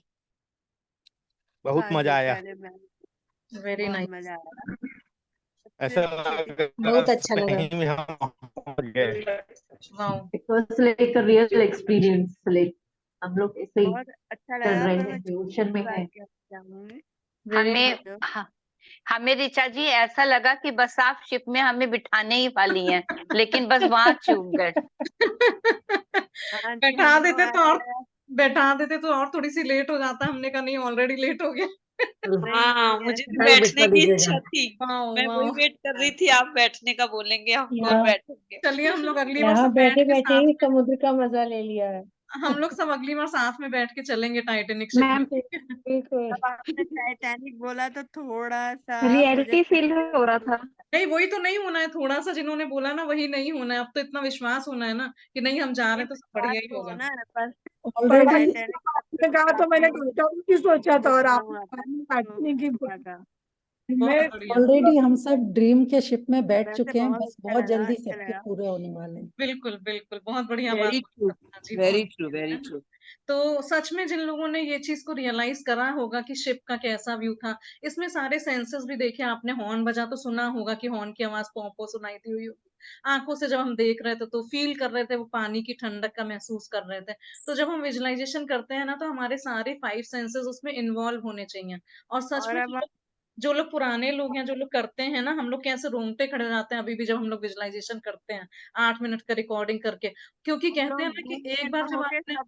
Speaker 11: बहुत मजा आया।
Speaker 1: वेरी
Speaker 4: बहुत
Speaker 1: नाइस।
Speaker 4: मजा आया।
Speaker 11: ऐसा लगा
Speaker 3: बहुत अच्छा लगा।
Speaker 11: सही में हम पहुंच गए।
Speaker 1: Wow,
Speaker 3: It was like a real experience. Like हम लोग ऐसे ही
Speaker 4: बहुत अच्छा
Speaker 3: चल
Speaker 4: लगा,
Speaker 3: रहे
Speaker 4: पर
Speaker 3: हैं,
Speaker 4: मैं
Speaker 3: ओशन में
Speaker 4: बात
Speaker 3: है।
Speaker 4: करना चाहूंगी।
Speaker 1: Very
Speaker 4: hello. हमें ऋचा जी ऐसा लगा कि बस आप शिप में हमें बिठाने ही वाली हैं, लेकिन बस वहां चूक गए। हाँ जी,
Speaker 1: बैठा
Speaker 4: हमको
Speaker 1: देते तो
Speaker 4: ऐसा
Speaker 1: और
Speaker 4: लगा
Speaker 1: बैठा देते तो और थोड़ी सी लेट हो जाता। हमने कहा नहीं, ऑलरेडी लेट हो गया।
Speaker 4: नहीं
Speaker 6: हाँ,
Speaker 4: नहीं
Speaker 6: मुझे भी
Speaker 8: घर
Speaker 6: बैठने
Speaker 8: बिठा
Speaker 6: की
Speaker 8: दीजिएगा।
Speaker 6: इच्छा थी।
Speaker 1: वाओ,
Speaker 6: मैं वही
Speaker 1: वाओ।
Speaker 6: वेट कर रही थी, आप बैठने का बोलेंगे, हम और
Speaker 5: यहाँ
Speaker 6: बैठेंगे।
Speaker 1: चलिए हम लोग अगली बार
Speaker 5: यहाँ
Speaker 1: सब बैठ
Speaker 5: बैठे
Speaker 1: के
Speaker 5: बैठे
Speaker 1: साथ
Speaker 5: ही
Speaker 1: में,
Speaker 5: समुद्र का मजा ले लिया है।
Speaker 1: हम लोग सब अगली बार साथ में बैठ के चलेंगे टाइटेनिक शिप में।
Speaker 4: मैम।
Speaker 5: बिल्कुल
Speaker 4: जब आपने टाइटैनिक बोला तो थोड़ा सा मुझे
Speaker 3: रियलिटी फील हो रहा था।
Speaker 1: नहीं, वही तो नहीं होना है। थोड़ा सा जिन्होंने बोला ना, वही नहीं होना है। अब तो इतना विश्वास होना है ना कि नहीं, हम जा रहे
Speaker 4: ये
Speaker 1: हैं तो सब
Speaker 4: बात
Speaker 1: बढ़िया ही
Speaker 4: तो
Speaker 1: होगा।
Speaker 4: होना है, पर
Speaker 5: ऑलरेडी
Speaker 4: टाइटैनिक
Speaker 5: आपने कहा तो मैंने टाइटैनिक की सोचा था, और
Speaker 4: हुआ
Speaker 5: आपने
Speaker 4: था
Speaker 5: पानी
Speaker 4: तो
Speaker 5: काटने की
Speaker 4: अच्छा
Speaker 5: बोली।
Speaker 4: था।
Speaker 5: मैं
Speaker 1: बहुत बढ़िया।
Speaker 8: ऑलरेडी हम सब ड्रीम के शिप में बैठ
Speaker 4: वैसे
Speaker 8: चुके हैं,
Speaker 4: बहुत
Speaker 8: बस
Speaker 4: अच्छा
Speaker 8: बहुत
Speaker 4: लगा,
Speaker 8: जल्दी
Speaker 4: अच्छा
Speaker 8: सबके
Speaker 4: लगा।
Speaker 8: पूरे होने वाले हैं।
Speaker 1: बिल्कुल बिल्कुल, बहुत बढ़िया बात
Speaker 6: वेरी
Speaker 1: बोली
Speaker 6: ट्रू,
Speaker 1: सपना जी, बहुत
Speaker 6: वेरी ट्रू,
Speaker 1: बढ़िया,
Speaker 6: वेरी
Speaker 1: है ना।
Speaker 6: ट्रू।
Speaker 1: तो सच में जिन लोगों ने ये चीज को रियलाइज करा होगा कि शिप का कैसा व्यू था, इसमें सारे सेंसेस भी देखे आपने। हॉर्न बजा तो सुना होगा कि हॉर्न की आवाज पौ पौ सुनाई दी हुई होगी। आंखों से जब हम देख रहे थे तो फील कर रहे थे, वो पानी की ठंडक का महसूस कर रहे थे। तो जब हम विजुअलाइजेशन करते हैं ना, तो हमारे सारे 5 सेंसेस उसमें इन्वॉल्व होने चाहिए। और सच
Speaker 4: और
Speaker 1: में
Speaker 4: अब
Speaker 1: जो लोग पुराने लोग हैं, जो लोग करते हैं ना, हम लोग कैसे रोंगटे खड़े हो जाते हैं अभी भी जब हम लोग विजुअलाइजेशन करते हैं 8 मिनट का रिकॉर्डिंग करके। क्योंकि
Speaker 4: हम
Speaker 1: कहते हैं
Speaker 4: लोग
Speaker 1: ना कि
Speaker 4: घूम के
Speaker 1: एक बार
Speaker 4: ना
Speaker 1: जब
Speaker 4: होके
Speaker 1: आपने,
Speaker 4: सब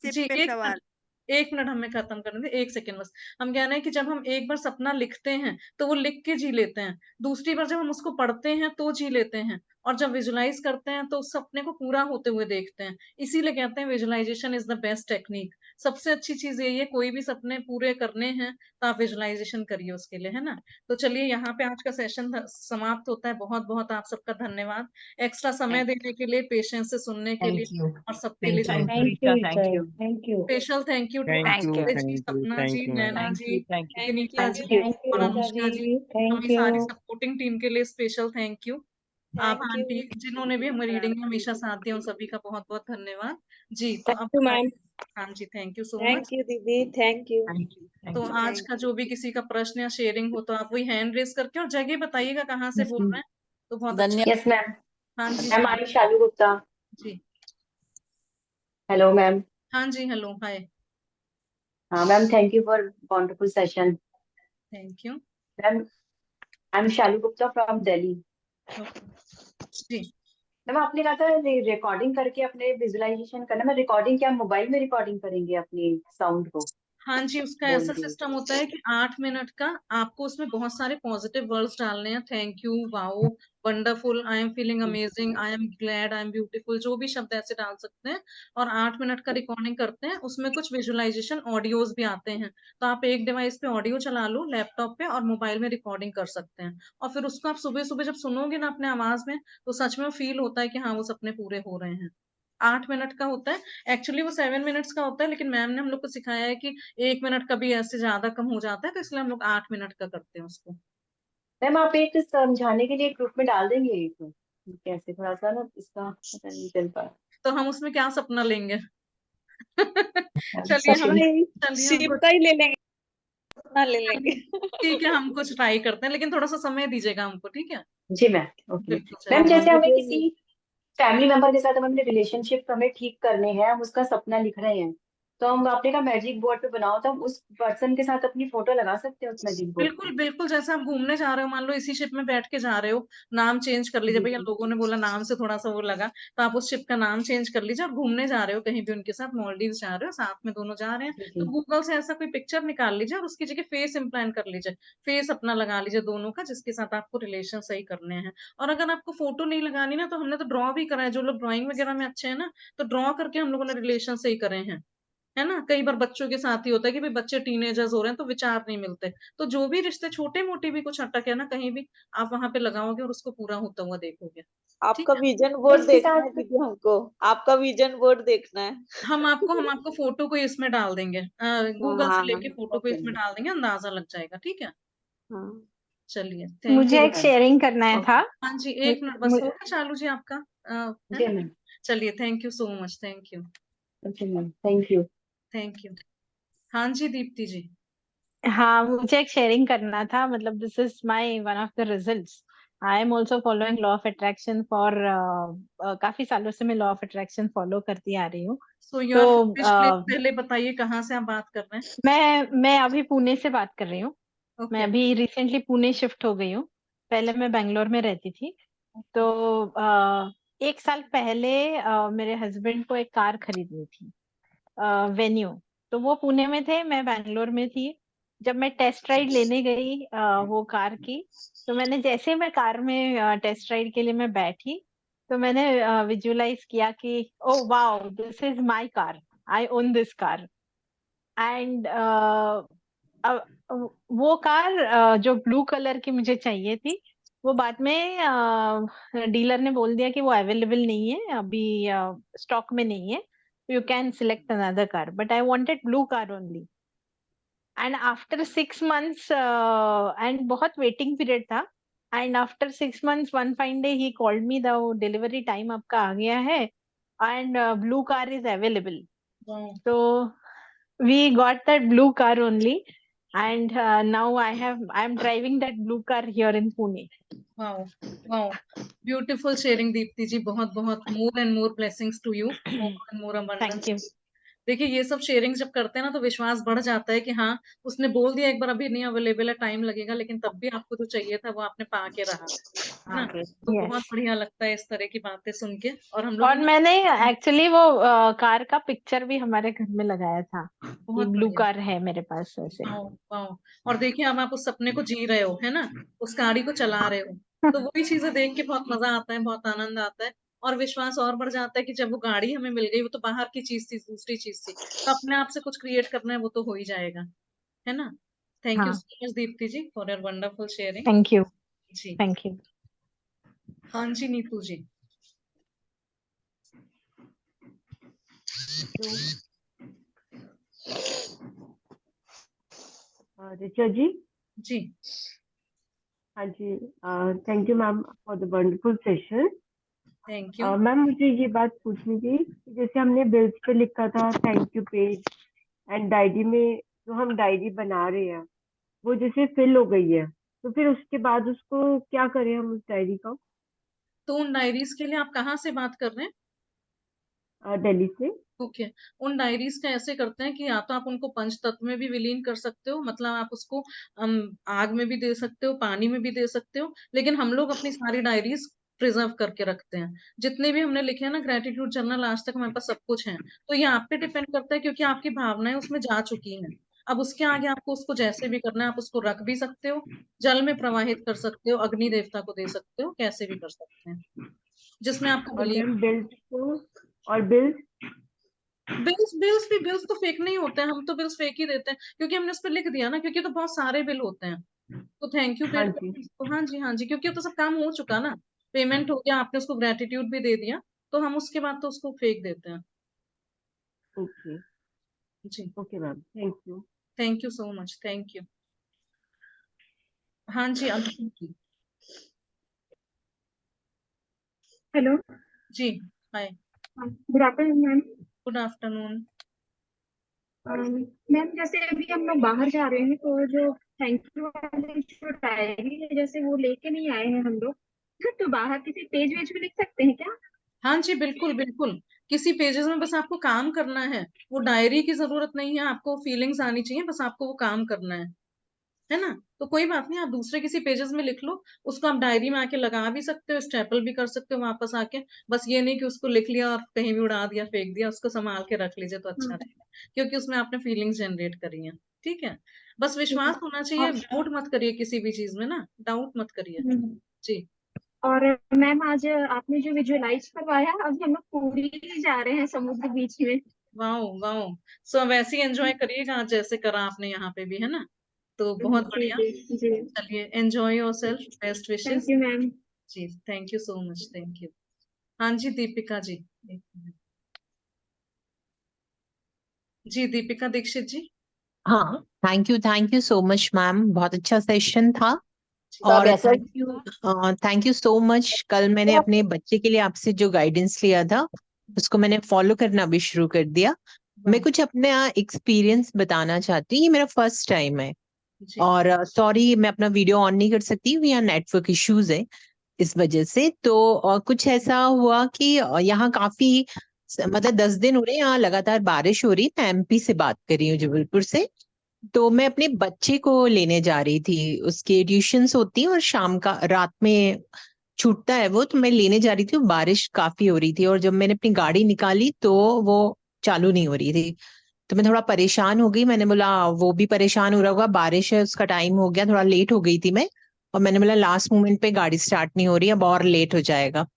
Speaker 4: शिप
Speaker 1: जी
Speaker 4: पे
Speaker 1: एक
Speaker 4: सवार।
Speaker 1: मिनट, एक मिनट हमें खत्म करने दे, एक सेकंड बस। हम कह रहे हैं कि जब हम एक बार सपना लिखते हैं तो वो लिख के जी लेते हैं, दूसरी बार जब हम उसको पढ़ते हैं तो जी लेते हैं, और जब विजुलाइज करते हैं तो उस सपने को पूरा होते हुए देखते हैं। इसीलिए कहते हैं visualisation is the best technique. सबसे अच्छी चीज यही है, कोई भी सपने पूरे करने हैं तो आप विजुअलाइजेशन करिए उसके लिए, है ना। तो चलिए यहाँ पे आज का सेशन समाप्त होता है। बहुत बहुत आप सबका धन्यवाद एक्स्ट्रा समय देने के लिए, पेशेंस से सुनने के लिए,
Speaker 9: थैंक यू।
Speaker 1: और सबके लिए
Speaker 9: थैंक
Speaker 1: जो
Speaker 9: you.
Speaker 5: Thank you Richa, thank you,
Speaker 1: special thank you to
Speaker 6: thank you,
Speaker 1: Acharya ji,
Speaker 6: thank you,
Speaker 1: Sapna ji,
Speaker 6: thank you ma'am,
Speaker 1: Naina ji,
Speaker 6: thank you.
Speaker 1: Vinita
Speaker 4: thank
Speaker 1: ji,
Speaker 4: you.
Speaker 5: Thank you
Speaker 1: और
Speaker 5: ऋचा
Speaker 1: अनुष्का जी।
Speaker 5: जी,
Speaker 1: हमारी
Speaker 5: थैंक यू,
Speaker 1: सारी सपोर्टिंग टीम के लिए स्पेशल थैंक यू। आप
Speaker 4: thank you.
Speaker 1: Aunty जिन्होंने भी हमें रीडिंग में हमेशा साथ दिया, उन सभी का बहुत बहुत धन्यवाद जी। तो
Speaker 5: थैंक
Speaker 1: अब
Speaker 5: यू मैम,
Speaker 1: हाँ जी, thank you so
Speaker 5: thank
Speaker 1: much.
Speaker 5: You दीदी, थैंक यू।
Speaker 9: Thank you.
Speaker 1: तो
Speaker 9: थैंक यू।
Speaker 1: आज का जो भी किसी का प्रश्न या शेयरिंग हो, तो आप वही हैंड रेस करके और जगह बताइएगा कहाँ से बोल रहे हैं, तो बहुत अच्छा।
Speaker 3: Yes ma'am.
Speaker 1: हाँ जी,
Speaker 3: मैम आई शालू गुप्ता।
Speaker 1: जी।
Speaker 3: Hello ma'am.
Speaker 1: हाँ जी, हेलो, हाय,
Speaker 3: हाँ ma'am, thank you for wonderful session.
Speaker 1: Thank you.
Speaker 3: Ma'am I am Shalu Gupta from Delhi.
Speaker 1: जी,
Speaker 3: मैम आपने कहा था रिकॉर्डिंग करके अपने विजुअलाइजेशन करना। मैं रिकॉर्डिंग क्या मोबाइल में रिकॉर्डिंग करेंगे अपने साउंड को?
Speaker 1: हाँ जी, उसका
Speaker 2: बोल
Speaker 1: ऐसा
Speaker 2: दो।
Speaker 1: सिस्टम होता है कि 8 मिनट का आपको उसमें बहुत सारे पॉजिटिव वर्ड्स डालने हैं। Thank you, wow, wonderful, I am feeling amazing, I am glad, I am beautiful, जो भी शब्द ऐसे डाल सकते हैं। और 8 मिनट का रिकॉर्डिंग करते हैं। उसमें कुछ विजुअलाइजेशन ऑडियोज भी आते हैं, तो आप एक डिवाइस पे ऑडियो चला लो लैपटॉप पे और मोबाइल में रिकॉर्डिंग कर सकते हैं। और फिर उसको आप सुबह सुबह जब सुनोगे ना अपने आवाज में, तो सच में फील होता है कि हाँ वो सपने पूरे हो रहे हैं। 8 मिनट का होता है। एक्चुअली वो 7 मिनट्स का होता है, लेकिन मैम ने हम लोग को सिखाया है कि 1 मिनट कभी ऐसे ज्यादा कम हो जाता है, तो इसलिए हम लोग 8 मिनट का करते हैं उसको।
Speaker 3: मैम आप एक समझाने के लिए ग्रुप में डाल देंगे एक, कैसे थोड़ा सा ना इसका पता नहीं चल पा
Speaker 1: तो हम उसमें क्या सपना लेंगे? चलिए
Speaker 3: सच
Speaker 1: हम
Speaker 3: में।
Speaker 1: चलिए हम
Speaker 6: शिप
Speaker 1: कुछ
Speaker 6: का ही ले लेंगे, अपना ले लेंगे।
Speaker 1: ठीक है, हम कुछ ट्राई करते हैं, लेकिन थोड़ा सा समय दीजिएगा हमको, ठीक है?
Speaker 3: जी मैम, ओके।
Speaker 1: बिल्कुल,
Speaker 3: मैम
Speaker 1: चलिए।
Speaker 3: जैसे हमें
Speaker 6: मुझे
Speaker 3: किसी फैमिली मेंबर के साथ हम अपने रिलेशनशिप हमें ठीक करने हैं, हम उसका सपना लिख रहे हैं, तो हम आपने कहा मैजिक बोर्ड पे बनाओ, तो हम उस पर्सन के साथ अपनी फोटो लगा सकते हैं उस मैजिक बोर्ड
Speaker 1: बिल्कुल
Speaker 3: पे।
Speaker 1: बिल्कुल, जैसे आप घूमने जा रहे हो, मान लो इसी शिप में बैठ के जा रहे हो, नाम चेंज कर लीजिए।
Speaker 3: जी
Speaker 1: भैया
Speaker 3: जी
Speaker 1: लोगों ने बोला नाम से थोड़ा सा वो लगा, तो आप उस शिप का नाम चेंज कर लीजिए और घूमने जा रहे हो कहीं भी उनके साथ, मॉलडीव जा रहे हो, साथ में दोनों जा रहे हैं,
Speaker 3: जी
Speaker 1: तो
Speaker 3: जी।
Speaker 1: गूगल से ऐसा कोई पिक्चर निकाल लीजिए और उसकी जगह फेस इम्प्लांट कर लीजिए। फेस अपना लगा लीजिए दोनों का, जिसके साथ आपको रिलेशन सही करने हैं। और अगर आपको फोटो नहीं लगानी ना, तो हमने तो ड्रॉ भी करा है। जो लोग ड्राइंग वगैरह में अच्छे हैं ना, तो ड्रॉ करके हम लोगों ने रिलेशन सही करे हैं। है ना? कई बार बच्चों के साथ ही होता है कि भाई बच्चे टीनेजर्स हो रहे हैं, तो विचार नहीं मिलते। तो जो भी रिश्ते छोटे मोटे भी कुछ अटक है ना कहीं भी, आप वहां पे लगाओगे और उसको पूरा होता हुआ देखोगे। ठीक
Speaker 6: आपका
Speaker 1: है?
Speaker 6: विजन बोर्ड
Speaker 3: इसके
Speaker 6: देखना है
Speaker 3: साथ
Speaker 6: दीदी, हमको आपका विजन बोर्ड देखना है।
Speaker 1: हम आपको फोटो को इसमें डाल देंगे,
Speaker 6: हाँ
Speaker 1: गूगल
Speaker 6: हाँ
Speaker 1: से
Speaker 6: हाँ,
Speaker 1: लेके फोटो को
Speaker 3: ओके
Speaker 1: इसमें डाल देंगे, अंदाजा लग जाएगा। ठीक है?
Speaker 6: हाँ।
Speaker 1: चलिए, थैंक
Speaker 5: मुझे
Speaker 1: यू।
Speaker 5: एक शेयरिंग करना है था।
Speaker 1: हाँ जी,
Speaker 5: मु,
Speaker 1: 1 मिनट बस
Speaker 5: मु,
Speaker 1: होगा चालू जी आपका, है
Speaker 3: जी
Speaker 1: ना?
Speaker 3: मैम।
Speaker 1: चलिए, thank you so much, thank you.
Speaker 3: Okay ma'am, thank you.
Speaker 1: Thank you. हाँ जी, दीप्ति जी।
Speaker 5: हाँ, मुझे एक शेयरिंग करना था। मतलब this is my one of the results. I am also following law of attraction for काफी सालों से मैं लॉ ऑफ अट्रैक्शन फॉलो करती आ रही हूँ।
Speaker 1: सो योर
Speaker 5: तो
Speaker 1: विश प्लेस पहले बताइए, कहाँ से आप बात कर रहे हैं?
Speaker 5: मैं अभी पुणे से बात कर रही हूँ। मैं
Speaker 1: ओके।
Speaker 5: अभी रिसेंटली पुणे शिफ्ट हो गई हूँ। पहले मैं बैंगलोर में रहती थी। तो 1 साल पहले मेरे हस्बैंड को एक कार खरीदनी थी, वेन्यू। तो वो पुणे में थे, मैं बैंगलोर में थी। जब मैं टेस्ट राइड लेने गई वो कार की, तो मैंने जैसे मैं कार में टेस्ट राइड के लिए मैं बैठी, तो मैंने विजुअलाइज किया कि oh wow, this is my car, I own this car. And वो कार जो ब्लू कलर की मुझे चाहिए थी, वो बाद में डीलर ने बोल दिया कि वो अवेलेबल नहीं है अभी, स्टॉक में नहीं है, you can select another car, but I wanted blue car only. And after 6 months, and बहुत वेटिंग पीरियड था। And after 6 months one fine day he called me, the delivery time आपका आ गया है and blue car is available.
Speaker 1: Wow,
Speaker 5: So we got that blue car only, and now I'm driving that blue car here in Pune.
Speaker 1: Wow, wow, beautiful sharing Deepti ji. बहुत बहुत more and more blessings to you, more and more
Speaker 5: Thank you.
Speaker 1: Abundance. देखिए, ये सब sharing जब करते हैं ना, तो विश्वास बढ़ जाता है कि हाँ, उसने बोल दिया एक बार अभी नहीं अवेलेबल है, टाइम लगेगा, लेकिन तब भी आपको जो चाहिए था वो आपने पा के रहा, है ना?
Speaker 3: Okay.
Speaker 1: तो बहुत
Speaker 5: Yes.
Speaker 1: बढ़िया लगता है इस तरह की बातें सुन के। और हम लोगों
Speaker 5: और
Speaker 1: ने
Speaker 5: मैंने एक्चुअली वो कार का पिक्चर भी हमारे घर में लगाया था कि
Speaker 1: बहुत
Speaker 5: ब्लू
Speaker 1: बढ़िया।
Speaker 5: कार है मेरे पास ऐसे।
Speaker 1: Wow, wow. और देखिए, अब आप उस सपने को जी रहे हो, है ना? उस गाड़ी को चला रहे हो, तो वही चीजें देख के बहुत मजा आता है, बहुत आनंद आता है। और विश्वास और बढ़ जाता है कि जब वो गाड़ी हमें मिल गई, वो तो बाहर की चीज थी, दूसरी चीज थी, तो अपने आप से कुछ क्रिएट करना है, वो तो हो ही जाएगा, है ना? थैंक यू
Speaker 5: हाँ,
Speaker 1: so much Deepti ji for your wonderful sharing.
Speaker 5: Thank you,
Speaker 1: जी।
Speaker 5: Thank you.
Speaker 1: हाँ जी, नीतू जी।
Speaker 12: ऋचा जी।
Speaker 1: जी।
Speaker 12: हाँ जी, thank you ma'am for the wonderful session.
Speaker 1: Thank you.
Speaker 12: Ma'am मुझे ये बात पूछनी थी कि जैसे हमने बिल्स पे लिखा था thank you page, and diary में जो हम डायरी बना रहे हैं वो जैसे फिल हो गई है, तो फिर उसके बाद उसको क्या करें हम उस डायरी का?
Speaker 1: तो उन डायरीज के लिए आप कहाँ से बात कर रहे हैं?
Speaker 12: दिल्ली से।
Speaker 1: ओके। उन डायरीज का ऐसे करते हैं कि या तो आप उनको पंचतत्व में भी विलीन कर सकते हो, मतलब आप उसको आग में भी दे सकते हो, पानी में भी दे सकते हो, लेकिन हम लोग अपनी सारी डायरीज प्रिजर्व करके रखते हैं। जितने भी हमने लिखे हैं ना ग्रेटिट्यूड जर्नल, आज तक हमारे पास सब कुछ है। तो ये आप पे डिपेंड करता है, क्योंकि आपकी भावनाएं उसमें जा चुकी हैं। अब उसके आगे आपको उसको जैसे भी करना है, आप उसको रख भी सकते हो, जल में प्रवाहित कर सकते हो, अग्नि देवता को दे सकते हो, कैसे भी कर सकते हैं, जिसमें आपको
Speaker 12: और
Speaker 1: बिलीव।
Speaker 12: मैम बिल्स को और बिल्स
Speaker 1: बिल्स तो फेक नहीं होते हैं, हम तो बिल्स फेक ही देते हैं, क्योंकि हमने उस पर लिख दिया ना, क्योंकि तो बहुत सारे बिल होते हैं, तो थैंक यू
Speaker 12: हाँ
Speaker 1: पेड
Speaker 12: जी
Speaker 1: तो हाँ जी हाँ जी, क्योंकि तो सब काम हो चुका ना, पेमेंट हो गया, आपने उसको ग्रेटिट्यूड भी दे दिया, तो हम उसके बाद तो उसको फेक देते हैं।
Speaker 12: ओके
Speaker 1: जी
Speaker 12: okay ma'am thank you.
Speaker 1: Thank you so much, thank you. हाँ जी अनुपम जी।
Speaker 13: हेलो
Speaker 1: जी hi.
Speaker 13: Good afternoon ma'am.
Speaker 1: Good afternoon.
Speaker 13: Ma'am जैसे अभी हम लोग बाहर जा रहे हैं तो जो थैंक यू वाली जो डायरी है जैसे वो लेके नहीं आए हैं हम लोग, तो बाहर किसी पेज वेज में लिख सकते हैं क्या?
Speaker 1: हाँ जी बिल्कुल बिल्कुल, किसी पेजेस में बस आपको काम करना है, वो डायरी की जरूरत नहीं है, आपको फीलिंग्स आनी चाहिए, बस आपको वो काम करना है ना, तो कोई बात नहीं, आप दूसरे किसी पेजेस में लिख लो, उसको आप डायरी में आके लगा भी सकते हो, स्टेपल भी कर सकते हो वापस आके, बस ये नहीं कि उसको लिख लिया और कहीं भी उड़ा दिया फेंक दिया, उसको संभाल के रख लीजिए तो अच्छा
Speaker 13: हाँ
Speaker 1: रहेगा, क्योंकि उसमें आपने फीलिंग्स जनरेट करी हैं। ठीक है, बस
Speaker 13: ठीक है।
Speaker 1: विश्वास होना चाहिए,
Speaker 13: और
Speaker 1: डाउट मत करिए किसी भी चीज में ना, डाउट मत करिए।
Speaker 13: हम्म,
Speaker 1: जी
Speaker 13: और मैम आज आपने जो विजुअलाइज करवाया अभी हम लोग पूरी ही जा रहे हैं समुद्र बीच में।
Speaker 1: वाओ वाओ, सो अब ऐसे ही एंजॉय करिएगा आज जैसे करा आपने यहाँ पे भी, है ना, तो बहुत
Speaker 13: जी
Speaker 1: बढ़िया।
Speaker 13: जी जी
Speaker 1: चलिए enjoy yourself, best
Speaker 13: thank
Speaker 1: wishes.
Speaker 13: You ma'am.
Speaker 1: जी thank you so much, thank you. हाँ जी दीपिका जी, एक मिनट। जी दीपिका दीक्षित जी।
Speaker 14: हाँ, thank you so much ma'am, बहुत अच्छा सेशन था।
Speaker 7: तो अब
Speaker 14: और
Speaker 7: ऐसा
Speaker 14: थैंक यू सो मच। कल मैंने अपने बच्चे के लिए आपसे जो गाइडेंस लिया था उसको मैंने फॉलो करना भी शुरू कर दिया। मैं कुछ अपना एक्सपीरियंस बताना चाहती हूँ, ये मेरा फर्स्ट टाइम है।
Speaker 1: जी
Speaker 14: और सॉरी मैं अपना वीडियो ऑन नहीं कर सकती हूँ, यहाँ नेटवर्क इश्यूज है इस वजह से। तो कुछ ऐसा हुआ कि यहाँ काफी मतलब 10 दिन हो रहे हैं यहाँ लगातार बारिश हो रही है। मैं एमपी से बात कर रही हूँ, जबलपुर से। तो मैं अपने बच्चे को लेने जा रही थी, उसके ट्यूशंस होती हैं और शाम का रात में छूटता है वो, तो मैं लेने जा रही थी, बारिश काफी हो रही थी और जब मैंने अपनी गाड़ी निकाली तो वो चालू नहीं हो रही थी। तो मैं थोड़ा परेशान हो गई, मैंने बोला वो भी परेशान हो रहा होगा, बारिश है, उसका टाइम हो गया, थोड़ा लेट हो गई थी मैं। और मैंने बोला लास्ट मोमेंट पे गाड़ी स्टार्ट नहीं हो रही, अब और लेट हो जाएगा।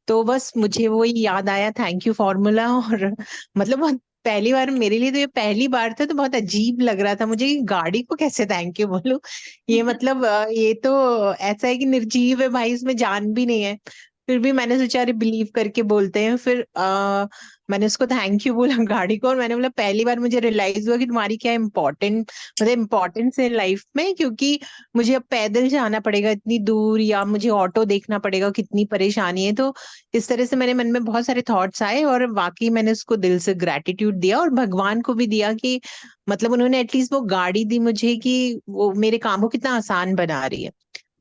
Speaker 14: तो बस मुझे वो ही याद आया थैंक यू फॉर्मूला। और मतलब बहुत पहली बार मेरे लिए, तो ये पहली बार था, तो बहुत अजीब लग रहा था मुझे कि गाड़ी को कैसे थैंक यू बोलूं। ये मतलब ये तो ऐसा है कि निर्जीव है भाई, इसमें जान भी नहीं है। फिर भी मैंने सोचा अरे बिलीव करके बोलते हैं। फिर मैंने उसको थैंक यू बोला गाड़ी को, और मैंने बोला पहली बार मुझे रियलाइज हुआ कि तुम्हारी क्या इम्पोर्टेंट मतलब इम्पोर्टेंस है लाइफ में, क्योंकि मुझे अब पैदल जाना पड़ेगा इतनी दूर, या मुझे ऑटो देखना पड़ेगा, कितनी परेशानी है। तो इस तरह से मेरे मन में बहुत सारे थॉट्स आए, और वाकई मैंने उसको दिल से ग्रैटिट्यूड दिया और भगवान को भी दिया कि मतलब उन्होंने एटलीस्ट वो गाड़ी दी मुझे कि वो मेरे काम को कितना आसान बना रही है।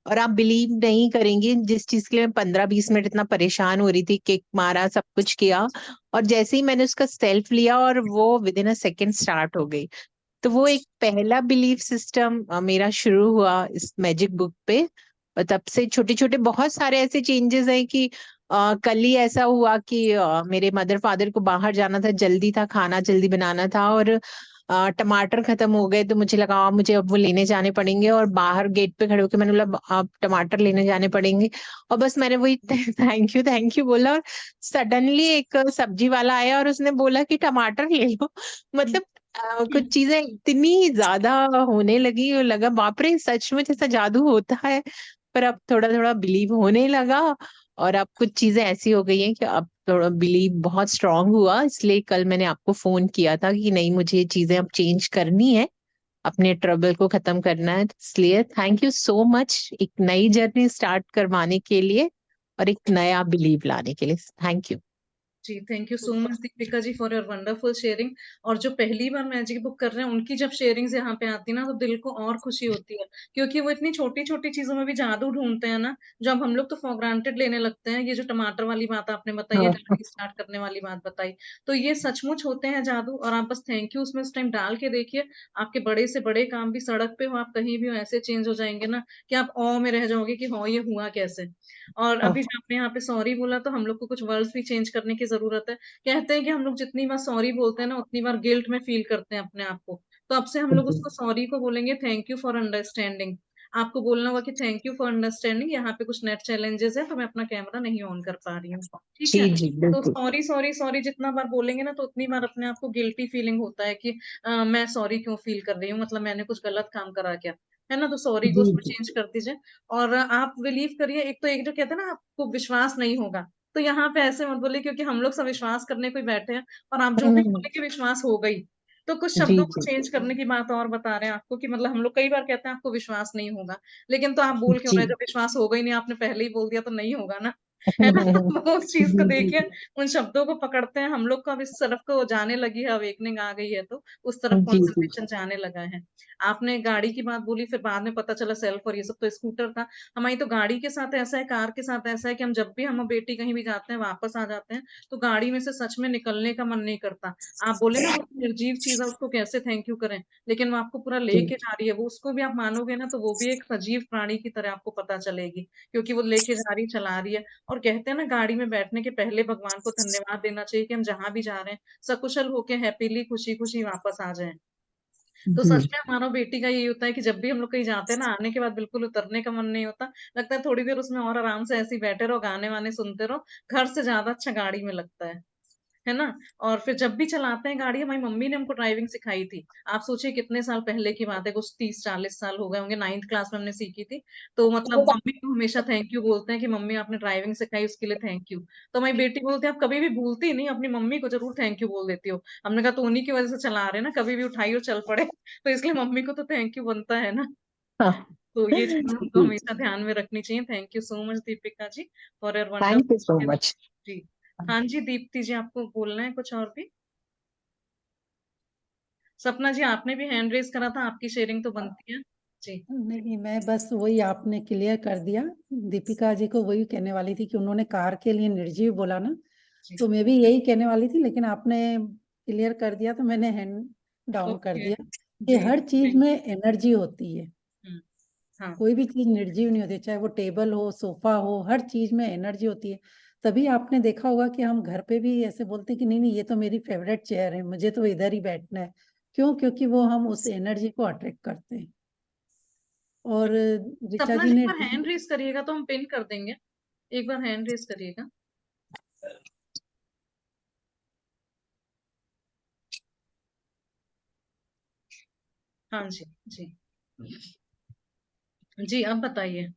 Speaker 14: और आप बिलीव नहीं करेंगे, जिस चीज के लिए मैं 15-20 मिनट इतना परेशान हो रही थी, किक मारा, सब कुछ किया, और जैसे ही मैंने उसका सेल्फ लिया और वो with in a second start हो गई। तो वो एक पहला बिलीफ सिस्टम मेरा शुरू हुआ इस मैजिक बुक पे। और तब से छोटे छोटे बहुत सारे ऐसे चेंजेस हैं कि कल ही ऐसा हुआ कि मेरे मदर फादर को बाहर जाना था, जल्दी था, खाना जल्दी बनाना था, और टमाटर खत्म हो गए, तो मुझे लगा मुझे अब वो लेने जाने पड़ेंगे, और बाहर गेट पे खड़े होकर मैंने बोला आप टमाटर लेने जाने पड़ेंगे। और बस मैंने वही थैंक यू बोला, और सडनली एक सब्जी वाला आया और उसने बोला कि टमाटर ले लो। मतलब कुछ चीजें इतनी ज्यादा होने लगी और लगा बाप रे सचमुच ऐसा जादू होता है। पर अब थोड़ा थोड़ा बिलीव होने लगा, और अब कुछ चीजें ऐसी हो गई हैं कि अब थोड़ा बिलीव बहुत स्ट्रांग हुआ, इसलिए कल मैंने आपको फोन किया था कि नहीं मुझे ये चीजें अब चेंज करनी है, अपने ट्रबल को खत्म करना है। इसलिए थैंक यू सो मच एक नई जर्नी स्टार्ट करवाने के लिए और एक नया बिलीव लाने के लिए। Thank you.
Speaker 1: जी thank you so much Deepika ji for your wonderful sharing. और जो पहली बार मैजिक बुक कर रहे हैं उनकी जब शेयरिंग्स यहाँ पे आती है ना, तो दिल को और खुशी होती है, क्योंकि वो इतनी छोटी छोटी चीजों में भी जादू ढूंढते हैं ना, जो अब हम लोग तो फॉर ग्रांटेड लेने लगते हैं। ये जो टमाटर वाली बात आपने बताई है,
Speaker 14: हाँ।
Speaker 1: डायरी स्टार्ट करने वाली बात बताई, तो ये सचमुच होते हैं जादू। और आप बस थैंक यू उसमें उस टाइम डाल के देखिए, आपके बड़े से बड़े काम भी, सड़क पे हो आप कहीं भी हो, ऐसे चेंज हो जाएंगे ना कि आप ऑ में रह जाओगे कि हाँ ये हुआ कैसे। और अभी जो आपने यहाँ पे सॉरी बोला, तो हम लोग को कुछ वर्ड्स भी चेंज करने की जरूरत है। कहते हैं कि हम लोग जितनी बार सॉरी बोलते हैं ना, उतनी बार गिल्ट में फील करते हैं अपने आप को, तो अब से हम लोग
Speaker 14: जी
Speaker 1: उसको सॉरी को बोलेंगे थैंक यू फॉर अंडरस्टैंडिंग। आपको बोलना होगा कि थैंक यू फॉर अंडरस्टैंडिंग, यहाँ पे कुछ नेट चैलेंजेस है तो मैं अपना कैमरा नहीं ऑन कर पा रही हूँ, ठीक है।
Speaker 14: जी
Speaker 1: तो
Speaker 14: बिल्कुल।
Speaker 1: सॉरी सॉरी सॉरी जितना बार बोलेंगे ना तो उतनी बार अपने आप को गिल्टी फीलिंग होता है कि मैं सॉरी क्यों फील कर रही हूँ, मतलब मैंने कुछ गलत काम करा क्या, है ना। तो सॉरी को
Speaker 14: जी
Speaker 1: उसमें
Speaker 14: जी
Speaker 1: चेंज कर दीजिए। और आप बिलीव करिए, एक तो एक जो कहते हैं ना आपको विश्वास नहीं होगा, तो यहाँ पे ऐसे मत बोलिए क्योंकि हम लोग सब विश्वास करने को ही बैठे हैं, और आप जो भी
Speaker 14: हम्म,
Speaker 1: बोले कि विश्वास हो गई, तो कुछ
Speaker 14: जी
Speaker 1: शब्दों को
Speaker 14: जी
Speaker 1: चेंज करने की बात और बता रहे हैं आपको कि मतलब हम लोग कई बार कहते हैं आपको विश्वास नहीं होगा, लेकिन तो आप बोल क्यों
Speaker 14: जी
Speaker 1: रहे हैं, जब विश्वास होगा ही नहीं, आपने पहले ही बोल दिया तो नहीं होगा ना, है ना। वो उस चीज को
Speaker 14: जी जी
Speaker 1: देखिए, उन शब्दों को पकड़ते हैं हम लोग को, अब इस तरफ को जाने लगी है, अवेकनिंग आ गई है तो उस तरफ
Speaker 14: जी जी
Speaker 1: कंसंट्रेशन जाने लगा है। आपने गाड़ी की बात बोली, फिर बाद में पता चला सेल्फ और ये सब तो स्कूटर था। हमारी तो गाड़ी के साथ ऐसा है, कार के साथ ऐसा है कि हम जब भी हम और बेटी कहीं भी जाते हैं वापस आ जाते हैं तो गाड़ी में से सच में निकलने का मन नहीं करता। आप बोले ना वो तो निर्जीव चीज है उसको कैसे थैंक यू करें, लेकिन वो आपको पूरा
Speaker 14: जी
Speaker 1: लेके जा रही है, वो उसको भी आप मानोगे ना तो वो भी एक सजीव प्राणी की तरह आपको पता चलेगी, क्योंकि वो लेके जा रही, चला रही है। और कहते हैं ना गाड़ी में बैठने के पहले भगवान को धन्यवाद देना चाहिए कि हम जहां भी जा रहे हैं सकुशल होके हैप्पीली खुशी खुशी वापस आ जाएं। तो
Speaker 14: जी
Speaker 1: सच में हमारा बेटी का यही होता है कि जब भी हम लोग कहीं जाते हैं ना, आने के बाद बिल्कुल उतरने का मन नहीं होता, लगता है थोड़ी देर उसमें और आराम से ऐसे ही बैठे रहो, गाने वाने सुनते रहो, घर से ज्यादा अच्छा गाड़ी में लगता है ना। और फिर जब भी चलाते हैं गाड़ी, हमारी मम्मी ने हमको ड्राइविंग सिखाई थी। आप सोचिए कितने साल पहले की बात है, कुछ 30-40 साल हो गए होंगे, 9th क्लास में हमने सीखी थी। तो मतलब मम्मी को हमेशा थैंक यू बोलते हैं कि मम्मी आपने ड्राइविंग सिखाई उसके लिए थैंक यू। तो हमारी बेटी बोलती है आप कभी भी भूलती ही नहीं, अपनी मम्मी को जरूर थैंक यू बोल देती हो। हमने कहा तो उन्हीं की वजह से चला रहे हैं ना, कभी भी उठाई और चल पड़े तो इसलिए मम्मी को तो थैंक यू बनता है ना।
Speaker 14: हाँ
Speaker 1: तो ये चीज हमको
Speaker 14: जी
Speaker 1: हमेशा ध्यान में रखनी चाहिए। Thank you so much Deepika ji for your
Speaker 14: thank you so
Speaker 1: wonderful.
Speaker 14: Much.
Speaker 1: जी हाँ जी, दीप्ति जी आपको बोलना है कुछ और भी? सपना जी आपने भी हैंड रेस करा था, आपकी शेयरिंग तो बनती है जी।
Speaker 8: नहीं, मैं बस वही आपने क्लियर कर दिया। दीपिका जी को वही कहने वाली थी कि उन्होंने कार के लिए निर्जीव बोला ना,
Speaker 1: जी
Speaker 8: तो मैं भी यही कहने वाली थी, लेकिन आपने क्लियर कर दिया तो मैंने हैंड डाउन कर
Speaker 1: ओके
Speaker 8: दिया कि
Speaker 1: जी
Speaker 8: हर चीज
Speaker 1: थैंक
Speaker 8: में एनर्जी होती है।
Speaker 1: हम्म, हाँ
Speaker 8: कोई भी चीज निर्जीव नहीं होती, चाहे वो टेबल हो, सोफा हो, हर चीज में एनर्जी होती है। तभी आपने देखा होगा कि हम घर पे भी ऐसे बोलते हैं कि नहीं नहीं ये तो मेरी फेवरेट चेयर है, मुझे तो इधर ही बैठना है। क्यों? क्योंकि वो हम उस एनर्जी को अट्रैक्ट करते हैं। और ऋचा
Speaker 1: सपना
Speaker 8: जी
Speaker 1: जी
Speaker 8: ने
Speaker 1: एक बार हैंड रेस करिएगा तो हम पिन कर देंगे, एक बार हैंड रेस करिएगा। हाँ जी जी जी अब बताइए।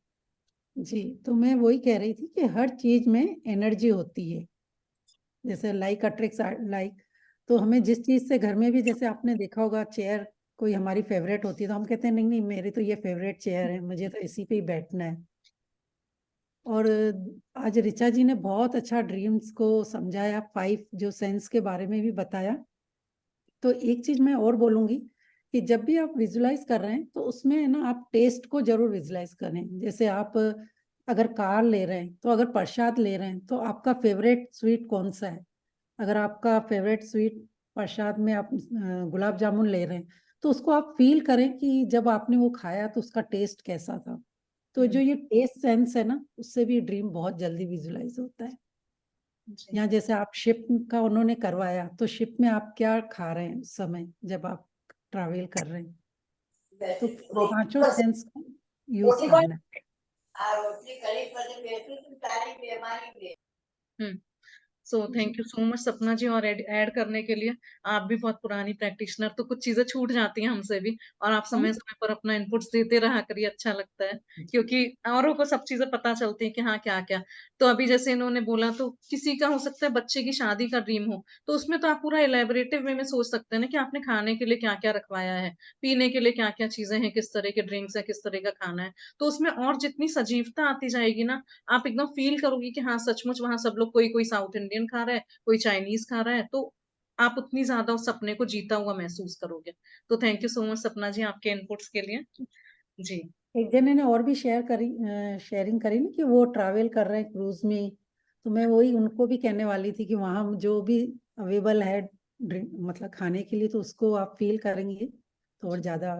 Speaker 8: जी, तो मैं वही कह रही थी कि हर चीज में एनर्जी होती है, जैसे लाइक अट्रैक्ट्स लाइक। तो हमें जिस चीज से घर में भी, जैसे आपने देखा होगा चेयर कोई हमारी फेवरेट होती है तो हम कहते हैं नहीं नहीं मेरी तो ये फेवरेट चेयर है, मुझे तो इसी पे ही बैठना है। और आज ऋचा जी ने बहुत अच्छा ड्रीम्स को समझाया, 5 जो सेंस के बारे में भी बताया। तो एक चीज मैं और बोलूंगी कि जब भी आप विजुलाइज कर रहे हैं तो उसमें ना आप टेस्ट को जरूर विजुलाइज करें। जैसे आप अगर कार ले रहे हैं तो अगर प्रसाद ले रहे हैं तो आपका फेवरेट स्वीट कौन सा है। अगर आपका फेवरेट स्वीट प्रसाद में आप गुलाब जामुन ले रहे हैं तो उसको आप फील करें कि जब आपने वो खाया तो उसका टेस्ट कैसा था। तो जो ये टेस्ट सेंस है ना, उससे भी ड्रीम बहुत जल्दी विजुलाइज होता है।
Speaker 1: जी
Speaker 8: यहाँ जैसे आप शिप का उन्होंने करवाया, तो शिप में आप क्या खा रहे हैं उस समय जब आप ट्रैवल कर रहे हैं, तो पांचों सेंस को यूज करना है।
Speaker 1: Hmm so thank you so much Sapna ji, और ऐड करने के लिए। आप भी बहुत पुरानी प्रैक्टिशनर, तो कुछ चीजें छूट जाती हैं हमसे भी, और आप समय समय पर अपना इनपुट्स देते रहा करिए, अच्छा लगता है क्योंकि औरों को सब चीजें पता चलती हैं कि हाँ क्या क्या। तो अभी जैसे इन्होंने बोला, तो किसी का हो सकता है बच्चे की शादी का ड्रीम हो, तो उसमें तो आप पूरा इलेबोरेटिव वे में सोच सकते हैं ना कि आपने खाने के लिए क्या क्या रखवाया है, पीने के लिए क्या क्या चीजें हैं, किस तरह के ड्रिंक्स है, किस तरह का खाना है। तो उसमें और जितनी सजीवता आती जाएगी ना, आप एकदम फील करोगे कि हाँ सचमुच वहां सब लोग, कोई कोई साउथ इंडियन खा रहा है, कोई चाइनीज खा रहा है, तो आप उतनी ज्यादा उस सपने को जीता हुआ महसूस करोगे। तो thank you so much Sapna जी आपके इनपुट्स के लिए जी।
Speaker 8: एक जने ने और भी शेयरिंग करी ना कि वो ट्रैवल कर रहे हैं क्रूज में। तो मैं वही उनको भी कहने वाली थी कि वहां जो भी अवेलेबल है ड्रिंक, मतलब खाने के लिए, तो उसको आप फील करेंगे तो और ज्यादा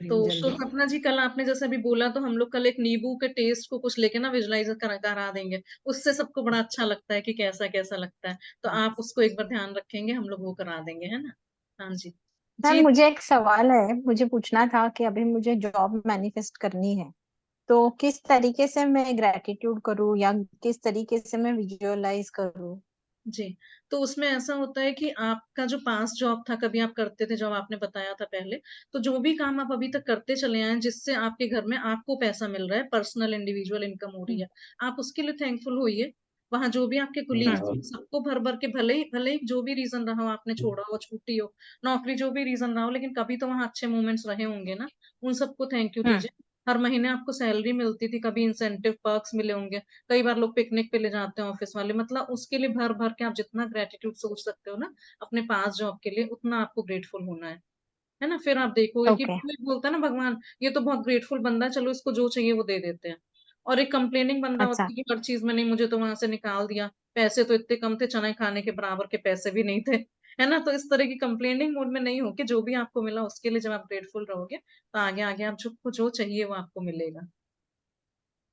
Speaker 1: तो
Speaker 8: ड्रीम जल्दी।
Speaker 1: सपना जी कल आपने जैसे अभी बोला, तो हम लोग कल एक नींबू के टेस्ट को कुछ लेके ना विजुलाइज करा देंगे, उससे सबको बड़ा अच्छा लगता है कि कैसा कैसा लगता है, तो आप उसको एक बार ध्यान रखेंगे, हम लोग वो करा देंगे, है ना। हाँ जी
Speaker 5: मैम
Speaker 1: जी
Speaker 5: मुझे एक सवाल है, मुझे पूछना था कि अभी मुझे जॉब मैनिफेस्ट करनी है, तो किस तरीके से मैं ग्रेटिट्यूड करूँ या किस तरीके से मैं विजुअलाइज करूँ?
Speaker 1: जी, तो उसमें ऐसा होता है कि आपका जो पास्ट जॉब था, कभी आप करते थे, जब आपने बताया था पहले, तो जो भी काम आप अभी तक करते चले आए हैं, जिससे आपके घर में आपको पैसा मिल रहा है, पर्सनल इंडिविजुअल इनकम हो रही है, आप उसके लिए थैंकफुल होइए। वहां जो भी आपके कुलीग्स सबको भर भर के, भले ही जो भी रीजन रहा हो, आपने छोड़ा हो, छुट्टी हो, नौकरी, जो भी रीजन रहा हो, लेकिन कभी तो वहां अच्छे मोमेंट्स रहे होंगे ना, उन सबको थैंक यू दीजिए। हर महीने आपको सैलरी मिलती थी, कभी इंसेंटिव पर्क्स मिले होंगे, कई बार लोग पिकनिक पे ले जाते हैं ऑफिस वाले, मतलब उसके लिए भर भर के आप जितना ग्रेटिट्यूड सोच सकते हो ना अपने पास जॉब के लिए, उतना आपको ग्रेटफुल होना है ना। फिर आप देखोगे कि
Speaker 5: ओके।
Speaker 1: कोई बोलता है ना, भगवान ये तो बहुत ग्रेटफुल बंदा है, चलो इसको जो चाहिए वो दे देते हैं। और एक कंप्लेनिंग बंदा होता
Speaker 5: अच्छा।
Speaker 1: है कि हर चीज में नहीं, मुझे तो वहां से निकाल दिया, पैसे तो इतने कम थे, चने खाने के बराबर के पैसे भी नहीं थे, है ना। तो इस तरह की कंप्लेनिंग मोड में नहीं हो के जो भी आपको मिला उसके लिए जब आप ग्रेटफुल रहोगे, तो आगे आगे आप जो चाहिए वो आपको मिलेगा।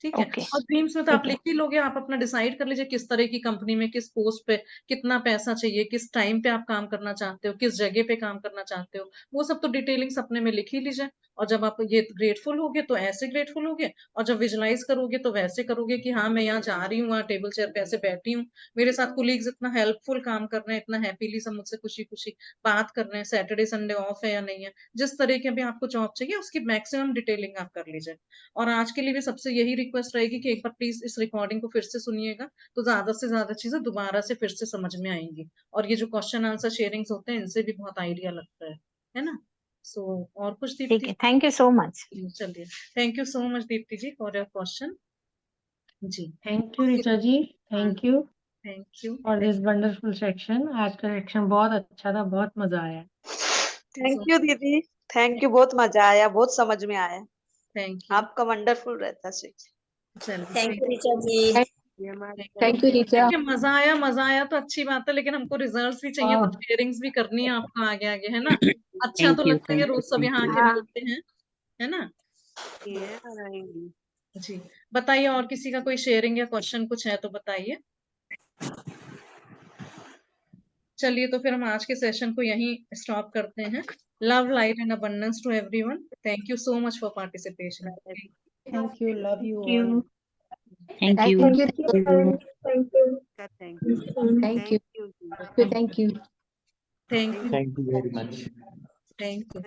Speaker 1: ठीक है।
Speaker 5: ओके।
Speaker 1: और ड्रीम्स में तो आप
Speaker 5: ठीक है।
Speaker 1: लिख ही लोगे, आप अपना डिसाइड कर लीजिए किस तरह की कंपनी में, किस पोस्ट पे कितना पैसा चाहिए, किस टाइम पे आप काम करना चाहते हो, किस जगह पे काम करना चाहते हो, वो सब तो डिटेलिंग्स अपने में लिख ही लीजिए। और जब आप ये ग्रेटफुल होगे तो ऐसे ग्रेटफुल होगे, और जब विजुलाइज करोगे तो वैसे करोगे कि हाँ मैं यहाँ जा रही हूँ, वहाँ टेबल चेयर पे ऐसे बैठी हूँ, मेरे साथ कुलीग्स इतना हेल्पफुल काम कर रहे हैं, इतना हैप्पीली सब मुझसे खुशी खुशी बात कर रहे हैं, सैटरडे संडे ऑफ है या नहीं है, जिस तरह के भी आपको जॉब चाहिए उसकी मैक्सिमम डिटेलिंग आप कर लीजिए। और आज के लिए भी सबसे यही रिक्वेस्ट रहेगी कि एक बार प्लीज इस रिकॉर्डिंग को फिर से सुनिएगा, तो ज्यादा से ज्यादा चीजें दोबारा से फिर से समझ में आएंगी। और ये जो क्वेश्चन आंसर शेयरिंग्स होते हैं, इनसे भी बहुत आइडिया लगता है ना। सो और कुछ
Speaker 5: ठीक
Speaker 1: दीप्ति?
Speaker 5: है, थैंक यू सो मच।
Speaker 1: चलिए, thank you so much Deepti ji for your question. जी,
Speaker 15: thank you Richa ji, thank you
Speaker 1: thank you.
Speaker 15: For this wonderful section. आज का सेक्शन बहुत अच्छा था, बहुत मजा आया।
Speaker 6: थैंक यू दीदी, थैंक यू, बहुत मजा आया, बहुत समझ में आया।
Speaker 1: Thank you.
Speaker 6: आपका वंडरफुल रहता शिक्षा।
Speaker 1: चलिए,
Speaker 7: thank you Richa ji.
Speaker 9: Thank you Richa.
Speaker 1: देखिए, मजा आया तो अच्छी बात है, लेकिन हमको रिजल्ट्स भी चाहिए, तो शेयरिंग्स भी करनी है आपको आगे आगे, है ना। अच्छा तो लगता है रोज सब यहाँ आके मिलते हैं, है ना। जी, बताइए और किसी का कोई शेयरिंग या क्वेश्चन कुछ है तो बताइए। चलिए, तो फिर हम आज के सेशन को यहीं स्टॉप करते हैं। Love, light and abundance to everyone. Thank you so much for participation.
Speaker 15: Thank you, love you
Speaker 6: Thank
Speaker 15: all.
Speaker 6: you.
Speaker 9: Thank you.
Speaker 3: Thank you, Richa. Thank you.
Speaker 9: Thank you. Thank you. Thank you.
Speaker 1: Thank you.
Speaker 11: Thank you very much.
Speaker 1: Thank you.